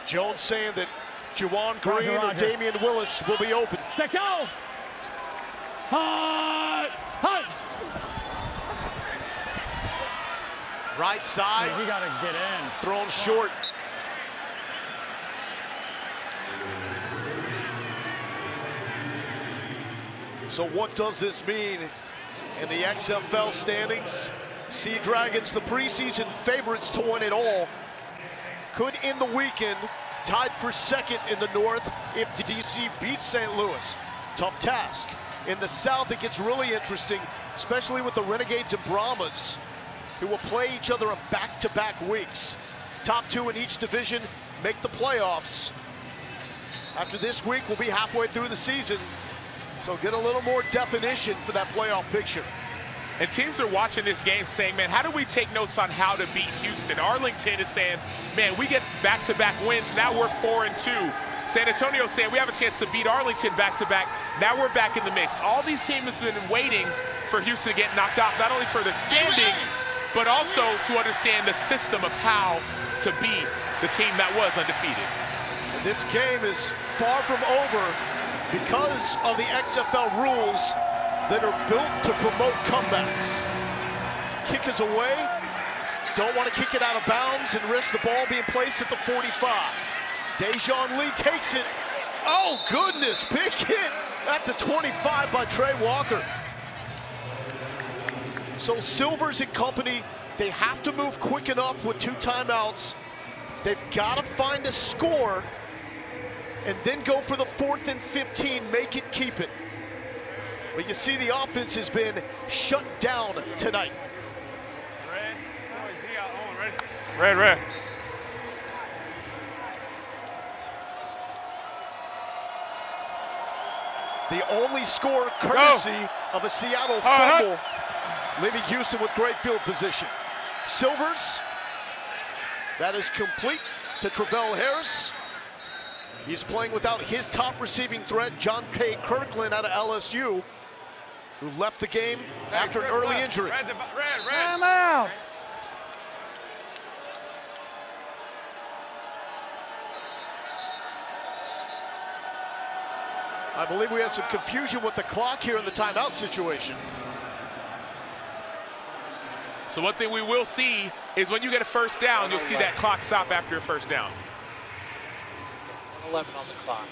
Jones saying that Juwan Green or Damian Willis will be open. Set, go. Hut. Right side. He got to get in. Thrown short. So what does this mean in the XFL standings? Sea Dragons, the preseason favorites to win it all, could end the weekend tied for second in the North if DC beats St. Louis. Tough task. In the South, it gets really interesting, especially with the Renegades and Brahmas, who will play each other in back-to-back weeks. Top 2 in each division make the playoffs. After this week, we'll be halfway through the season, so get a little more definition for that playoff picture. And teams are watching this game saying, man, how do we take notes on how to beat Houston? Arlington is saying, man, we get back-to-back wins. Now we're 4-2. San Antonio saying we have a chance to beat Arlington back-to-back. Now we're back in the mix. All these teams have been waiting for Houston to get knocked off, not only for the standings, but also to understand the system of how to beat the team that was undefeated. And this game is far from over because of the XFL rules that are built to promote comebacks. Kick is away. Don't want to kick it out of bounds and risk the ball being placed at the 45. Dejon Lee takes it. Oh, goodness. Big hit at the 25 by Trey Walker. So Silvers and company, they have to move quick enough with 2 timeouts. They've got to find a score and then go for the 4th and 15, make it, keep it. But you see the offense has been shut down tonight. Red. The only score courtesy of a Seattle fumble, leaving Houston with great field position. Silvers, that is complete to Travell Harris. He's playing without his top receiving threat, John K. Kirkland out of LSU, who left the game after an early injury. Red. I'm out. I believe we have some confusion with the clock here in the timeout situation. So one thing we will see is when you get a first down, you'll see that clock stop after a first down. 11 on the clock.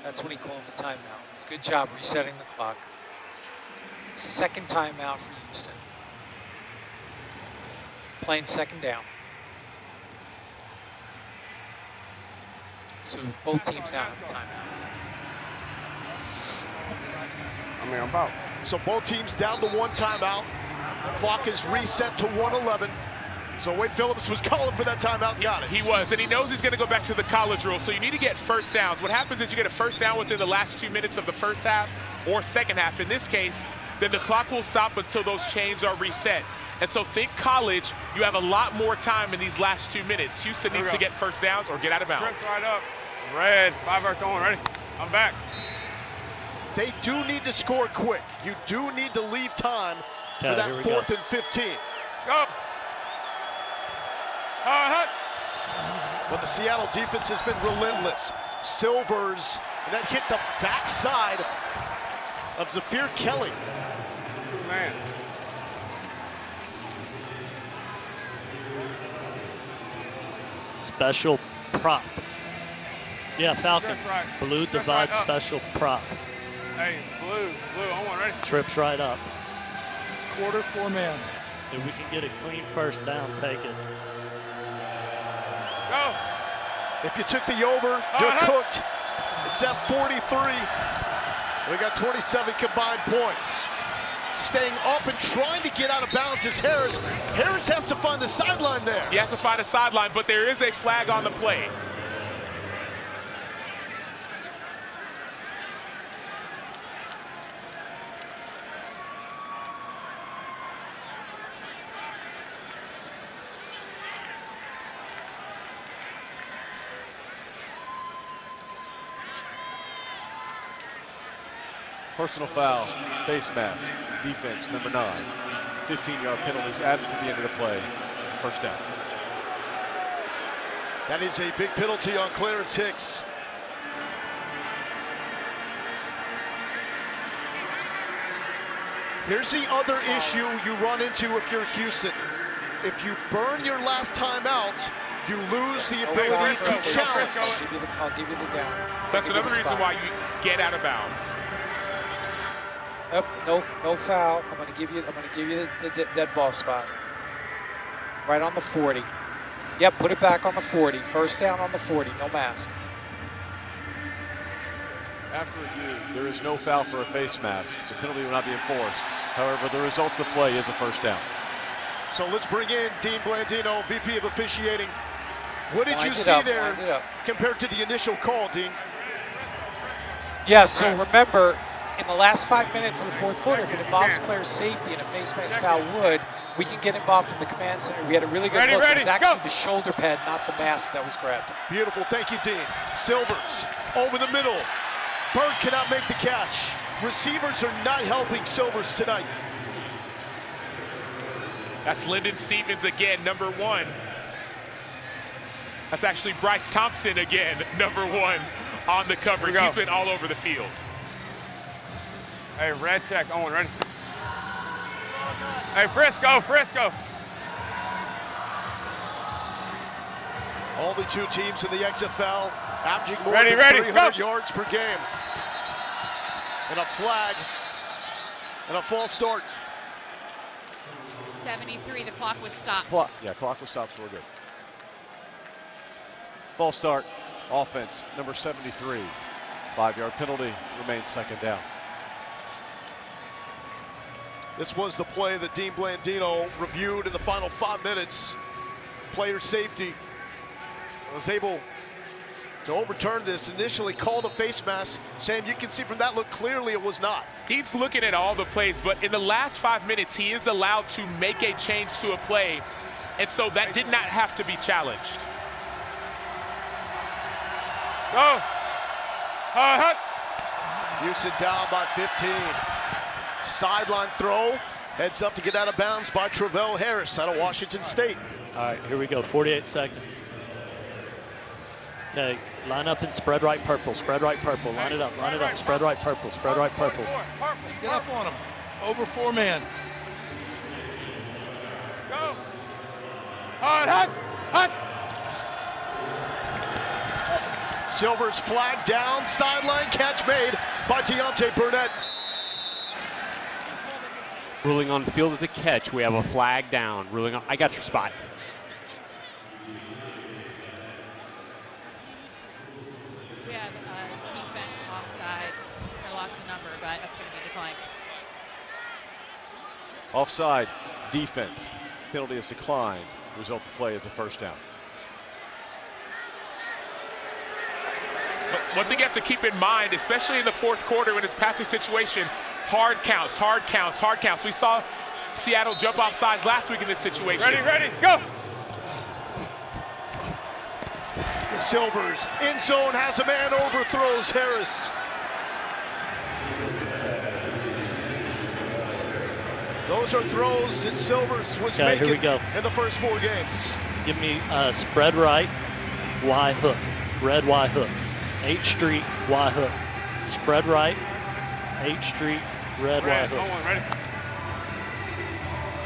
That's when he called the timeouts. Good job resetting the clock. second timeout for Houston. Playing second down. So both teams now have timeout. I'm out. So both teams down to one timeout. Clock is reset to 1:11. So Wade Phillips was calling for that timeout and got it. He was, and he knows he's going to go back to the college rule, so you need to get first downs. What happens is you get a first down within the last 2 minutes of the first half or second half. In this case, then the clock will stop until those chains are reset. And so think college, you have a lot more time in these last 2 minutes. Houston needs to get first downs or get out of bounds. Trips right up. Red, 5-yard going, ready. I'm back. They do need to score quick. You do need to leave time for that 4th and 15. Go. But the Seattle defense has been relentless. Silvers, and that hit the backside of Zafir Kelly. Man. Special prop. Yeah, Falcon. Right. Blue divide right special prop. Hey, blue, on one, ready. Trips right up. Quarter 4 man. If we can get a clean first down, take it. Go. If you took the over, you're cooked. It's at 43. We got 27 combined points. Staying up and trying to get out of bounds is Harris. Harris has to find the sideline there. He has to find a sideline, but there is a flag on the play. Personal foul, face mask, defense, number 9. 15-yard penalties added to the end of the play. First down. That is a big penalty on Clarence Hicks. Here's the other issue you run into if you're Houston. If you burn your last time out, you lose the ability to challenge. I'll give you the down. So that's another reason why you get out of bounds. Nope, no foul. I'm going to give you the dead ball spot. Right on the 40. Yep, put it back on the 40. First down on the 40, no mask. After review, there is no foul for a face mask. The penalty will not be enforced. However, the result of the play is a first down. So let's bring in Dean Blandino, VP of officiating. What did you see there compared to the initial call, Dean? Yeah, so remember, in the last 5 minutes of the fourth quarter, if it involves player safety and a face mask foul would, we can get involved from the command center. We had a really good look. It was actually the shoulder pad, not the mask, that was grabbed. Beautiful, thank you, Dean. Silvers over the middle. Bird cannot make the catch. Receivers are not helping Silvers tonight. That's Lyndon Stevens again, number 1. That's actually Bryce Thompson again, number 1 on the coverage. He's been all over the field. Hey, red check, on, ready. Hey, Frisco. Only 2 teams in the XFL averaging more than 300 yards per game. And a flag and a false start. 73, the clock was stopped. Clock was stopped, so we're good. False start, offense, number 73. 5-yard penalty, remains second down. This was the play that Dean Blandino reviewed in the final 5 minutes. Player safety was able to overturn this. Initially called a face mask. Sam, you can see from that look clearly it was not. He's looking at all the plays, but in the last 5 minutes, he is allowed to make a change to a play, and so that did not have to be challenged. Go. Houston down by 15. Sideline throw, heads up to get out of bounds by Travell Harris out of Washington State. All right, here we go, 48 seconds. Okay, line up and spread right purple, line it up, spread right purple, Get up on him, over 4 man. Go. Hut. Silver's flag down, sideline catch made by Deontay Burnett. Ruling on the field as a catch. We have a flag down. Ruling on. I got your spot. We have defense offsides. I lost the number, but that's going to be declined. Offside, defense. Penalty is declined. Result of play is a first down. But one thing you have to keep in mind, especially in the fourth quarter when it's passing situation, hard counts, hard counts, hard counts. We saw Seattle jump off sides last week in this situation. Ready, go! Silvers in zone, has a man, overthrows Harris. Those are throws that Silvers was making in the first 4 games. Give me spread right, Y hook, red Y hook. H Street, Y hook. Spread right, H Street, red Y hook. Hold on, ready?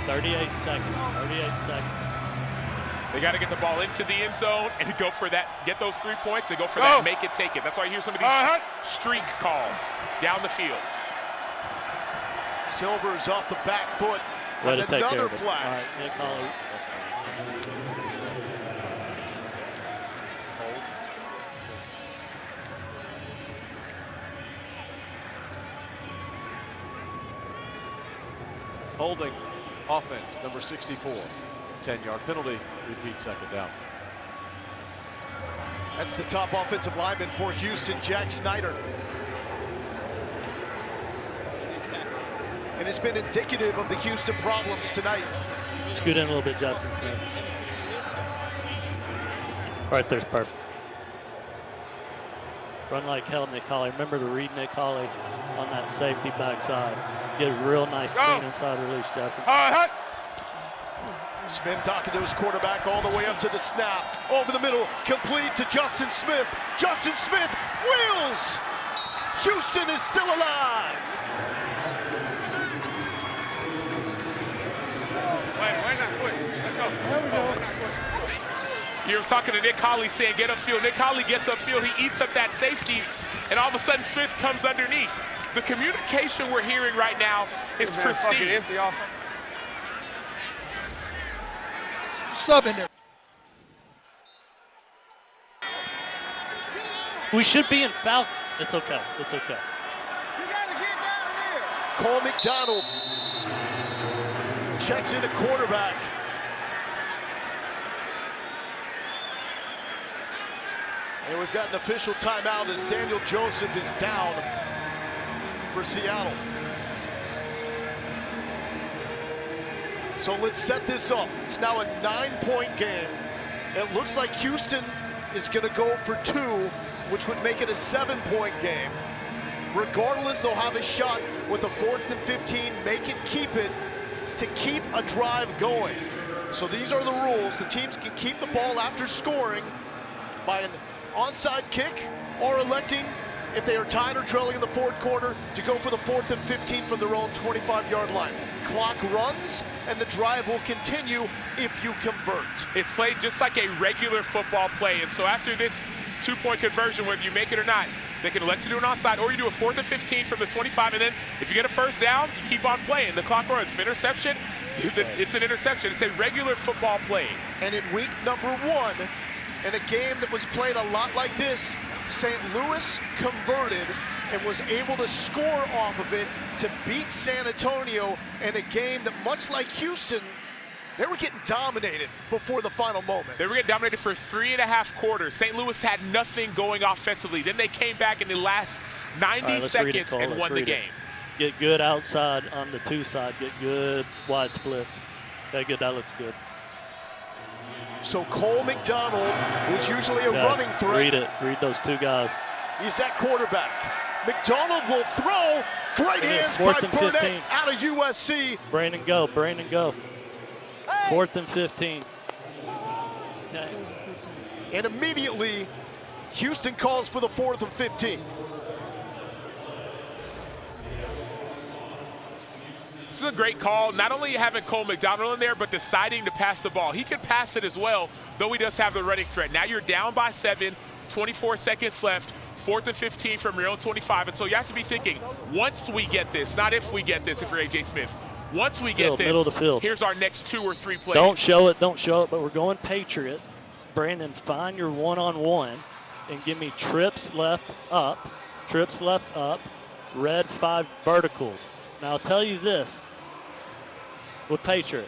38 seconds, 38 seconds. They got to get the ball into the end zone and go for that, get those 3 points and go for that, make it, take it. That's why you hear some of these streak calls down the field. Silvers off the back foot. Way And to take care another of it. flag. All right, Nick Collins. Holding, offense, number 64. 10-yard penalty, repeat second down. That's the top offensive lineman for Houston, Jack Snyder. And it's been indicative of the Houston problems tonight. Scoot in a little bit, Justin Smith. Right there's perfect. Run like hell, Nick Colley. Remember to read Nick Colley on that safety backside. Get a real nice clean inside release, Justin. Smith talking to his quarterback all the way up to the snap. Over the middle, complete to Justin Smith. Justin Smith wheels! Houston is still alive! Wait, not quick. Let's go. There we go. You're talking to Nick Colley saying get upfield. Nick Colley gets upfield, he eats up that safety, and all of a sudden Smith comes underneath. The communication we're hearing right now is pristine. Empty off. Sub in there. We should be in foul. It's okay. It's okay. Cole McDonald checks in a quarterback. And we've got an official timeout as Daniel Joseph is down for Seattle. So let's set this up. It's now a 9-point game. It looks like Houston is going to go for 2, which would make it a 7-point game. Regardless, they'll have a shot with the 4th and 15, make it, keep it, to keep a drive going. So these are the rules. The teams can keep the ball after scoring by an onside kick or electing, if they are tied or trailing in the 4th quarter, to go for the 4th and 15 from their own 25-yard line. Clock runs, and the drive will continue if you convert. It's played just like a regular football play, and so after this 2-point conversion, whether you make it or not, they can elect to do an onside, or you do a 4th and 15 from the 25, and then if you get a first down, you keep on playing. The clock runs. If interception, it's an interception. It's a regular football play. And in week number 1, in a game that was played a lot like this, St. Louis converted and was able to score off of it to beat San Antonio in a game that, much like Houston, they were getting dominated before the final moment. They were getting dominated for 3.5 quarters. St. Louis had nothing going offensively. Then they came back in the last 90 seconds and won the game. Get good outside on the 2 side. Get good wide splits. Okay, good. That looks good. So Cole McDonald, who's usually a running threat. Read it. Read those 2 guys. He's at quarterback. McDonald will throw. Great hands by Burnett out of USC. Brandon, go. Brandon, go. 4th and 15. Okay. And immediately, Houston calls for the 4th and 15. This is a great call. Not only having Cole McDonald in there, but deciding to pass the ball. He can pass it as well, though he does have the running threat. Now you're down by 7, 24 seconds left, 4th and 15 from your own 25. And so you have to be thinking, once we get this, not if we get this, if you're A.J. Smith. Once we get this, middle of the field. here's our next 2 or 3 plays. Don't show it, but we're going Patriot. Brandon, find your one-on-one and give me trips left up, red 5 verticals. Now I'll tell you this with Patriot.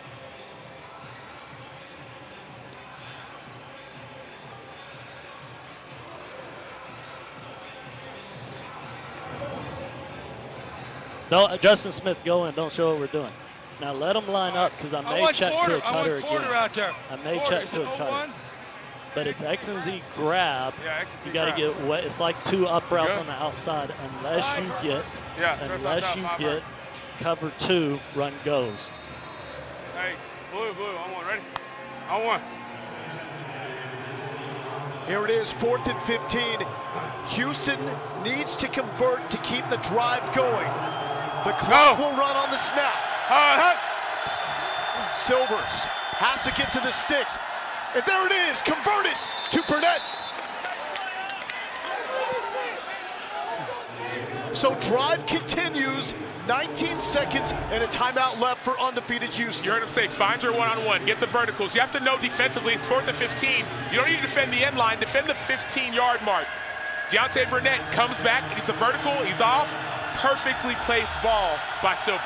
No, Justin Smith, go in. Don't show what we're doing. Now let them line up because I may check to a cutter again. Out there. I may check to a cutter. But it's X and Z grab. Yeah, you got to get wet. It's like 2 up routes on the outside unless you get cover 2 run goes. Hey, blue, on one, ready? On one. Here it is, 4th and 15. Houston needs to convert to keep the drive going. The clock will run on the snap. Silvers has to get to the sticks. And there it is, converted to Burnett. So drive continues, 19 seconds and a timeout left for undefeated Houston. You heard him say, find your one-on-one, get the verticals. You have to know defensively, it's 4th and 15. You don't need to defend the end line, defend the 15-yard mark. Deontay Burnett comes back, gets a vertical, he's off. Perfectly placed ball by Silvers.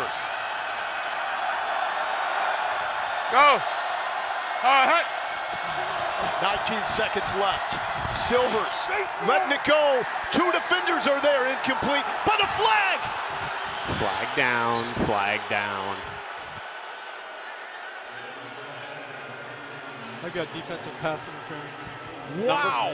Go. 19 seconds left. Silvers letting it go. 2 defenders are there, incomplete, but a flag. Flag down, flag down. I got defensive pass interference. Wow.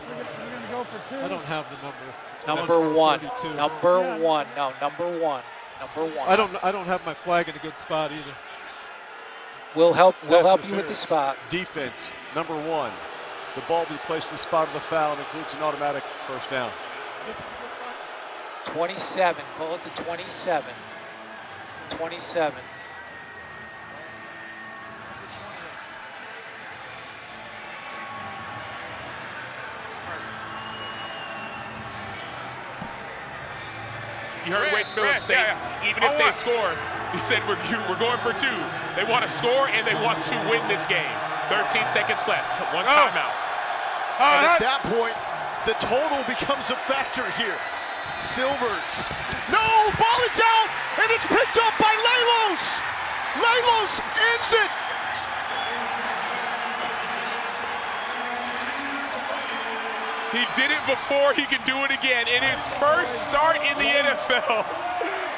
We're gonna go for 2. I don't have the number. It's Number 1. 32. Number 1. No, number 1. Number 1. I don't have my flag in a good spot either. We'll help you with the spot. Defense, number 1. The ball be placed in the spot of the foul and includes an automatic first down. 27. Call it to 27. 27. You heard Wade Phillips say, even if they score, he said, we're going for 2. They want to score and they want to win this game. 13 seconds left, 1 timeout. And at that point, the total becomes a factor here. Silvers. No, ball is out, and it's picked up by Lelos. Lelos ends it. He did it before, he can do it again. In his first start in the NFL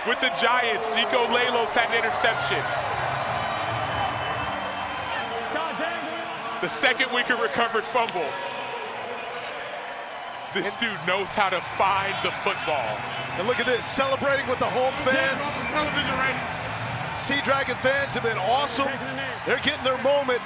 with the Giants, Nico Lelos had an interception. The second wicket recovered fumble. This dude knows how to find the football. And look at this, celebrating with the home fans. Television right. Sea Dragon fans have been awesome. They're getting their moment.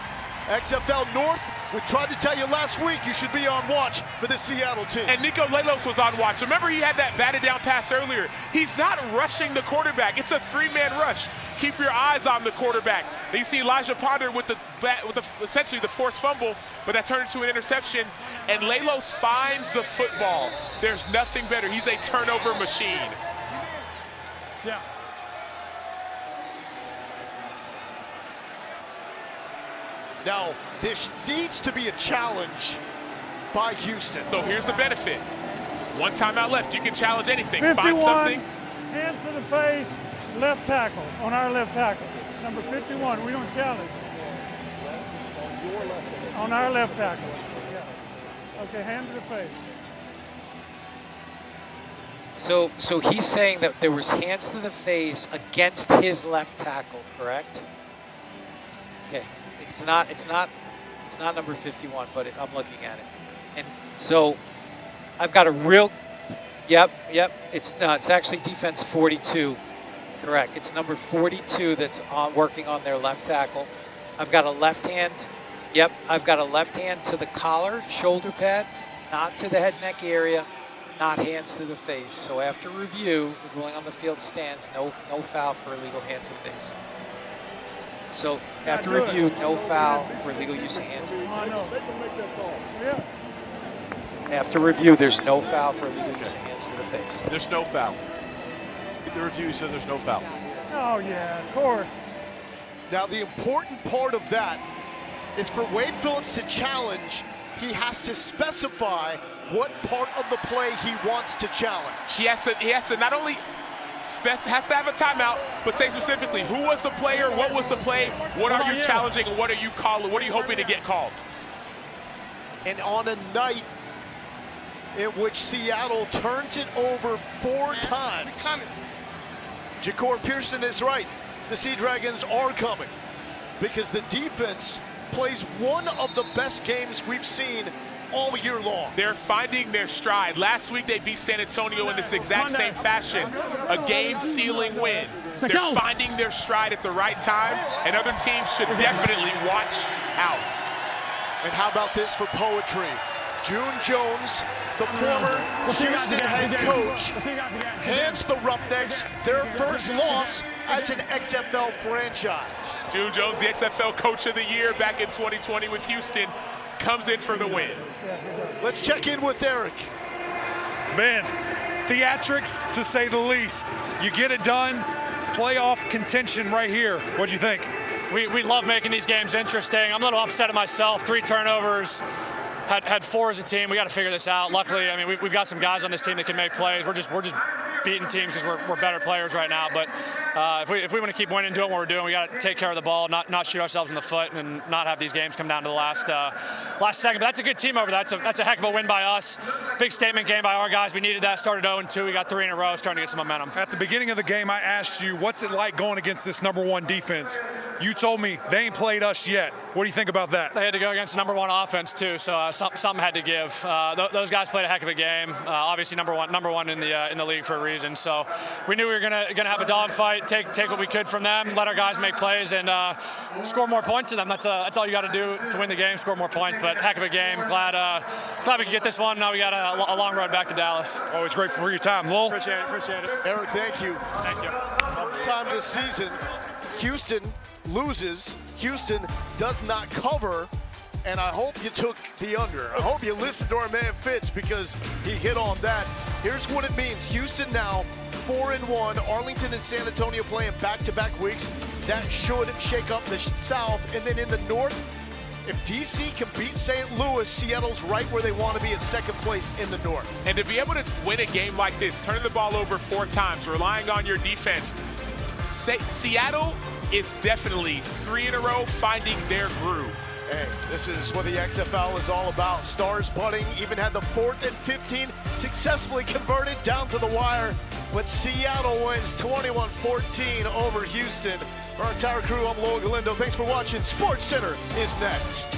XFL North, we tried to tell you last week you should be on watch for the Seattle team. And Nico Lelos was on watch. Remember he had that batted down pass earlier. He's not rushing the quarterback. It's a 3-man rush. Keep your eyes on the quarterback. Then you see Elijah Ponder with essentially the forced fumble, but that turned into an interception. And Lelos finds the football. There's nothing better. He's a turnover machine. Yeah. Now, this needs to be a challenge by Houston. So here's the benefit. 1 timeout left. You can challenge anything. 51, find something. Hands to the face, left tackle, on our left tackle. Number 51, we don't challenge. On our left tackle. Yeah. Okay, hand to the face. So he's saying that there was hands to the face against his left tackle, correct? Okay. It's not number 51, but I'm looking at it. And so I've got a real, yep. It's actually defense 42, correct. It's number 42 that's working on their left tackle. I've got a left hand, I've got a left hand to the collar, shoulder pad, not to the head neck area, not hands to the face. So after review, the ruling on the field stands, no foul for illegal hands to face. So after review, no foul for illegal use of hands to the face. After review, there's no foul for illegal use of hands to the face. There's no foul. The review says there's no foul. Oh, yeah, of course. Now, the important part of that is for Wade Phillips to challenge, he has to specify what part of the play he wants to challenge. He has to not only has to have a timeout, but say specifically who was the player, what was the play, what are you challenging, and what are you calling, what are you hoping to get called? And on a night in which Seattle turns it over 4 times, Ja'Cour Pearson is right. The Sea Dragons are coming because the defense plays one of the best games we've seen all year long. They're finding their stride. Last week they beat San Antonio in this exact same fashion, a game-sealing win. They're finding their stride at the right time, and other teams should definitely watch out. And how about this for poetry? June Jones, the former Houston head coach, hands the Roughnecks their first loss as an XFL franchise. June Jones, the XFL Coach of the Year back in 2020 with Houston, comes in for the win. Let's check in with Eric. Man, theatrics to say the least. You get it done, playoff contention right here. What'd you think? We love making these games interesting. I'm a little upset at myself. 3 turnovers. Had 4 as a team. We got to figure this out. Luckily, I mean, we've got some guys on this team that can make plays. We're just beating teams because we're better players right now. But if we want to keep winning, doing what we're doing, we got to take care of the ball, not shoot ourselves in the foot, and not have these games come down to the last second. But that's a good team over there. That's a heck of a win by us. Big statement game by our guys. We needed that. Started 0-2. We got 3 in a row. Starting to get some momentum. At the beginning of the game, I asked you, what's it like going against this #1 defense? You told me they ain't played us yet. What do you think about that? They had to go against #1 offense too, so something had to give. Those guys played a heck of a game. Obviously, number one in the league for a reason. So we knew we were gonna have a dogfight, take what we could from them, let our guys make plays, and score more points to them. That's all you got to do to win the game. Score more points. But heck of a game. Glad we could get this one. Now we got a long road back to Dallas. Always grateful for your time, Lowell. Appreciate it. Eric, thank you. Thank you. Time this season, Houston loses. Houston does not cover, and I hope you took the under. I hope you listened to our man Fitz because he hit on that. Here's what it means. Houston now 4-1. Arlington and San Antonio playing back-to-back weeks. That should shake up the South. And then in the North, if DC can beat St. Louis, Seattle's right where they want to be at second place in the North. And to be able to win a game like this, turning the ball over 4 times, relying on your defense, Seattle is definitely 3 in a row, finding their groove. Hey, this is what the XFL is all about. Stars putting, even had the 4th and 15 successfully converted down to the wire. But Seattle wins 21-14 over Houston. For our entire crew, I'm Lowell Galindo. Thanks for watching. SportsCenter is next.